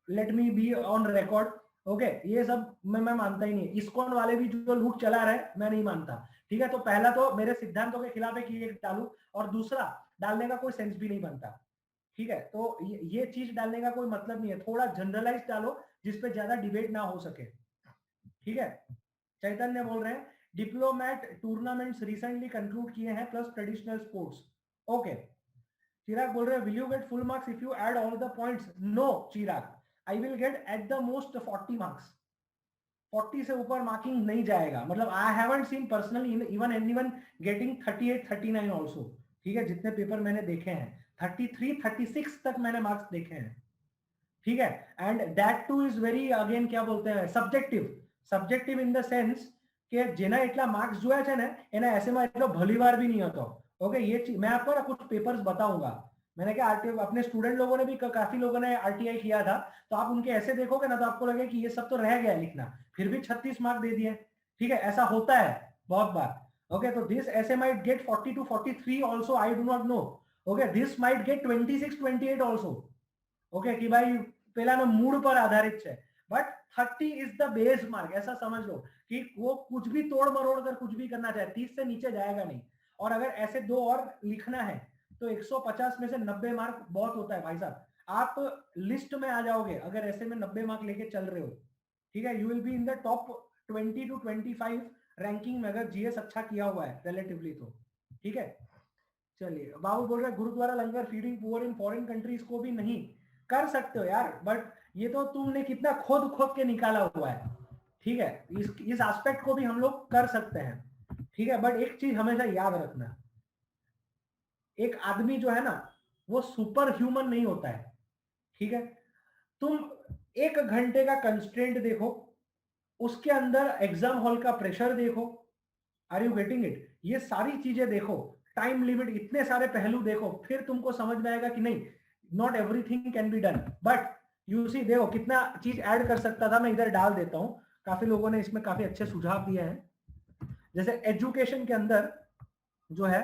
A: let me be on record. Okay, ये सब मैं मानता ही नहीं। इस्कॉन वाले भी जो लूट चला रहे मैं नहीं मानता। ठीक है, तो पहला तो मेरे सिद्धांतों के खिलाफ है कि ये डालू, और दूसरा डालने का कोई सेंस भी नहीं बनता। ठीक है, तो ये चीज डालने का कोई मतलब नहीं है। थोड़ा जनरलाइज डालो जिसपे ज्यादा डिबेट ना हो सके। ठीक है, चैतन्य बोल रहे हैं डिप्लोमैट टूर्नामेंट्स रिसेंटली कंक्लूड किए हैं plus traditional sports. Okay, Chirag बोल रहे हैं will you get full marks if you add all the points. No Chirag, I will get at the most 40 marks. 40 से ऊपर मार्किंग नहीं जाएगा। मतलब I haven't seen personally even anyone getting 38 39 also. ठीक है, जितने पेपर मैंने देखे हैं 33 36 तक मैंने मार्क्स देखे हैं। ठीक है, and that two is very again क्या बोलते हैं subjective. Subjective in the sense કે જેના એટલા માર્ક્સ જોયા છે ને એના એસેમાં એટલો ભલીવાર भी नहीं होता। ओके, ये चीज मैं आपको ना कुछ पेपर्स बताऊंगा। मैंने क्या आरटीआई अपने स्टूडेंट लोगों ने भी काफी लोगों ने आरटीआई किया था, तो आप उनके ऐसे देखोगे ना तो आपको लगे कि ये सब तो रह गया लिखना, फिर भी 36 मार्क दे दिए। ठीक है, ऐसा होता है बहुत बार। ओके, तो दिस ऐसे might get 40 to 43 also, I do not know. Okay, this might get 26 28 also. Okay, कि भाई પેલાનો મૂડ પર આધારિત છે, but 30 is the base mark. ऐसा समझ लो कि वो कुछ भी तोड़ मरोड़ कर कुछ भी करना चाहे 30 से नीचे जाएगा नहीं। और अगर ऐसे दो और लिखना है तो 150 में से 90 मार्क बहुत होता है भाई साहब। आप लिस्ट में आ जाओगे अगर ऐसे में 90 मार्क लेके चल रहे हो। ठीक है, you will be in the top 20 to 25 ranking में अगर जीएस अच्छा किया हुआ है रिलेटिवली तो। ठीक है, चलिए बाबू बोल रहे gurdwara langar feeding poor in foreign countries को भी नहीं कर सकते हो यार, बट ये तो तुमने कितना खोद खोद के निकाला हुआ है। ठीक है, इस एस्पेक्ट को भी हम लोग कर सकते हैं। ठीक है, बट एक चीज हमेशा याद रखना, एक आदमी जो है ना वो सुपर ह्यूमन नहीं होता है। ठीक है, तुम 1 घंटे का कंस्ट्रेंट देखो, उसके अंदर एग्जाम हॉल का प्रेशर देखो, आर यू गेटिंग इट, ये सारी चीजें देखो, टाइम लिमिट, इतने सारे पहलू देखो, फिर तुमको समझ में आएगा कि नहीं not everything can be done. But you see देखो कितना चीज ऐड कर सकता था। मैं इधर डाल देता हूं, काफी लोगों ने इसमें काफी अच्छे सुझाव दिए हैं। जैसे एजुकेशन के अंदर जो है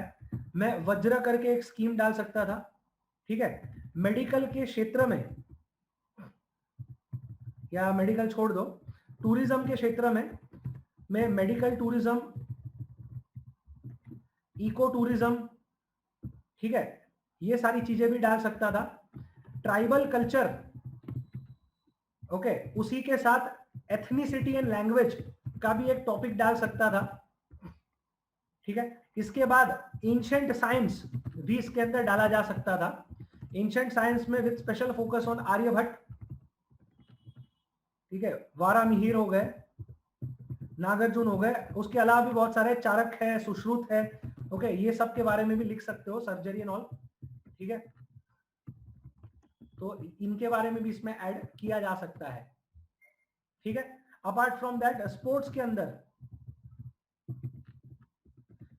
A: मैं वज्र करके एक स्कीम डाल सकता था। ठीक है, मेडिकल के क्षेत्र में, या मेडिकल छोड़ दो, टूरिज्म के क्षेत्र में मैं मेडिकल टूरिज्म, इको टूरिज्म, ठीक है, ये सारी चीजें भी डाल सकता था। ट्राइबल कल्चर, ओके, उसी के साथ एथनिसिटी एंड लैंग्वेज का भी एक टॉपिक डाल सकता था। ठीक है, इसके बाद एंशिएंट साइंस भी इसके अंदर डाला जा सकता था। एंशिएंट साइंस में with special focus on Aryabhata. ठीक है, वारामिहिर हो गए, नागार्जुन हो गए, उसके अलावा भी बहुत सारे चाणक है, सुश्रुत है। ओके, ये सब के बारे में भी लिख सकते हो, सर्जरी एंड ऑल। ठीक है, तो इनके बारे में भी इसमें ऐड किया जा सकता है। ठीक है, अपार्ट फ्रॉम दैट स्पोर्ट्स के अंदर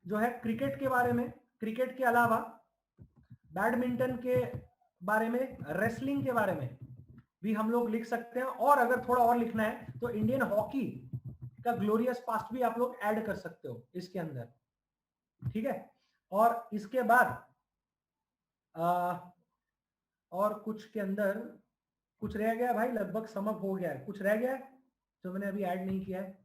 A: जो है क्रिकेट के बारे में, क्रिकेट के अलावा बैडमिंटन के बारे में, रेसलिंग के बारे में, भी हम लोग लिख सकते हैं, और अगर थोड़ा और लिखना है तो इंडियन हॉकी का ग्लोरियस पास्ट भी आप लोग ऐड कर सकते हो इसके अंदर, ठीक है। और इसके बाद और कुछ के अंदर कुछ रह गया भाई, लगभग समअप हो गया है, कुछ रह गया है जो मैंने अभी ऐड नहीं किया है।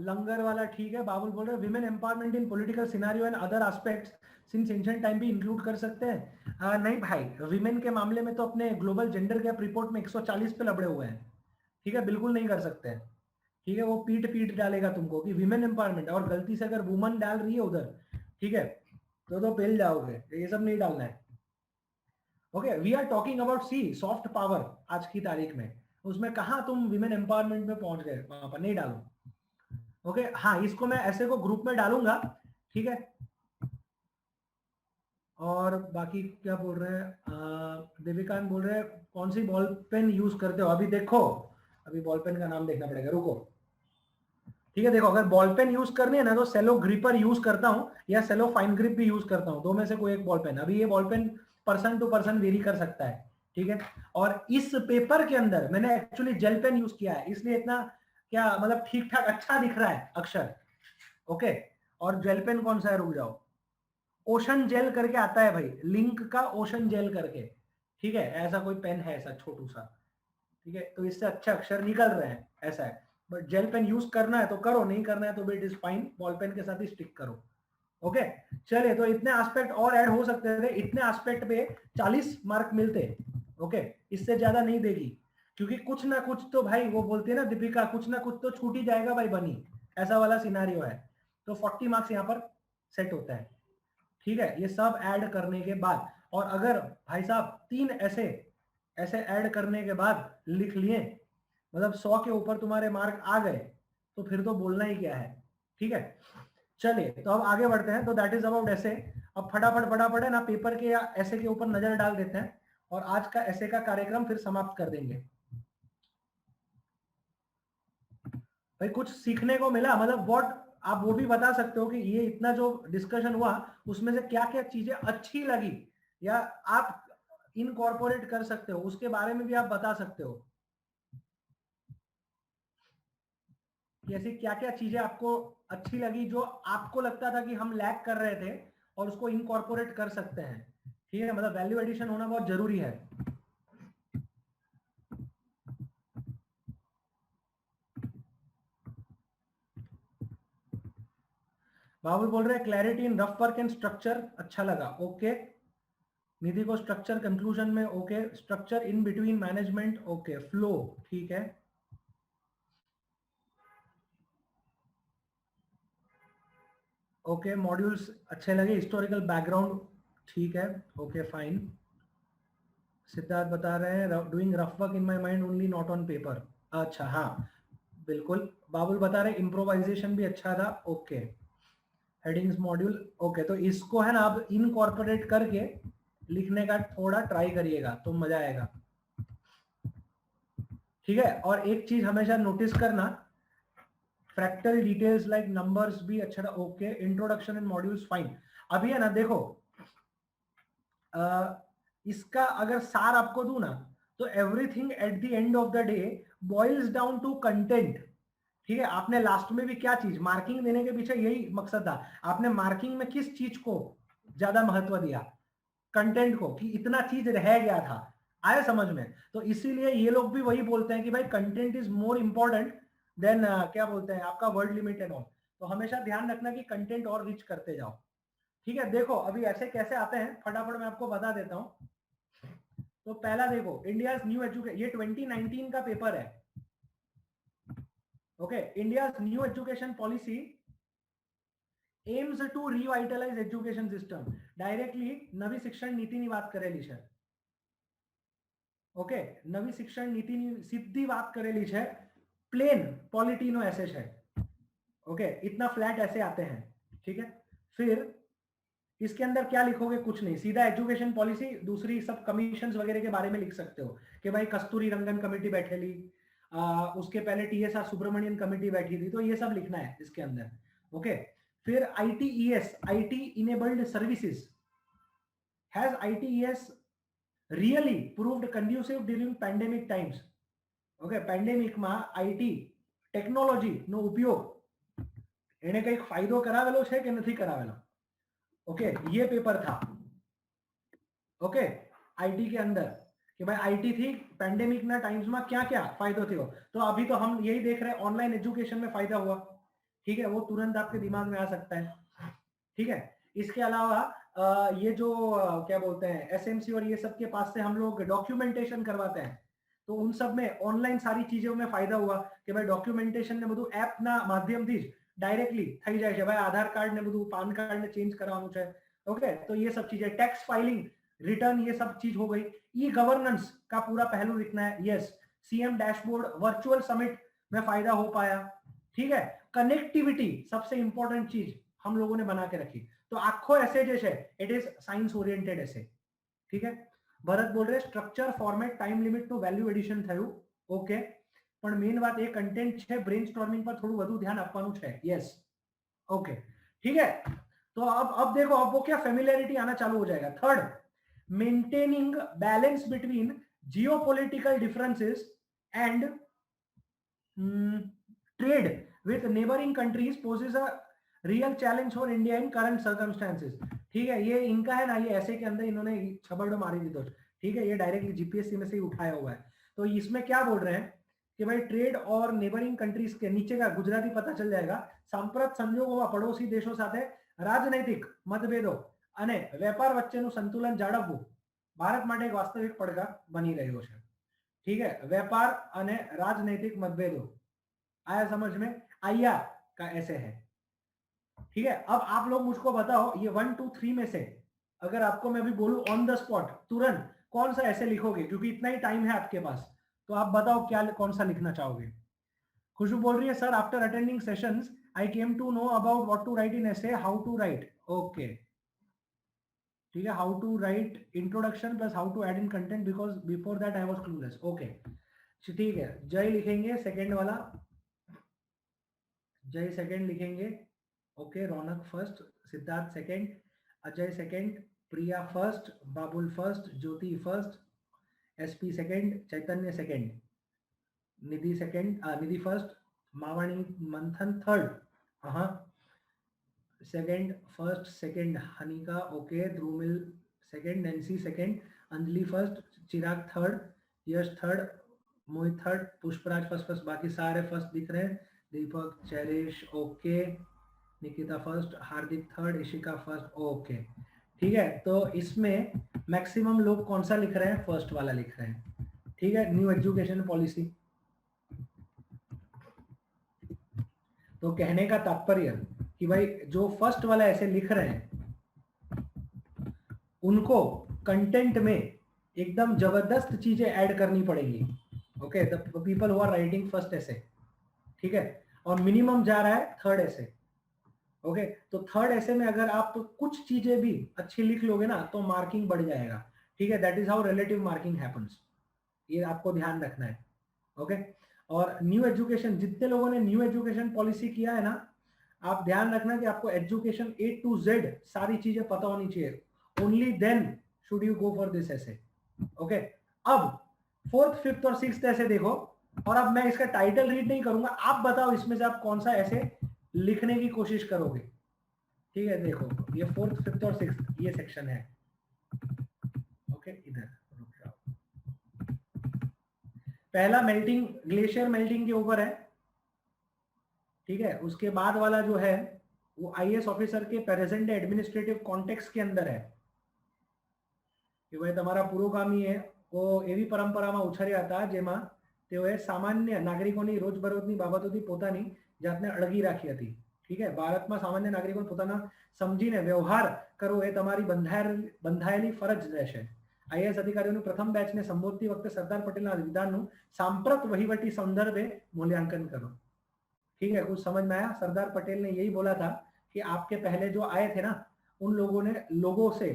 A: लंगर वाला ठीक है। बाबुल बोल रहे हैं women empowerment in political scenario and other aspects since ancient time भी इंक्लूड कर सकते हैं। नहीं भाई, विमेन के मामले में तो अपने ग्लोबल जेंडर गैप रिपोर्ट में 140 पे लबड़े हुए हैं, ठीक है, बिल्कुल नहीं कर सकते हैं, ठीक है। वो पीट पीट डालेगा तुमको कि विमेन एम्पावरमेंट, और गलती से अगर वुमन डाल रही है उधर, ठीक है, तो पेल जाओगे, ये सब नहीं डालना है। Okay, we are talking about see soft power आज की तारीख में, उसमें कहा तुम विमेन एम्पावरमेंट में पहुंच गए, वहां पर नहीं डालो। ओके हाँ, इसको मैं ऐसे को ग्रुप में डालूंगा, ठीक है। और बाकी क्या बोल रहे हैं, देविकान बोल रहे हैं कौन सी बॉल पेन यूज करते हो? अभी देखो, अभी बॉल पेन का नाम देखना पड़ेगा, रुको, ठीक है। देखो, अगर बॉल पेन यूज करनी है ना तो सेलो ग्रिपर यूज करता हूं या सेलो फाइन ग्रिप भी यूज करता हूं, दो में से कोई एक बॉल पेन। अभी ये ball pen person to person vary कर सकता है, ठीक है। और इस पेपर के अंदर मैंने एक्चुअली जेल पेन यूज किया है, इसलिए इतना क्या मतलब ठीक ठाक अच्छा दिख रहा है अक्षर, ओके। और जेल पेन कौन सा है, रुक जाओ, ओशन जेल करके आता है भाई, लिंक का ओशन जेल करके, ठीक है। ऐसा कोई पेन है ऐसा छोटू सा, ठीक है, तो इससे अच्छे अक्षर निकल रहे हैं, ऐसा है। बट जेल पेन यूज करना है तो करो, नहीं करना है तो it is fine, ball pen के साथ ही स्टिक करो, ओके। चलिए, तो इतने एस्पेक्ट और ऐड हो सकते थे, इतने एस्पेक्ट पे 40 मार्क मिलते, ओके। इससे ज्यादा नहीं देगी, क्योंकि कुछ ना कुछ तो भाई, वो बोलती है ना दीपिका, कुछ ना कुछ तो छूट ही जाएगा भाई बनी, ऐसा वाला सिनारियो है। तो 40 मार्क्स यहाँ पर सेट होता है, ठीक है। ये सब ऐड करने के बाद, और अगर भाई साहब 3 ऐसे ऐसे ऐड करने के बाद लिख लिए, मतलब 100 के ऊपर तुम्हारे मार्क आ गए, तो फिर तो बोलना ही क्या है, ठीक है। चलिए, तो अब आगे बढ़ते हैं। तो दैट इज अबाउट ऐसे। अब फटाफट फटाफट है ना पेपर के या ऐसे के ऊपर नजर डाल देते हैं, और आज का ऐसे का कार्यक्रम फिर समाप्त कर देंगे। भाई कुछ सीखने को मिला, मतलब व्हाट, आप वो भी बता सकते हो कि ये इतना जो डिस्कशन हुआ उसमें से क्या क्या चीजें अच्छी लगी, या आप इनकॉर्पोरेट कर सकते हो, उसके बारे में भी आप बता सकते हो कि ऐसी क्या क्या चीजें आपको अच्छी लगी, जो आपको लगता था कि हम लैग कर रहे थे और उसको इनकॉर्पोरेट कर सकते हैं, ठीक है। मतलब वैल्यू एडिशन होना बहुत जरूरी है। बाबुल बोल रहे हैं clarity in rough work and structure अच्छा लगा, ओके। निधि को स्ट्रक्चर कंक्लूजन में, okay. Structure in between management, okay. Flow, ठीक है। ओके, मॉड्यूल्स अच्छे लगे, हिस्टोरिकल बैकग्राउंड, ठीक है, ओके फाइन। सिद्धार्थ बता रहे हैं doing rough work in my mind only not on paper, अच्छा हाँ, बिल्कुल। बाबुल बता रहे इम्प्रोवाइजेशन भी अच्छा था, ओके। Headings module, okay. तो इसको है ना आप इनकॉर्पोरेट करके लिखने का थोड़ा ट्राई करिएगा तो मजा आएगा, ठीक है। और एक चीज हमेशा नोटिस करना, फ्रैक्टल डिटेल्स लाइक नंबर्स भी अच्छा था, okay. Introduction and modules fine. अभी है ना देखो, इसका अगर सार आपको दूं ना, तो everything at the end of the day boils down to content, ठीक है। आपने लास्ट में भी क्या चीज मार्किंग देने के पीछे यही मकसद था, आपने मार्किंग में किस चीज को ज्यादा महत्व दिया, कंटेंट को, कि इतना चीज रह गया था, आया समझ में। तो इसीलिए ये लोग भी वही बोलते हैं कि भाई content is more important than क्या बोलते हैं आपका वर्ड लिमिट एंड ऑल। तो हमेशा ध्यान रखना कि कंटेंट और रिच करते जाओ, ठीक है। देखो अभी ऐसे कैसे आते हैं, फटाफट मैं आपको बता देता हूं। तो पहला देखो, इंडिया न्यू एजुकेशन, ये 2019 का पेपर है, okay. India new education policy aims to revitalise education system, directly नवी शिक्षण नीतिની વાત કરેલી છે, ઓકે। નવી શિક્ષણ નીતિની સીધી વાત કરેલી છે, પ્લેન पॉलिटीનો ऐसे है, ओके। इतना फ्लैट ऐसे आते हैं, ठीक है। फिर इसके अंदर क्या लिखोगे, कुछ नहीं, सीधा एजुकेशन पॉलिसी, दूसरी सब कमीशन वगैरह के बारे में लिख सकते हो कि भाई कस्तूरी रंगन कमेटी बैठेली, उसके पहले टीएसआर सुब्रमण्यन कमेटी बैठी थी, तो ये सब लिखना है इसके अंदर, ओके। फिर ITES, IT enabled services, has ITES really proved conducive during pandemic times. Okay, પેન્ડેમિકમાં આઈટી ટેકનોલોજીનો ઉપયોગ એને કંઈક ફાયદો કરાવેલો છે કે નથી કરાવેલો? ओके, ये पेपर था. ओके, आईटी के अंदर कि भाई आईटी थी पेंडेमिक ना टाइम्स में क्या क्या फायदो थयो. तो अभी तो हम यही देख रहे हैं ऑनलाइन एजुकेशन में फायदा हुआ. ठीक है, वो तुरंत आपके दिमाग में आ सकता है. ठीक है, इसके अलावा ये जो क्या बोलते हैं एसएमसी और ये सब के पास से हम लोग डॉक्यूमेंटेशन करवाते हैं, तो उन सब में ऑनलाइन सारी चीजों में फायदा हुआ कि भाई डॉक्यूमेंटेशन ने બધું એપ ના માધ્યમથી જ ડાયરેક્ટલી થઈ જાય છે. ભાઈ આધાર કાર્ડ ને બધું પાન કાર્ડ ને ચેન્જ કરવાનું છે. ओके, तो ये सब चीजें, टैक्स फाइलिंग, रिटर्न, ये सब चीज हो गई. ई गवर्नेंस का पूरा पहलू लिखना है. Yes, CM dashboard, virtual summit में फायदा हो पाया. ठीक है, कनेक्टिविटी सबसे इंपॉर्टेंट चीज हम लोगों ने बना के रखी. तो आखो एसे जे छे इट इज साइंस ओरिएंटेड एसे. ठीक है, भरत बोल रहे स्ट्रक्चर, फॉर्मेट, टाइम लिमिट નું વેલ્યુ એડિશન થયું. ઓકે, પણ મેઇન વાત એ કન્ટેન્ટ છે, બ્રેનસ્ટોર્મિંગ પર થોડું વધુ ધ્યાન આપવાનું છે. यस, ओके, ठीक है. तो अब देखो, अब वो क्या फेमिलियरिटी आना चालू हो जाएगा. Third, maintaining balance between geopolitical differences and trade with neighbouring countries poses a real challenge for India in current circumstances. ठीक है, ये इनका है ना, ये ऐसे के अंदर इन्होंने छबड़ो मारी दी. तो ठीक है, ये डायरेक्टली जीपीएससी में से ही उठाया हुआ है. तो इसमें क्या बोल रहे हैं कि भाई ट्रेड और नेबरिंग कंट्रीज के नीचे का गुजराती पता चल जाएगा. सांप्रत संजोगोમાં પડોશી દેશો સાથે રાજનૈતિક મતભેદો અને વેપાર વચ્ચેનું સંતુલન જાળવવું ભારત માટે એક વાસ્તવિક પડકાર બની રહ્યો છે. ठीक है, व्यापार અને राजनीतिक मतभेदों आया समझ में? आया का ऐसे है. ठीक है, अब आप लोग मुझको बताओ, ये 1 2 3 में से अगर आपको मैं अभी बोलूं ऑन द स्पॉट तुरंत कौन सा ऐसे लिखोगे, क्योंकि इतना ही टाइम है आपके पास. तो आप बताओ क्या कौन सा लिखना चाहोगे. खुशबू बोल रही है sir after attending sessions I came to know about what to write in essay, how to write. Okay, ठीक है, how to write introduction plus how to add in content because before that I was clueless. Okay, ठीक है, जय लिखेंगे second वाला, Jay second लिखेंगे. Okay, Raunak first, Siddharth second, Ajay second, Priya first, Babul first, Jyoti first, SP second, Chaitanya second, Nidhi second, निधि first, Mavani Manthan third, हाँ second, first second Hanika. Okay, Dhrumil second, Nancy second, Anjali first, Chirag third, Yash third, Mohit third, Pushpraj first. बाकी सारे first दिख रहे हैं. Deepak, Charesh, okay, Nikita first, Hardik third, Ishika first. Okay, ठीक है, तो इसमें मैक्सिमम लोग कौन सा लिख रहे हैं? फर्स्ट वाला लिख रहे हैं. ठीक है, न्यू एजुकेशन पॉलिसी. तो कहने का तात्पर्य कि भाई जो फर्स्ट वाला ऐसे लिख रहे हैं उनको कंटेंट में एकदम जबरदस्त चीजें ऐड करनी पड़ेगी. Okay, the people who are writing first essay. ठीक है, और मिनिमम जा रहा है थर्ड ऐसे. ओके, तो थर्ड ऐसे में अगर आप कुछ चीजें भी अच्छी लिख लोगे ना तो मार्किंग बढ़ जाएगा. ठीक है, that is how relative marking happens. ये आपको ध्यान रखना है. ओके, और न्यू एजुकेशन, जितने लोगों ने न्यू एजुकेशन पॉलिसी किया है ना, आप ध्यान रखना कि आपको एजुकेशन A to Z सारी चीजें पता होनी चाहिए. Only then should you go for this essay. Okay, अब फोर्थ, फिफ्थ और सिक्स्थ ऐसे देखो, और अब मैं इसका टाइटल रीड नहीं करूंगा. आप बताओ इसमें से आप कौन सा ऐसे लिखने की कोशिश करोगे. ठीक है, देखो ये फोर्थ, फिफ्थ और सिक्स्थ ये सेक्शन है. ओके, इधर रुक जाओ. पहला मेल्टिंग, ग्लेशियर मेल्टिंग के ऊपर है. ठीक है, उसके बाद वाला जो है वो आईएएस ऑफिसर के प्रेजेंट एडमिनिस्ट्रेटिव कॉन्टेक्स्ट के अंदर है कि भाई તમારા પુરોગામીએ ઓ એવી પરંપરામાં ઉછર્યા હતા જેમાં તેઓએ સામાન્ય નાગરિકોની રોજબરોજની બાબતોથી પોતાની જાતને અળગી રાખી હતી. ठीक है, ભારતમાં સામાન્ય નાગરિકોને પોતાના સમજીને વ્યવહાર કરવો એ તમારી બંધાયેલી ફરજ રહેશે. આઈએએસ અધિકારીઓનું પ્રથમ બેચને સંબોધતી વખતે સરદાર પટેલના વિધાનનું સાંપ્રત વહીવટી સંદર્ભે મૂલ્યાંકન કરો. ठीक है, कुछ समझ में आया? सरदार पटेल ने यही बोला था कि आपके पहले जो आए थे ना उन लोगों ने लोगों से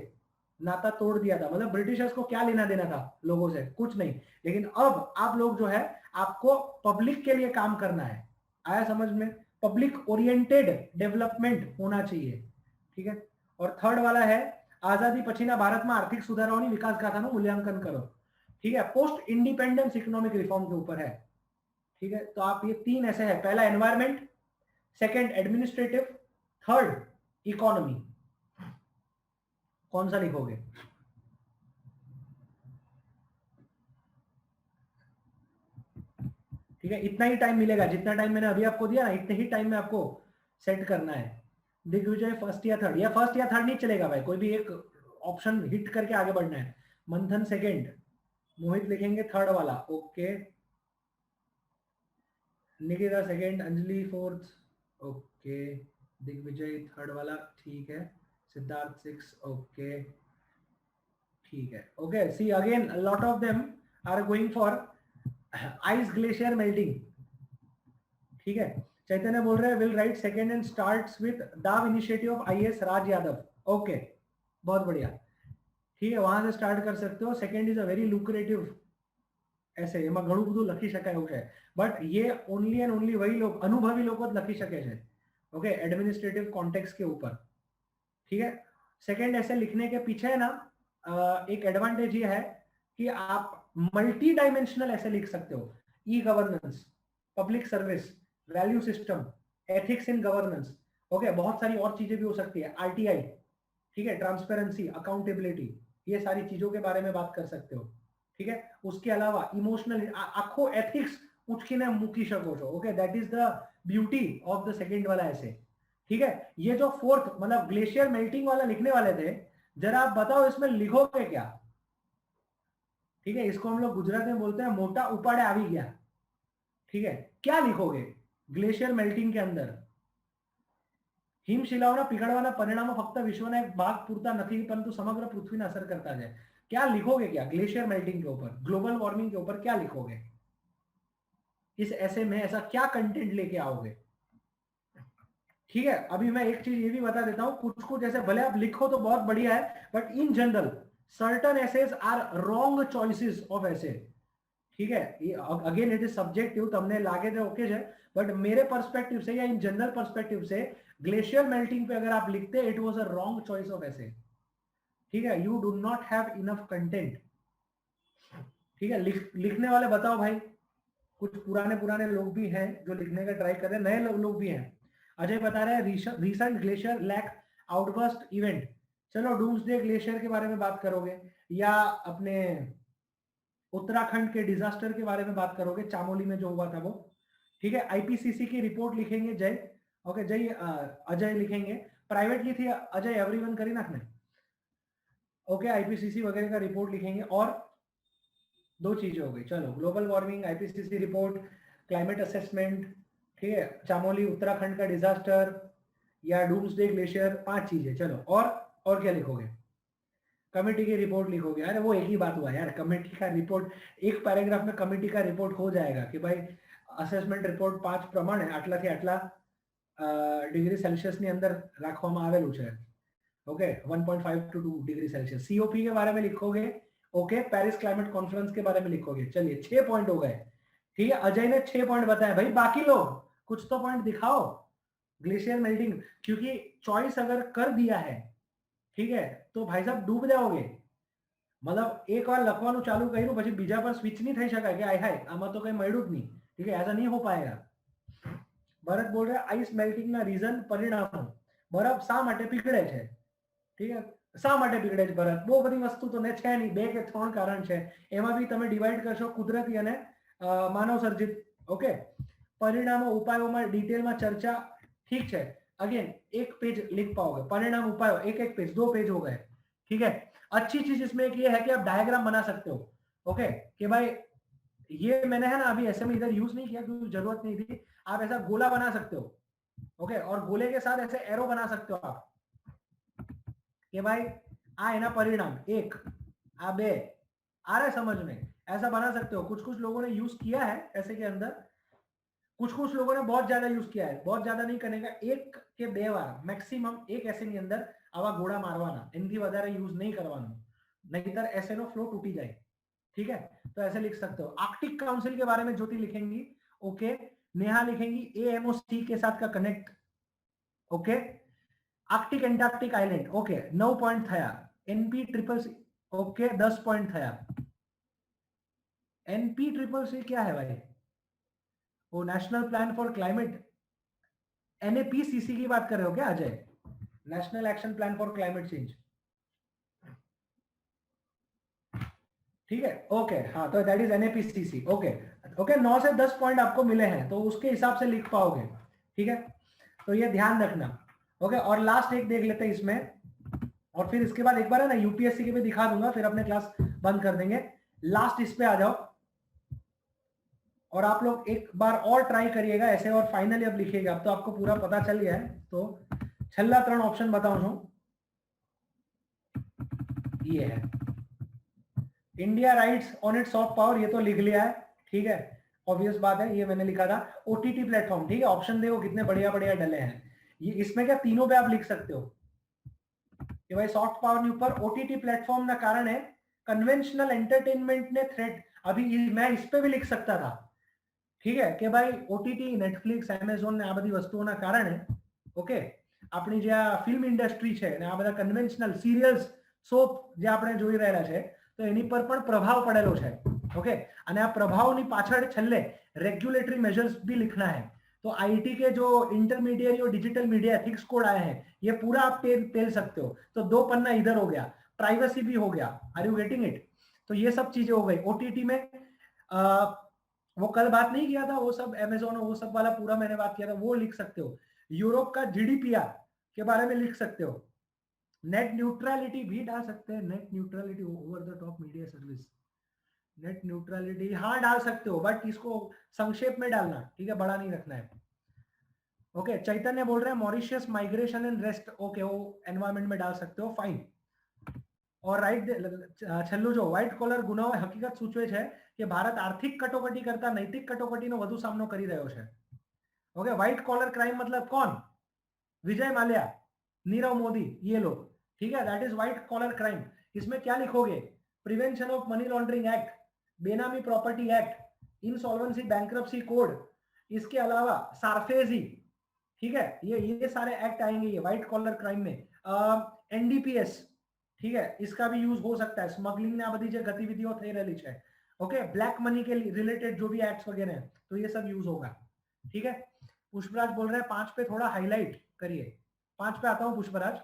A: नाता तोड़ दिया था. मतलब ब्रिटिशर्स को क्या लेना देना था लोगों से? कुछ नहीं. लेकिन अब आप लोग जो है आपको पब्लिक के लिए काम करना है. आया समझ में? पब्लिक ओरिएंटेड डेवलपमेंट होना चाहिए. ठीक है, और थर्ड वाला है આઝાદી પછીના ભારતમાં આર્થિક સુધારાઓની વિકાસ ગાથાનું મૂલ્યાંકન કરો. ठीक है, पोस्ट इंडिपेंडेंस इकोनॉमिक रिफॉर्म के ऊपर है. ठीक है, तो आप ये 3 ऐसे है, पहला environment, second administrative, third economy. कौन सा लिखोगे? ठीक है, इतना ही टाइम मिलेगा, जितना टाइम मैंने अभी आपको दिया ना, इतने ही टाइम में आपको सेट करना है. दिग्विजय फर्स्ट या थर्ड, या फर्स्ट या थर्ड नहीं चलेगा भाई, कोई भी एक ऑप्शन हिट करके आगे बढ़ना है. मंथन सेकंड, मोहित लिखेंगे थर्ड वाला. Okay, Nikita second, Anjali fourth. Okay, Digvijay third वाला. ठीक है, सिद्धार्थ 6. ओके, ठीक है. Okay, see again lot of them are going for ice glacier melting. ठीक है, चैतन्य बोल रहे हैं will write second and starts with the initiative of IAS Raj Yadav. Okay, बहुत बढ़िया. ठीक है, वहां से स्टार्ट कर सकते हो. Second is a very lucrative ऐसे, એમાં ઘણું બધું લખી શકાય એવું છે, બટ ये ओनली एंड ओनली वही लोग, अनुभवी लोग જ લખી શકે છે. ओके, एडमिनिस्ट्रेटिव कॉन्टेक्स्ट के ऊपर. ठीक है, सेकंड ऐसे लिखने के पीछे ना एक एडवांटेज ये है कि आप मल्टी डायमेंशनल ऐसे लिख सकते हो. E governance, public service, value system, ethics in governance. Okay, बहुत सारी और चीजें भी हो सकती है. आरटीआई, ठीक है, ट्रांसपेरेंसी, अकाउंटेबिलिटी, ये सारी चीजों के बारे में बात कर सकते हो. ठीक है, उसके अलावा इमोशनल आखो एथिक्स उचकीने मूकी શકો છો. Okay, that is the beauty of the second वाला ऐसे. ठीक है, ये जो फोर्थ मतलब ग्लेशियर मेल्टिंग वाला लिखने वाले थे, जरा आप बताओ इसमें लिखोगे क्या? ठीक है, इसको हम लोग गुजरात में बोलते हैं मोटा उपाड़े आवी गया. ठीक है, क्या लिखोगे ग्लेशियर मेल्टिंग के अंदर? हिमशिलाओना पिघळवाना परिणामो फक्त विश्वना एक भाग पूरता नहीं परंतु समग्र पृथ्वी ने असर करता है. क्या लिखोगे क्या ग्लेशियर मेल्टिंग के ऊपर, ग्लोबल वार्मिंग के ऊपर क्या लिखोगे? इस ऐसे में ऐसा क्या कंटेंट लेके आओगे? ठीक है, अभी मैं एक चीज ये भी बता देता हूं, कुछ कुछ ऐसे भले आप लिखो तो बहुत बढ़िया है, but in general certain essays are wrong choices of essay. ठीक है, अगेन इट इज सब्जेक्टिव, तमने लागे थे ओके है, बट मेरे पर्सपेक्टिव से या इन जनरल पर्सपेक्टिव से ग्लेशियर मेल्टिंग पे अगर आप लिखते it was a wrong choice of essay. ठीक है, you do not have enough content. ठीक है, लिखने वाले बताओ भाई, कुछ पुराने लोग भी हैं जो लिखने का ट्राई कर रहे हैं, नए लोग भी हैं. अजय बता रहे हैं recent glacier lake outburst event. चलो डूम्सडे ग्लेशियर के बारे में बात करोगे, या अपने उत्तराखंड के डिजास्टर के बारे में बात करोगे, चामोली में जो हुआ था वो. ठीक है, आईपीसीसी की रिपोर्ट लिखेंगे जय. ओके, जय अजय लिखेंगे, प्राइवेटली थी अजय एवरीवन करी नाखने. ओके, आईपीसीसी वगैरह का रिपोर्ट लिखेंगे. और दो चीजें हो गई, चलो global warming, IPCC report, climate assessment. ठीक है, चामोली उत्तराखंड का डिजास्टर या डूम्सडे ग्लेशियर, 5 चीजें. चलो और क्या लिखोगे? कमेटी की रिपोर्ट लिखोगे. अरे वो एक ही बात हुआ यार, कमेटी का रिपोर्ट एक पैराग्राफ में कमेटी का रिपोर्ट हो जाएगा कि भाई असेसमेंट रिपोर्ट 5 પ્રમાણે આટલાથી આટલા ડિગ્રી સેલ્સિયસની અંદર રાખવામાં આવેલું છે. Okay, 1.5 to 2 degree Celsius. COP के बारे में लिखोगे. ओके, पेरिस क्लाइमेट कॉन्फ्रेंस के बारे में लिखोगे. चलिए 6 पॉइंट हो गए. ठीक है, अजय ने 6 पॉइंट बताए. भाई बाकी लोग कुछ तो पॉइंट दिखाओ. ग्लेशियर मेल्टिंग, क्योंकि चॉइस अगर कर दिया है, ठीक है, तो भाई साहब डूब जाओगे. मतलब एक बार લખવાનું ચાલુ કર્યું પછી બીજા પર સ્વિચ नहीं થઈ શકાય કે આય હાય આમાં તો કઈ મળ્યું જ नहीं. ठीक है, ऐसा नहीं हो पाएगा. भरत बोल रहे आइस मेल्टिंग ना रीजन परिणामो, बर्फ શા માટે પીગળે છે? ठीक है, શા માટે પીગળે છે બરફ? બહુ બધી વસ્તુ તો ને છે નહીં, 2 કે 3 કારણ છે. એમાં બી તમે ડિવાઈડ કરશો કુદરતી અને માનવ સર્જિત. ઓકે, પરિણામો ઉપાયોમાં ડિટેલમાં ચર્ચા. ठीक है, अगेन एक पेज लिख पाओगे. परिणाम उपाय एक पेज, 2 पेज हो गए. ठीक है, अच्छी चीज इसमें एक ये है कि आप डायग्राम बना सकते हो. ओके, कि भाई ये मैंने है ना अभी ऐसे में इधर यूज नहीं किया क्योंकि जरूरत नहीं थी. आप ऐसा गोला बना सकते हो. ओके, और गोले के साथ ऐसे एरो बना सकते हो आप कि भाई आ एना परिणाम 1, आ 2, आ रहे समझ में, ऐसा बना सकते हो. कुछ लोगों ने यूज किया है ऐसे के अंदर, कुछ लोगों ने बहुत ज्यादा यूज किया है. बहुत ज्यादा नहीं करने का, 1 के 2 बार मैक्सिमम एक ऐसे ની અંદર આવા ગોળા મારવાના, એનથી વધારે यूज नहीं करवाना, नहींतर ऐसे नो फ्लो टूटी जाए. ठीक है, तो ऐसे लिख सकते हो. आर्कटिक काउंसिल के बारे में ज्योति लिखेंगी. ओके, नेहा लिखेंगी एएमओसी के साथ का connect. Okay, arctic antarctic island. Okay, 9 point થયા. NP triple C, okay 10 point था यार। एनपी ट्रिपल सी क्या है भाई? वो national plan for climate, NAPCC की बात कर रहे हो क्या Ajay? National action plan for climate change, ठीक है ओके। हाँ तो that is NAPCC, okay okay. 9 से 10 पॉइंट आपको मिले हैं तो उसके हिसाब से लिख पाओगे, ठीक है। तो ये ध्यान रखना, ओके। और लास्ट एक देख लेते हैं इसमें, और फिर इसके बाद एक बार है ना यूपीएससी के भी दिखा दूंगा, फिर अपने क्लास बंद कर देंगे। लास्ट इस पे आ जाओ, और आप लोग एक बार और ट्राई करिएगा ऐसे, और फाइनली अब लिखिएगा। अब तो आपको पूरा पता चल गया है। तो छल्ला 3 ऑप्शन बताऊं छो, ये है India rights on it's soft power, ये तो लिख लिया है, ठीक है। ऑब्वियस बात है, ये मैंने लिखा था। ओटीटी प्लेटफॉर्म, ठीक है। ऑप्शन देखो कितने बढ़िया बढ़िया डले हैं। ये इसमें क्या तीनों पे आप लिख सकते हो कि भाई सॉफ्ट पावर ऊपर ओटीटी प्लेटफॉर्म ना कारण है, कन्वेंशनल एंटरटेनमेंट ने थ्रेट। अभी मैं इस पे भी लिख सकता था, ठीक है, कि ભાઈ ઓટીટી નેટફ્લિક્સ એમેઝોન ને આ બધી વસ્તુઓના કારણે, ઓકે, આપણી જે આ ફિલ્મ ઇન્ડસ્ટ્રી છે ને આ બધા કન્વેન્શનલ સિરિયલ્સ સોપ જે આપણે જોઈ રહેલા છે તો એની પર પણ પ્રભાવ પડેલો છે, ઓકે। અને આ પ્રભાવની પાછળ છેલ્લે રેગ્યુલેટરી मेजर्स भी लिखना है। तो आईटी के जो इंटरमीडिएट और डिजिटल मीडिया एथिक्स कोड आए हैं, ये पूरा आप पेल सकते हो। तो 2 पन्ना इधर हो गया, प्राइवेसी भी हो गया। Are you getting it? तो ये सब चीजें हो गई ओटीटी में। वो कल बात नहीं किया था, वो सब अमेजोन वो सब वाला पूरा मैंने बात किया था, वो लिख सकते हो। यूरोप का जीडीपीआर के बारे में लिख सकते हो। नेट न्यूट्रलिटी भी डाल सकते हैं, net neutrality over the top media service, net neutrality हाँ डाल सकते हो, बट इसको संक्षेप में डालना, ठीक है, बड़ा नहीं रखना है, ओके। चैतन्य बोल रहे हैं Mauritius migration and rest, okay, वो एनवायरमेंट में डाल सकते हो, फाइन। और राइट छेल्लू जो व्हाइट કોલર ગુનાઓ હકીકત સૂચવે છે કે ભારત આર્થિક કટોકટી કરતા નૈતિક કટોકટીનો વધુ સામનો કરી રહ્યો છે, ओके। व्हाइट कॉलर क्राइम मतलब कौन? विजय माल्या, नीरव मोदी, ये लोग, ठीक है, that is white collar crime. इसमें क्या लिखोगे? Prevention of money laundering act, benami property act, insolvency bankruptcy code, इसके अलावा सार्फेजी, ठीक है, ये सारे एक्ट आएंगे ये व्हाइट कॉलर क्राइम में। एनडीपीएस, ठीक है, इसका भी यूज हो सकता है। स्मगलिंग ने आ बधी जो गतिविधियों થઈ રહેલી છે, ओके, ब्लैक मनी के रिलेटेड जो भी एक्ट्स वगैरह हैं तो ये सब यूज होगा, ठीक है। पुष्पराज बोल रहे हैं 5 पे थोड़ा हाईलाइट करिए। 5 पे आता हूं पुष्पराज।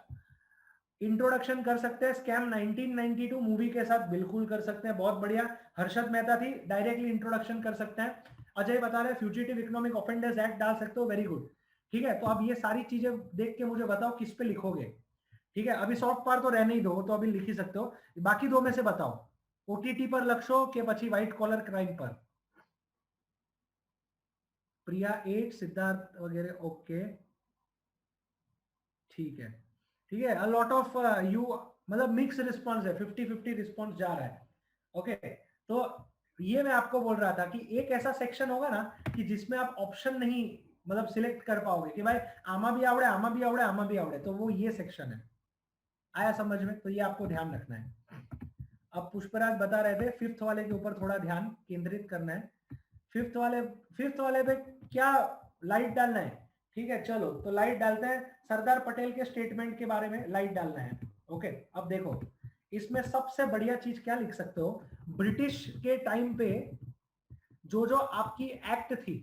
A: इंट्रोडक्शन कर सकते हैं स्कैम 1992 मूवी के साथ, बिल्कुल कर सकते हैं, बहुत बढ़िया। हर्षद मेहता थी, डायरेक्टली इंट्रोडक्शन कर सकते हैं। अजय बता रहे फ्यूजिटिव इकोनॉमिक ऑफेंडर्स एक्ट डाल सकते हो, वेरी गुड, ठीक है। तो अब ये सारी चीजें देख के मुझे बताओ किस पे लिखोगे, ठीक है। अभी सॉफ्ट पावर तो रहने ही दो, तो अभी लिख ही सकते हो। बाकी 2 में से बताओ, ओटीटी पर लक्ष्यो के પછી व्हाइट कॉलर क्राइम पर? प्रिया 8, सिद्धार्थ वगैरह, ओके, ठीक है, ठीक है। अ लॉट ऑफ यू, मतलब मिक्स रिस्पॉन्स है, 50-50 रिस्पॉन्स जा रहा है, ओके। तो ये मैं आपको बोल रहा था कि एक ऐसा सेक्शन होगा ना कि जिसमें आप ऑप्शन नहीं मतलब सिलेक्ट कर पाओगे कि भाई आमा भी आवड़े, आमा भी आवड़े, आमा भी आवड़े, तो वो ये सेक्शन है। आया समझ में? तो ये आपको ध्यान रखना है। अब पुष्पराज बता रहे थे फिफ्थ वाले के ऊपर थोड़ा ध्यान केंद्रित करना है। फिफ्थ वाले पे क्या लाइट डालना है, ठीक है, चलो तो लाइट डालते हैं। सरदार पटेल के स्टेटमेंट के बारे में लाइट डालना है, ओके। अब देखो इसमें सबसे बढ़िया चीज क्या लिख सकते हो? ब्रिटिश के टाइम पे जो जो आपकी एक्ट थी,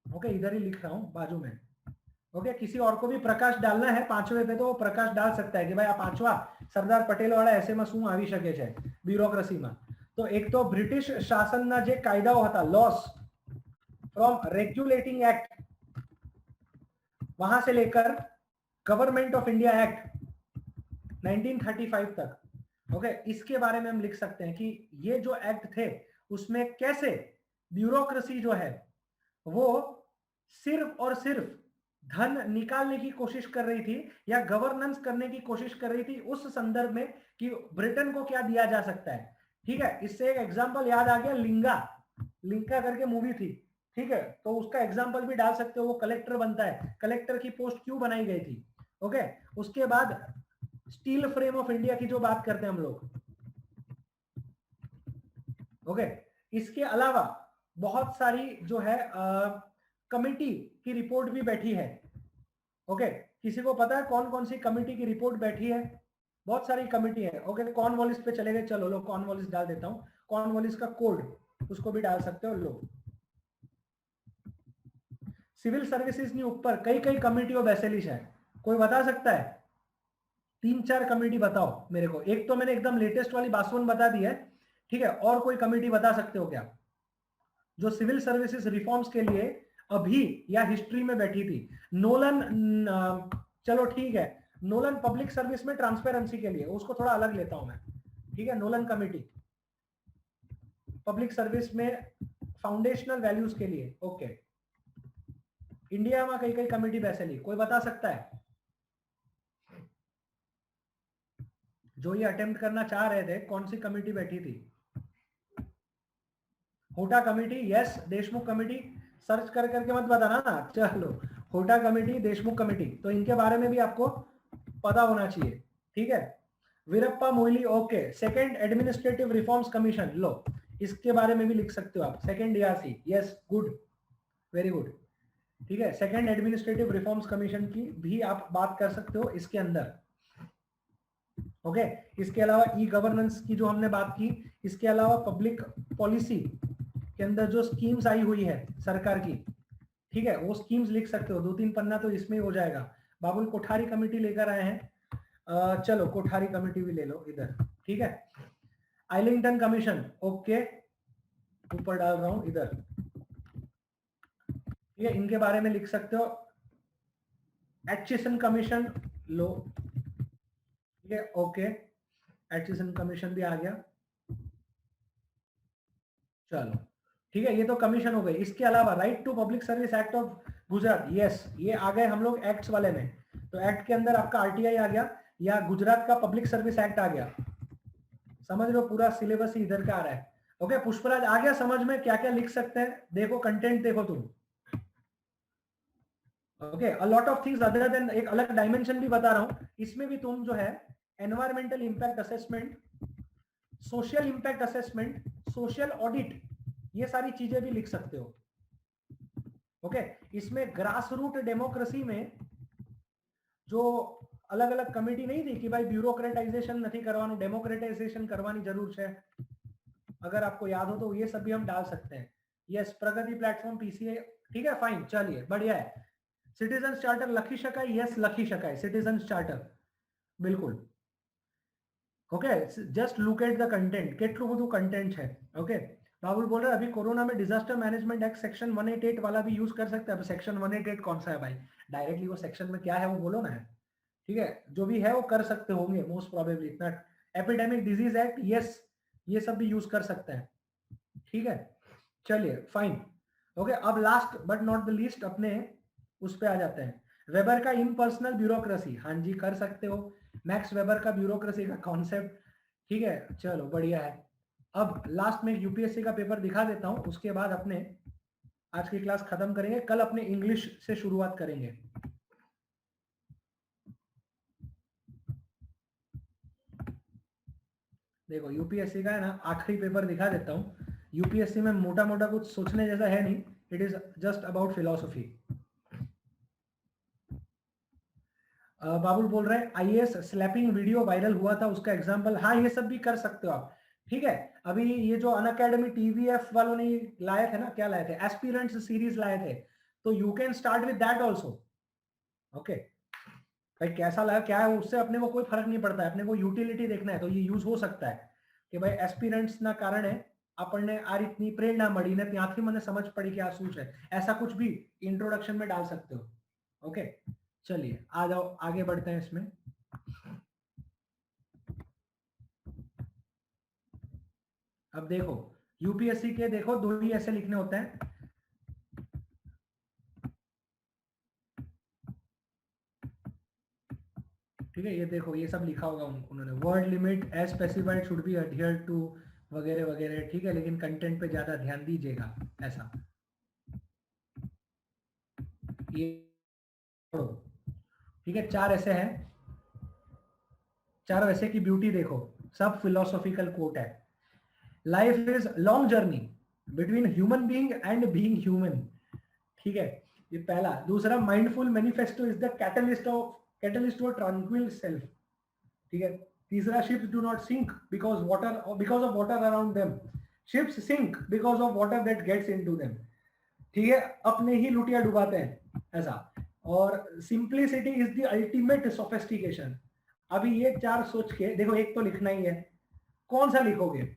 A: ओके, इधर ही लिख रहा हूं बाजू में, ओके। किसी और को भी प्रकाश डालना है 5वें पे तो प्रकाश डाल सकता है कि भाई आ 5वा सरदार पटेल वाला ऐसे में શું આવી શકે છે ब्यूरोक्रेसीમાં। तो एक तो ब्रिटिश शासनના જે કાયદાઓ હતા, लॉस फ्रॉम रेगुलेटिंग एक्ट, वहां से लेकर गवर्नमेंट ऑफ इंडिया एक्ट 1935 तक, ओके, इसके बारे में हम लिख सकते हैं कि ये जो एक्ट थे उसमें कैसे ब्यूरोक्रेसी जो है वो सिर्फ और सिर्फ धन निकालने की कोशिश कर रही थी या गवर्नेंस करने की कोशिश कर रही थी उस संदर्भ में कि ब्रिटेन को क्या दिया जा सकता है, ठीक है। इससे एक एग्जांपल याद आ गया, लिंका करके मूवी थी, ठीक है, तो उसका एग्जांपल भी डाल सकते हो। वो कलेक्टर बनता है, कलेक्टर की पोस्ट क्यों बनाई गई थी, ओके। उसके बाद स्टील फ्रेम ऑफ इंडिया की जो बात करते हैं हम लोग, ओके। इसके अलावा बहुत सारी जो है कमिटी की रिपोर्ट भी बैठी है, ओके। किसी को पता है कौन कौन सी कमिटी की रिपोर्ट बैठी है? बहुत सारी कमिटी है। ओके, कॉर्नवालिस पे चले गए, चलो लो कॉर्नवालिस डाल देता हूँ, कॉर्नवालिस का कोड उसको भी डाल सकते हो लो। सिविल सर्विसेज नहीं, ऊपर कई कई कमिटी ऑफ एसेलिश है, कोई बता सकता है? 3-4 कमिटी बताओ मेरे को। एक तो मैंने एकदम लेटेस्ट वाली बासवन बता दी है, ठीक है, और कोई कमिटी बता सकते हो क्या जो सिविल सर्विसेज रिफॉर्म्स के लिए अभी या हिस्ट्री में बैठी थी? नोलन, चलो ठीक है, नोलन पब्लिक सर्विस में ट्रांसपेरेंसी के लिए, उसको थोड़ा अलग लेता हूं मैं, ठीक है। नोलन कमिटी पब्लिक सर्विस में फाउंडेशनल वैल्यूज के लिए, ओके। इंडिया में कई कई कमिटी वैसे ली, कोई बता सकता है जो ये अटेम्प्ट करना चाह रहे थे? कौन सी कमिटी बैठी थी? Hota committee, yes. Deshmukh committee, search कर करके मत बताना ना, चलो। होटा कमिटी, देशमुख कमिटी, तो इनके बारे में भी आपको पता होना चाहिए, ठीक है। Veerappa Moily, okay. Second administrative reforms commission, लो इसके बारे में भी लिख सकते हो आप। Second ARC, yes, good, very good, ठीक है। सेकंड एडमिनिस्ट्रेटिव रिफॉर्म्स कमीशन की भी आप बात कर सकते हो इसके अंदर, ओके। इसके अलावा ई गवर्नेंस की जो हमने बात की, इसके अलावा पब्लिक पॉलिसी के अंदर जो स्कीम्स आई हुई है सरकार की, ठीक है, वो स्कीम्स लिख सकते हो। 2-3 पन्ना तो इसमें ही हो जाएगा। बाबुल कोठारी कमेटी लेकर आए हैं, चलो कोठारी कमेटी भी ले लो इधर, ठीक है। आइलिंगटन कमीशन, ओके, ऊपर डाल रहा हूं इधर, ठीक है, इनके बारे में लिख सकते हो। एटचिसन कमीशन लो, ठीक है, ओके, एटचिसन कमीशन भी आ गया, चलो ठीक है। ये तो कमीशन हो गई। इसके अलावा right to public service act of Gujarat, yes, ये आ गए हम लोग एक्ट्स वाले में। तो एक्ट के अंदर आपका आरटीआई आ गया, या गुजरात का पब्लिक सर्विस एक्ट आ गया। समझ लो, पूरा सिलेबस ही इधर का आ रहा है। ओके, पुष्पराज आ गया समझ में क्या क्या लिख सकते हैं? देखो कंटेंट देखो तुम, okay. A lot of things other than, एक अलग डायमेंशन भी बता रहा हूं इसमें भी। तुम जो है environmental impact assessment, social impact assessment, social audit, ये सारी चीजें भी लिख सकते हो, ओके। इसमें ग्रास रूट डेमोक्रेसी में जो अलग अलग कमिटी नहीं थी कि भाई ब्यूरोक्रेटाइजेशन नहीं करवानो, डेमोक्रेटाइजेशन करवानी जरूर है, अगर आपको याद हो तो ये सब भी हम डाल सकते हैं। यस, प्रगति प्लेटफॉर्म, पीसीए, ठीक है, फाइन, चलिए बढ़िया है। सिटीजन चार्टर लखी शकाय, यस लखी शकाय, सिटीजन चार्टर, बिल्कुल, okay. Just look at the content, કેટલું બધું कंटेंट है, ओके। बाबुल बोल रहे हैं अभी कोरोना में डिजास्टर मैनेजमेंट एक्ट सेक्शन 188 वाला भी यूज कर सकते हैं। अब सेक्शन 188 कौन सा है भाई? डायरेक्टली वो सेक्शन में क्या है वो बोलो ना है, ठीक है। जो भी है वो कर सकते होंगे मोस्ट प्रोबेबली इतना। एपिडेमिक डिजीज एक्ट, यस, ये सब भी यूज कर सकते हैं, ठीक है, चलिए फाइन, ओके। अब last but not the least अपने उस पे आ जाते हैं। वेबर का इम्पर्सनल ब्यूरोक्रेसी, हाँ जी कर सकते हो। मैक्स वेबर का ब्यूरोक्रेसी का कॉन्सेप्ट, ठीक है, चलो बढ़िया है। अब लास्ट में यूपीएससी का पेपर दिखा देता हूं, उसके बाद अपने आज की क्लास खत्म करेंगे। कल अपने इंग्लिश से शुरुआत करेंगे। देखो यूपीएससी का है ना, आखिरी पेपर दिखा देता हूं। यूपीएससी में मोटा मोटा कुछ सोचने जैसा है नहीं, it is just about philosophy. Babul बोल रहे हैं आईएएस स्लैपिंग वीडियो वायरल हुआ था, उसका एग्जांपल, हाँ ये सब भी कर सकते हो आप, ठीक है। अभी ये जो अनअकैडमी टीवीएफ वालों ने लाए थे ना, क्या लाए थे, एस्पिरेंट्स सीरीज लाए थे, तो you can start with that also, okay. भाई कैसा लगा क्या है उससे अपने को कोई फर्क नहीं पड़ता है, अपने को यूटिलिटी देखना है, तो ये यूज हो सकता है कि भाई एस्पिरेंट्स ना कारण है આપણને આ રીતની પ્રેરણા મળી ને ત્યાંથી મને સમજ પડી કે આ શું છે, ऐसा कुछ भी इंट्रोडक्शन में डाल सकते हो, ओके। चलिए आ जाओ आगे बढ़ते हैं इसमें। अब देखो यूपीएससी के देखो दो ही ऐसे लिखने होते हैं, ठीक है। ये देखो ये सब लिखा होगा उन्होंने, word limit as specified should be adhere to वगैरह वगैरह, ठीक है, लेकिन कंटेंट पे ज्यादा ध्यान दीजिएगा ऐसा, ये ठीक है। चार ऐसे हैं, चार वैसे की ब्यूटी देखो, सब फिलोसॉफिकल कोट है। Life is long journey between human being and being human, ठीक है, ये पहला। दूसरा, mindful manifesto is the catalyst for tranquil self, ठीक है। तीसरा, ships do not sink because of water around them. Ships sink because of water that gets into them. ठीक है, अपने ही लुटिया डुबाते हैं ऐसा. और simplicity is the ultimate sophistication. अभी ये चार सोच के देखो, एक तो लिखना ही है, कौन सा लिखोगे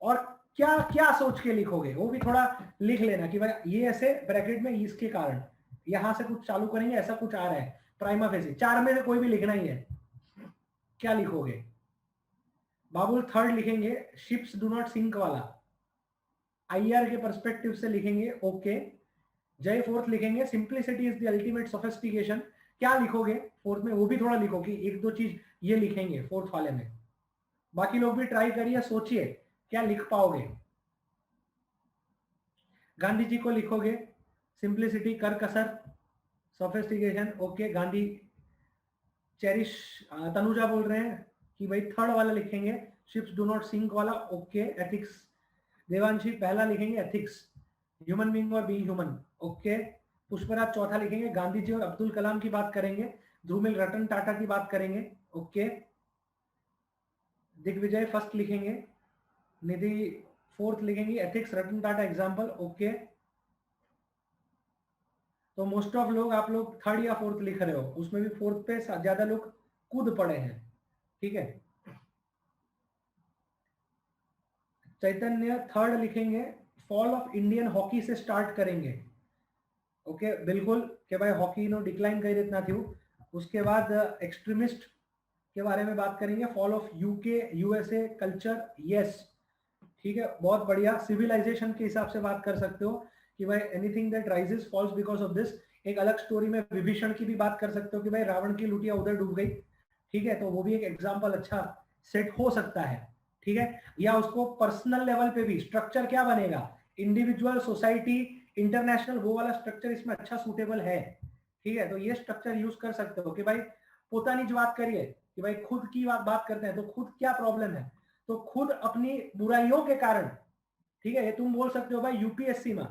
A: और क्या क्या सोच के लिखोगे वो भी थोड़ा लिख लेना कि भाई ये ऐसे ब्रैकेट में इसके कारण यहां से कुछ चालू करेंगे, ऐसा कुछ आ रहा है प्राइमा फेसी. चार में से कोई भी लिखना ही है. क्या लिखोगे? बाबुल थर्ड लिखेंगे शिप्स डू नॉट सिंक वाला, आईआर के पर्सपेक्टिव से लिखेंगे. ओके. जय फोर्थ लिखेंगे simplicity is the ultimate sophistication. क्या लिखोगे फोर्थ में वो भी थोड़ा लिखो कि एक दो चीज ये लिखेंगे फोर्थ वाले में. बाकी लोग भी ट्राई करिए, सोचिए क्या लिख पाओगे. गांधी जी को लिखोगे सिंप्लिसिटी, कर कसर, sophistication. Okay. Gandhi cherish. Tanuja बोल रहे हैं कि भाई थर्ड वाला लिखेंगे, शिप्स डू नॉट सिंक वाला. ओके. एथिक्स. देवांशी पहला लिखेंगे एथिक्स, ह्यूमन बीइंग और बीइंग ह्यूमन. ओके. पुष्पराज चौथा लिखेंगे, गांधी जी और अब्दुल कलाम की बात करेंगे. ध्रुमिल रतन टाटा की बात करेंगे. ओके. दिग्विजय फर्स्ट लिखेंगे, निधि फोर्थ लिखेंगे, ethics Ratan Tata example. Okay. तो मोस्ट ऑफ लोग आप लोग थर्ड या फोर्थ लिख रहे हो, उसमें भी फोर्थ पे ज्यादा लोग कूद पड़े हैं. ठीक है. चैतन्य थर्ड लिखेंगे, फॉल ऑफ इंडियन हॉकी से स्टार्ट करेंगे. ओके. बिल्कुल कि भाई हॉकी नो डिक्लाइन कर इतना थी. उसके बाद एक्सट्रीमिस्ट के बारे में बात करेंगे, fall of UK USA culture. Yes. ठीक है, बहुत बढ़िया. सिविलाइजेशन के हिसाब से बात कर सकते हो कि भाई anything that rises falls because of this. एक अलग स्टोरी में विभीषण की भी बात कर सकते हो कि भाई रावण की लुटिया उधर डूब गई. ठीक है, तो वो भी एक एग्जाम्पल अच्छा सेट हो सकता है. ठीक है. या उसको पर्सनल लेवल पे भी स्ट्रक्चर क्या बनेगा, इंडिविजुअल, सोसाइटी, इंटरनेशनल, वो वाला स्ट्रक्चर इसमें अच्छा सूटेबल है. ठीक है, तो ये स्ट्रक्चर यूज कर सकते हो कि भाई पोतानी जो बात करिए कि भाई खुद की बात करते हैं तो खुद क्या प्रॉब्लम है, तो खुद अपनी बुराइयों के कारण. ठीक है, ये तुम बोल सकते हो भाई यूपीएससी में.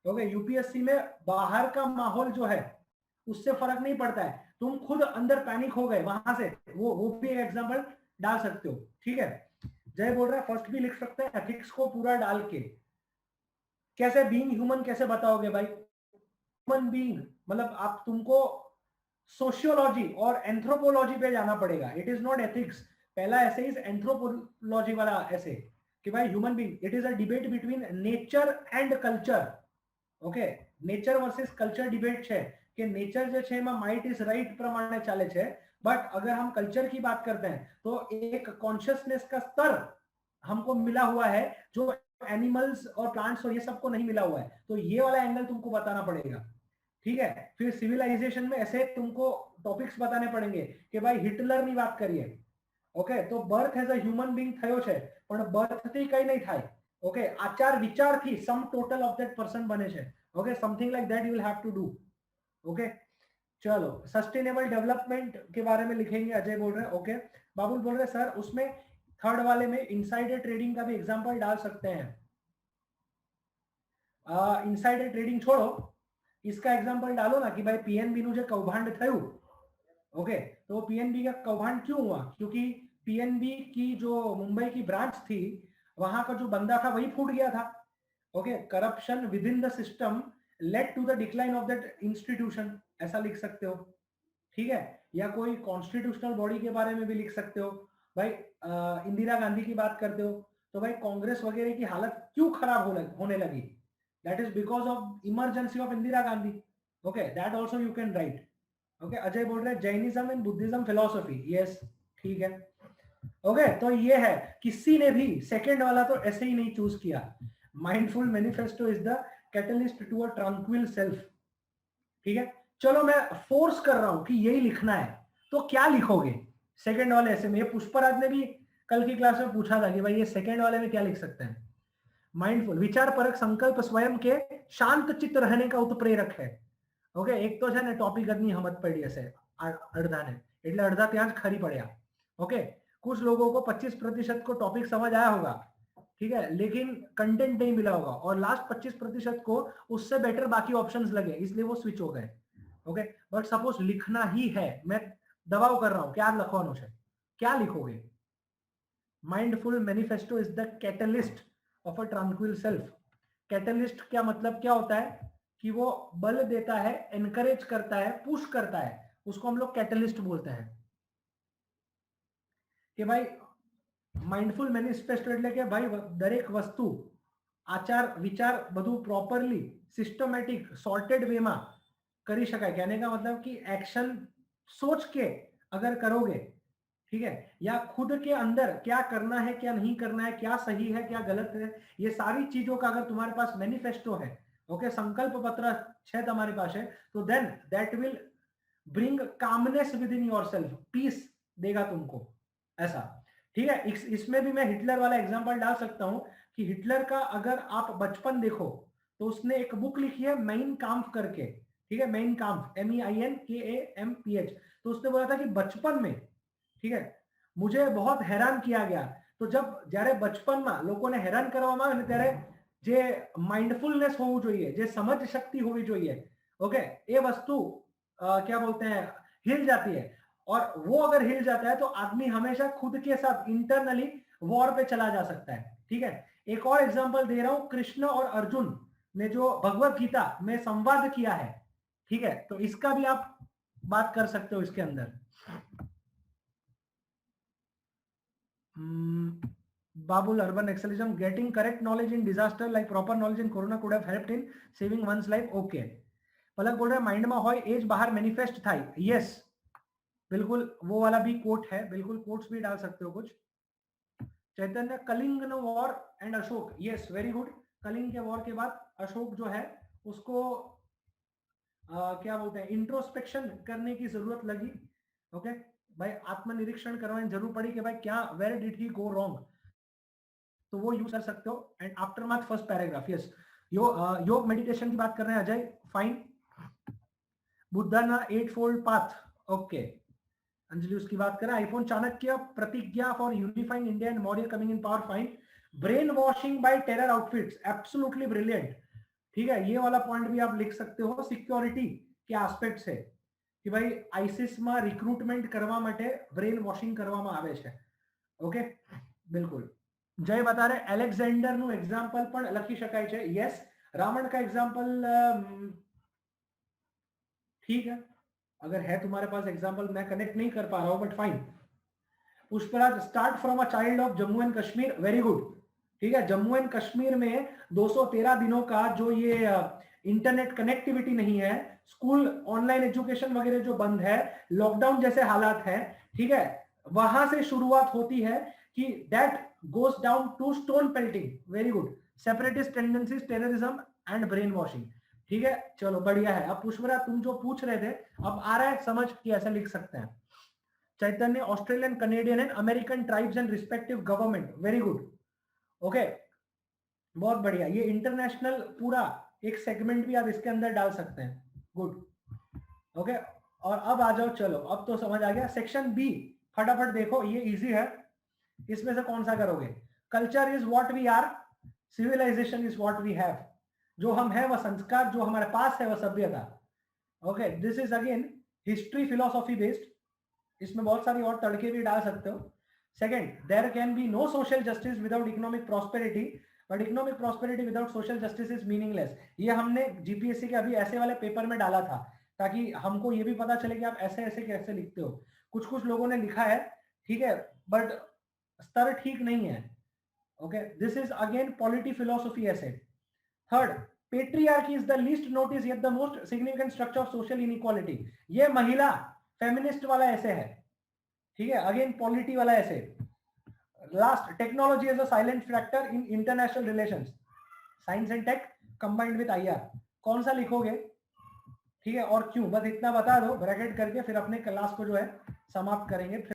A: ओके. यूपीएससी में बाहर का माहौल जो है उससे फर्क नहीं पड़ता है, तुम खुद अंदर पैनिक हो गए वहां से, वो भी एक एग्जांपल डाल सकते हो. ठीक है. जय बोल रहा है फर्स्ट भी लिख सकते हैं, एथिक्स को पूरा डाल के. कैसे बीइंग ह्यूमन कैसे बताओगे भाई? ह्यूमन बीइंग मतलब आप तुमको सोशियोलॉजी और एंथ्रोपोलॉजी पे जाना पड़ेगा. It is not ethics. पहला ऐसे इज एंथ्रोपोलॉजी वाला ऐसे कि भाई human being, it is a debate between nature and culture. Okay. Nature versus culture debate है कि नेचर जो છે એમાં માઇટ ઇઝ રાઇટ પ્રમાણે ચાલે છે, बट अगर हम कल्चर की बात करते हैं तो एक कॉन्शियसनेस का स्तर हमको मिला हुआ है जो एनिमल्स और प्लांट्स और ये सबको नहीं मिला हुआ है. तो ये वाला एंगल तुमको बताना पड़ेगा. ठीक है. फिर सिविलाइजेशन में ऐसे तुमको टॉपिक्स बताने पड़ेंगे कि भाई हिटलर ની વાત કરીએ. ઓકે. તો birth as a human being થયો છે પણ બર્થથી કઈ નહીં થાય. ઓકે. આચાર વિચારથી sum total of that person બને છે. Okay. Something like that you will have to do. Okay. चलो सस्टेनेबल डेवलपमेंट के बारे में लिखेंगे, अजय बोल रहे हैं. ओके. बाबुल बोल रहे हैं सर उसमें थर्ड वाले में इनसाइडर ट्रेडिंग का भी एग्जांपल डाल सकते हैं. इनसाइडर ट्रेडिंग छोड़ो, इसका एग्जांपल डालो ना कि भाई पीएनबी નું જે કૌભાંડ થયું. ओके. तो पीएनबी का कौभांड क्यों हुआ? क्योंकि पीएनबी की जो मुंबई की ब्रांच थी वहां का जो बंदा था वही फूट गया था. Okay. Corruption within the system led to the decline of that institution, ऐसा लिख सकते हो. ठीक है. या कोई कॉन्स्टिट्यूशनल बॉडी के बारे में भी लिख सकते हो. भाई इंदिरा गांधी की बात करते हो तो भाई कांग्रेस वगैरह की हालत क्यों खराब होने लगी, that is because of emergency of Indira Gandhi. Okay. That also you can write. Okay. Ajay बोल रहे हैं Jainism and Buddhism philosophy. Yes. ठीक है. ओके. तो ये है, किसी ने भी सेकंड वाला तो ऐसे ही नहीं चूज किया. Mindful manifesto is the catalyst to a tranquil self. ठीक है. चलो मैं फोर्स कर रहा हूं कि यही लिखना है, तो क्या लिखोगे सेकंड वाले ऐसे में? ये पुष्पराज ने भी कल की क्लास में पूछा था कि भाई ये सेकंड वाले में क्या लिख सकते हैं. माइंडफुल विचार परक संकल्प स्वयं के शांत चित्त रहने का उत्प्रेरक है. ओके. एक तो છે ને ટોપિક જ નહીં સમજ પડી હશે અડધાને, એટલે અડધા ત્યાં જ ખરી પડ્યા. ओके. कुछ लोगों को 25% को टॉपिक समझ आया होगा. ठीक है. लेकिन कंटेंट नहीं मिला होगा और लास्ट 25% को उससे बेटर बाकी ऑप्शंस लगे इसलिए वो स्विच हो गए. ओके. बट सपोज लिखना ही है, मैं दबाव कर रहा हूं कि आज લખવાનું છે. क्या लिखोगे? Mindful manifesto is the catalyst of a tranquil self. Catalyst क्या मतलब क्या होता है कि वो बल देता है, एनकरेज करता है, पुश करता है, उसको हम लोग कैटलिस्ट बोलते हैं। कि भाई माइंडफुल मैनिफेस्टो એટલે કે ભાઈ દરેક વસ્તુ આચાર વિચાર બધું પ્રોપરલી સિસ્ટમેટિક सॉर्टेड वे में करी शकाय। कहने का मतलब कि एक्शन सोच के अगर करोगे, ठीक है, या खुद के अंदर क्या करना है क्या नहीं करना है, क्या सही है क्या गलत है, ये सारी चीजों का अगर तुम्हारे पास मैनिफेस्टो है, ओके, संकल्प पत्र है तुम्हारे पास है, तो then that will bring calmness within yourself, peace देगा तुमको, ऐसा। ठीक है, इसमें भी मैं हिटलर वाला एग्जांपल डाल सकता हूं कि हिटलर का अगर आप बचपन देखो तो उसने एक बुक लिखी है मेन काम्फ करके, ठीक है, मेन काम्फ, MEINKAMPH। तो उसने बोला था कि बचपन में, ठीक है, मुझे बहुत हैरान किया गया। तो जब જ્યારે બચપનમાં લોકોને હેરાન કરવામાં આવે ને ત્યારે જે માઇન્ડફુલનેસ હોવું જોઈએ, જે સમજ શક્તિ હોવી જોઈએ, ઓકે, એ વસ્તુ क्या बोलते हैं, हिल जाती है। और वो अगर हिल जाता है तो आदमी हमेशा खुद के साथ इंटरनली वॉर पे चला जा सकता है। ठीक है, एक और एग्जांपल दे रहा हूं, कृष्ण और अर्जुन ने जो भगवत गीता में संवाद किया है, ठीक है, तो इसका भी आप बात कर सकते हो इसके अंदर। Babul, urban excellism, getting correct knowledge in disaster like proper knowledge in corona could have helped in saving one's life. Okay, पलक बोल रहा है माइंड में होय एज बाहर मैनिफेस्ट थाई। यस, बिल्कुल वो वाला भी कोट है, बिल्कुल कोट्स भी डाल सकते हो कुछ। Chaitanya, Kalinga war and Ashok, yes very good. Kalinga के वॉर के बाद अशोक जो है उसको क्या बोलते हैं, इंट्रोस्पेक्शन करने की जरूरत लगी। ओके भाई, आत्मनिरीक्षण करवाने जरूर पड़ी कि भाई क्या, where did he go wrong, तो वो यूज कर सकते हो। And aftermath first paragraph, yes. Yoga meditation की बात कर रहे हैं अजय, फाइन। बुद्धा ना 8 फोल्ड पाथ, ओके। अंजलि उसकी बात करें, आईफोन चाणक्य प्रतिज्ञा for unifying India and Maurya coming in power, fine. Brain washing by terror outfits, absolutely brilliant. ठीक है, ये वाला पॉइंट भी आप लिख सकते हो। सिक्योरिटी के एस्पेक्ट से कि भाई आईसिस में रिक्रूटमेंट करवा માટે ब्रेन वॉशिंग કરવામાં આવે છે। ओके, बिल्कुल। जय बता रहे एलेक्जेंडर નું एग्जांपल પણ લખી શકાય છે। यस, रावण का एग्जांपल ठीक है, अगर है तुम्हारे पास एग्जांपल, मैं कनेक्ट नहीं कर पा रहा हूं but fine. Pushpraj, start from a child of Jammu and Kashmir, very good. ठीक है, जम्मू एंड कश्मीर में 213 दिनों का जो ये इंटरनेट कनेक्टिविटी नहीं है, स्कूल ऑनलाइन एजुकेशन वगैरह जो बंद है, लॉकडाउन जैसे हालात है, ठीक है, वहां से शुरुआत होती है कि that goes down to stone pelting, very good. Separatist tendencies, terrorism and brain washing, ठीक है, चलो बढ़िया है। अब पुष्पराज तुम जो पूछ रहे थे अब आ रहा है समझ कि ऐसा लिख सकते हैं। Chaitanya, Australian, Canadian and American tribes and respective government, very good, okay, बहुत बढ़िया। ये इंटरनेशनल पूरा एक सेगमेंट भी आप इसके अंदर डाल सकते हैं, गुड, ओके। और अब आ जाओ, चलो अब तो समझ आ गया। सेक्शन बी फटाफट देखो, ये इजी है, इसमें से कौन सा करोगे? Culture is what we are, civilisation is what we have, जो हम हैं वह संस्कार, जो हमारे पास है वह सभ्यता। Okay, this is again history philosophy based, इसमें बहुत सारी और तड़के भी डाल सकते हो। Second, there can be no social justice without economic prosperity, but economic prosperity without social justice is meaningless. ये हमने जीपीएससी के अभी ऐसे वाले पेपर में डाला था, ताकि हमको ये भी पता चले कि आप ऐसे ऐसे कैसे लिखते हो। कुछ कुछ लोगों ने लिखा है, ठीक है, बट स्तर ठीक नहीं है। Okay, this is again polity philosophy ऐसे। Third, patriarchy is the least noticed yet the most significant structure of social inequality, ये महिला फेमिनिस्ट वाला ऐसे है, ठीक है, अगेन पॉलिटी वाला essay. Last, technology is a silent factor in international relations, science and tech combined with IR, कौन सा लिखोगे? ठीक है, और क्यों, बस इतना बता दो ब्रैकेट करके, फिर अपने क्लास को जो है समाप्त करेंगे।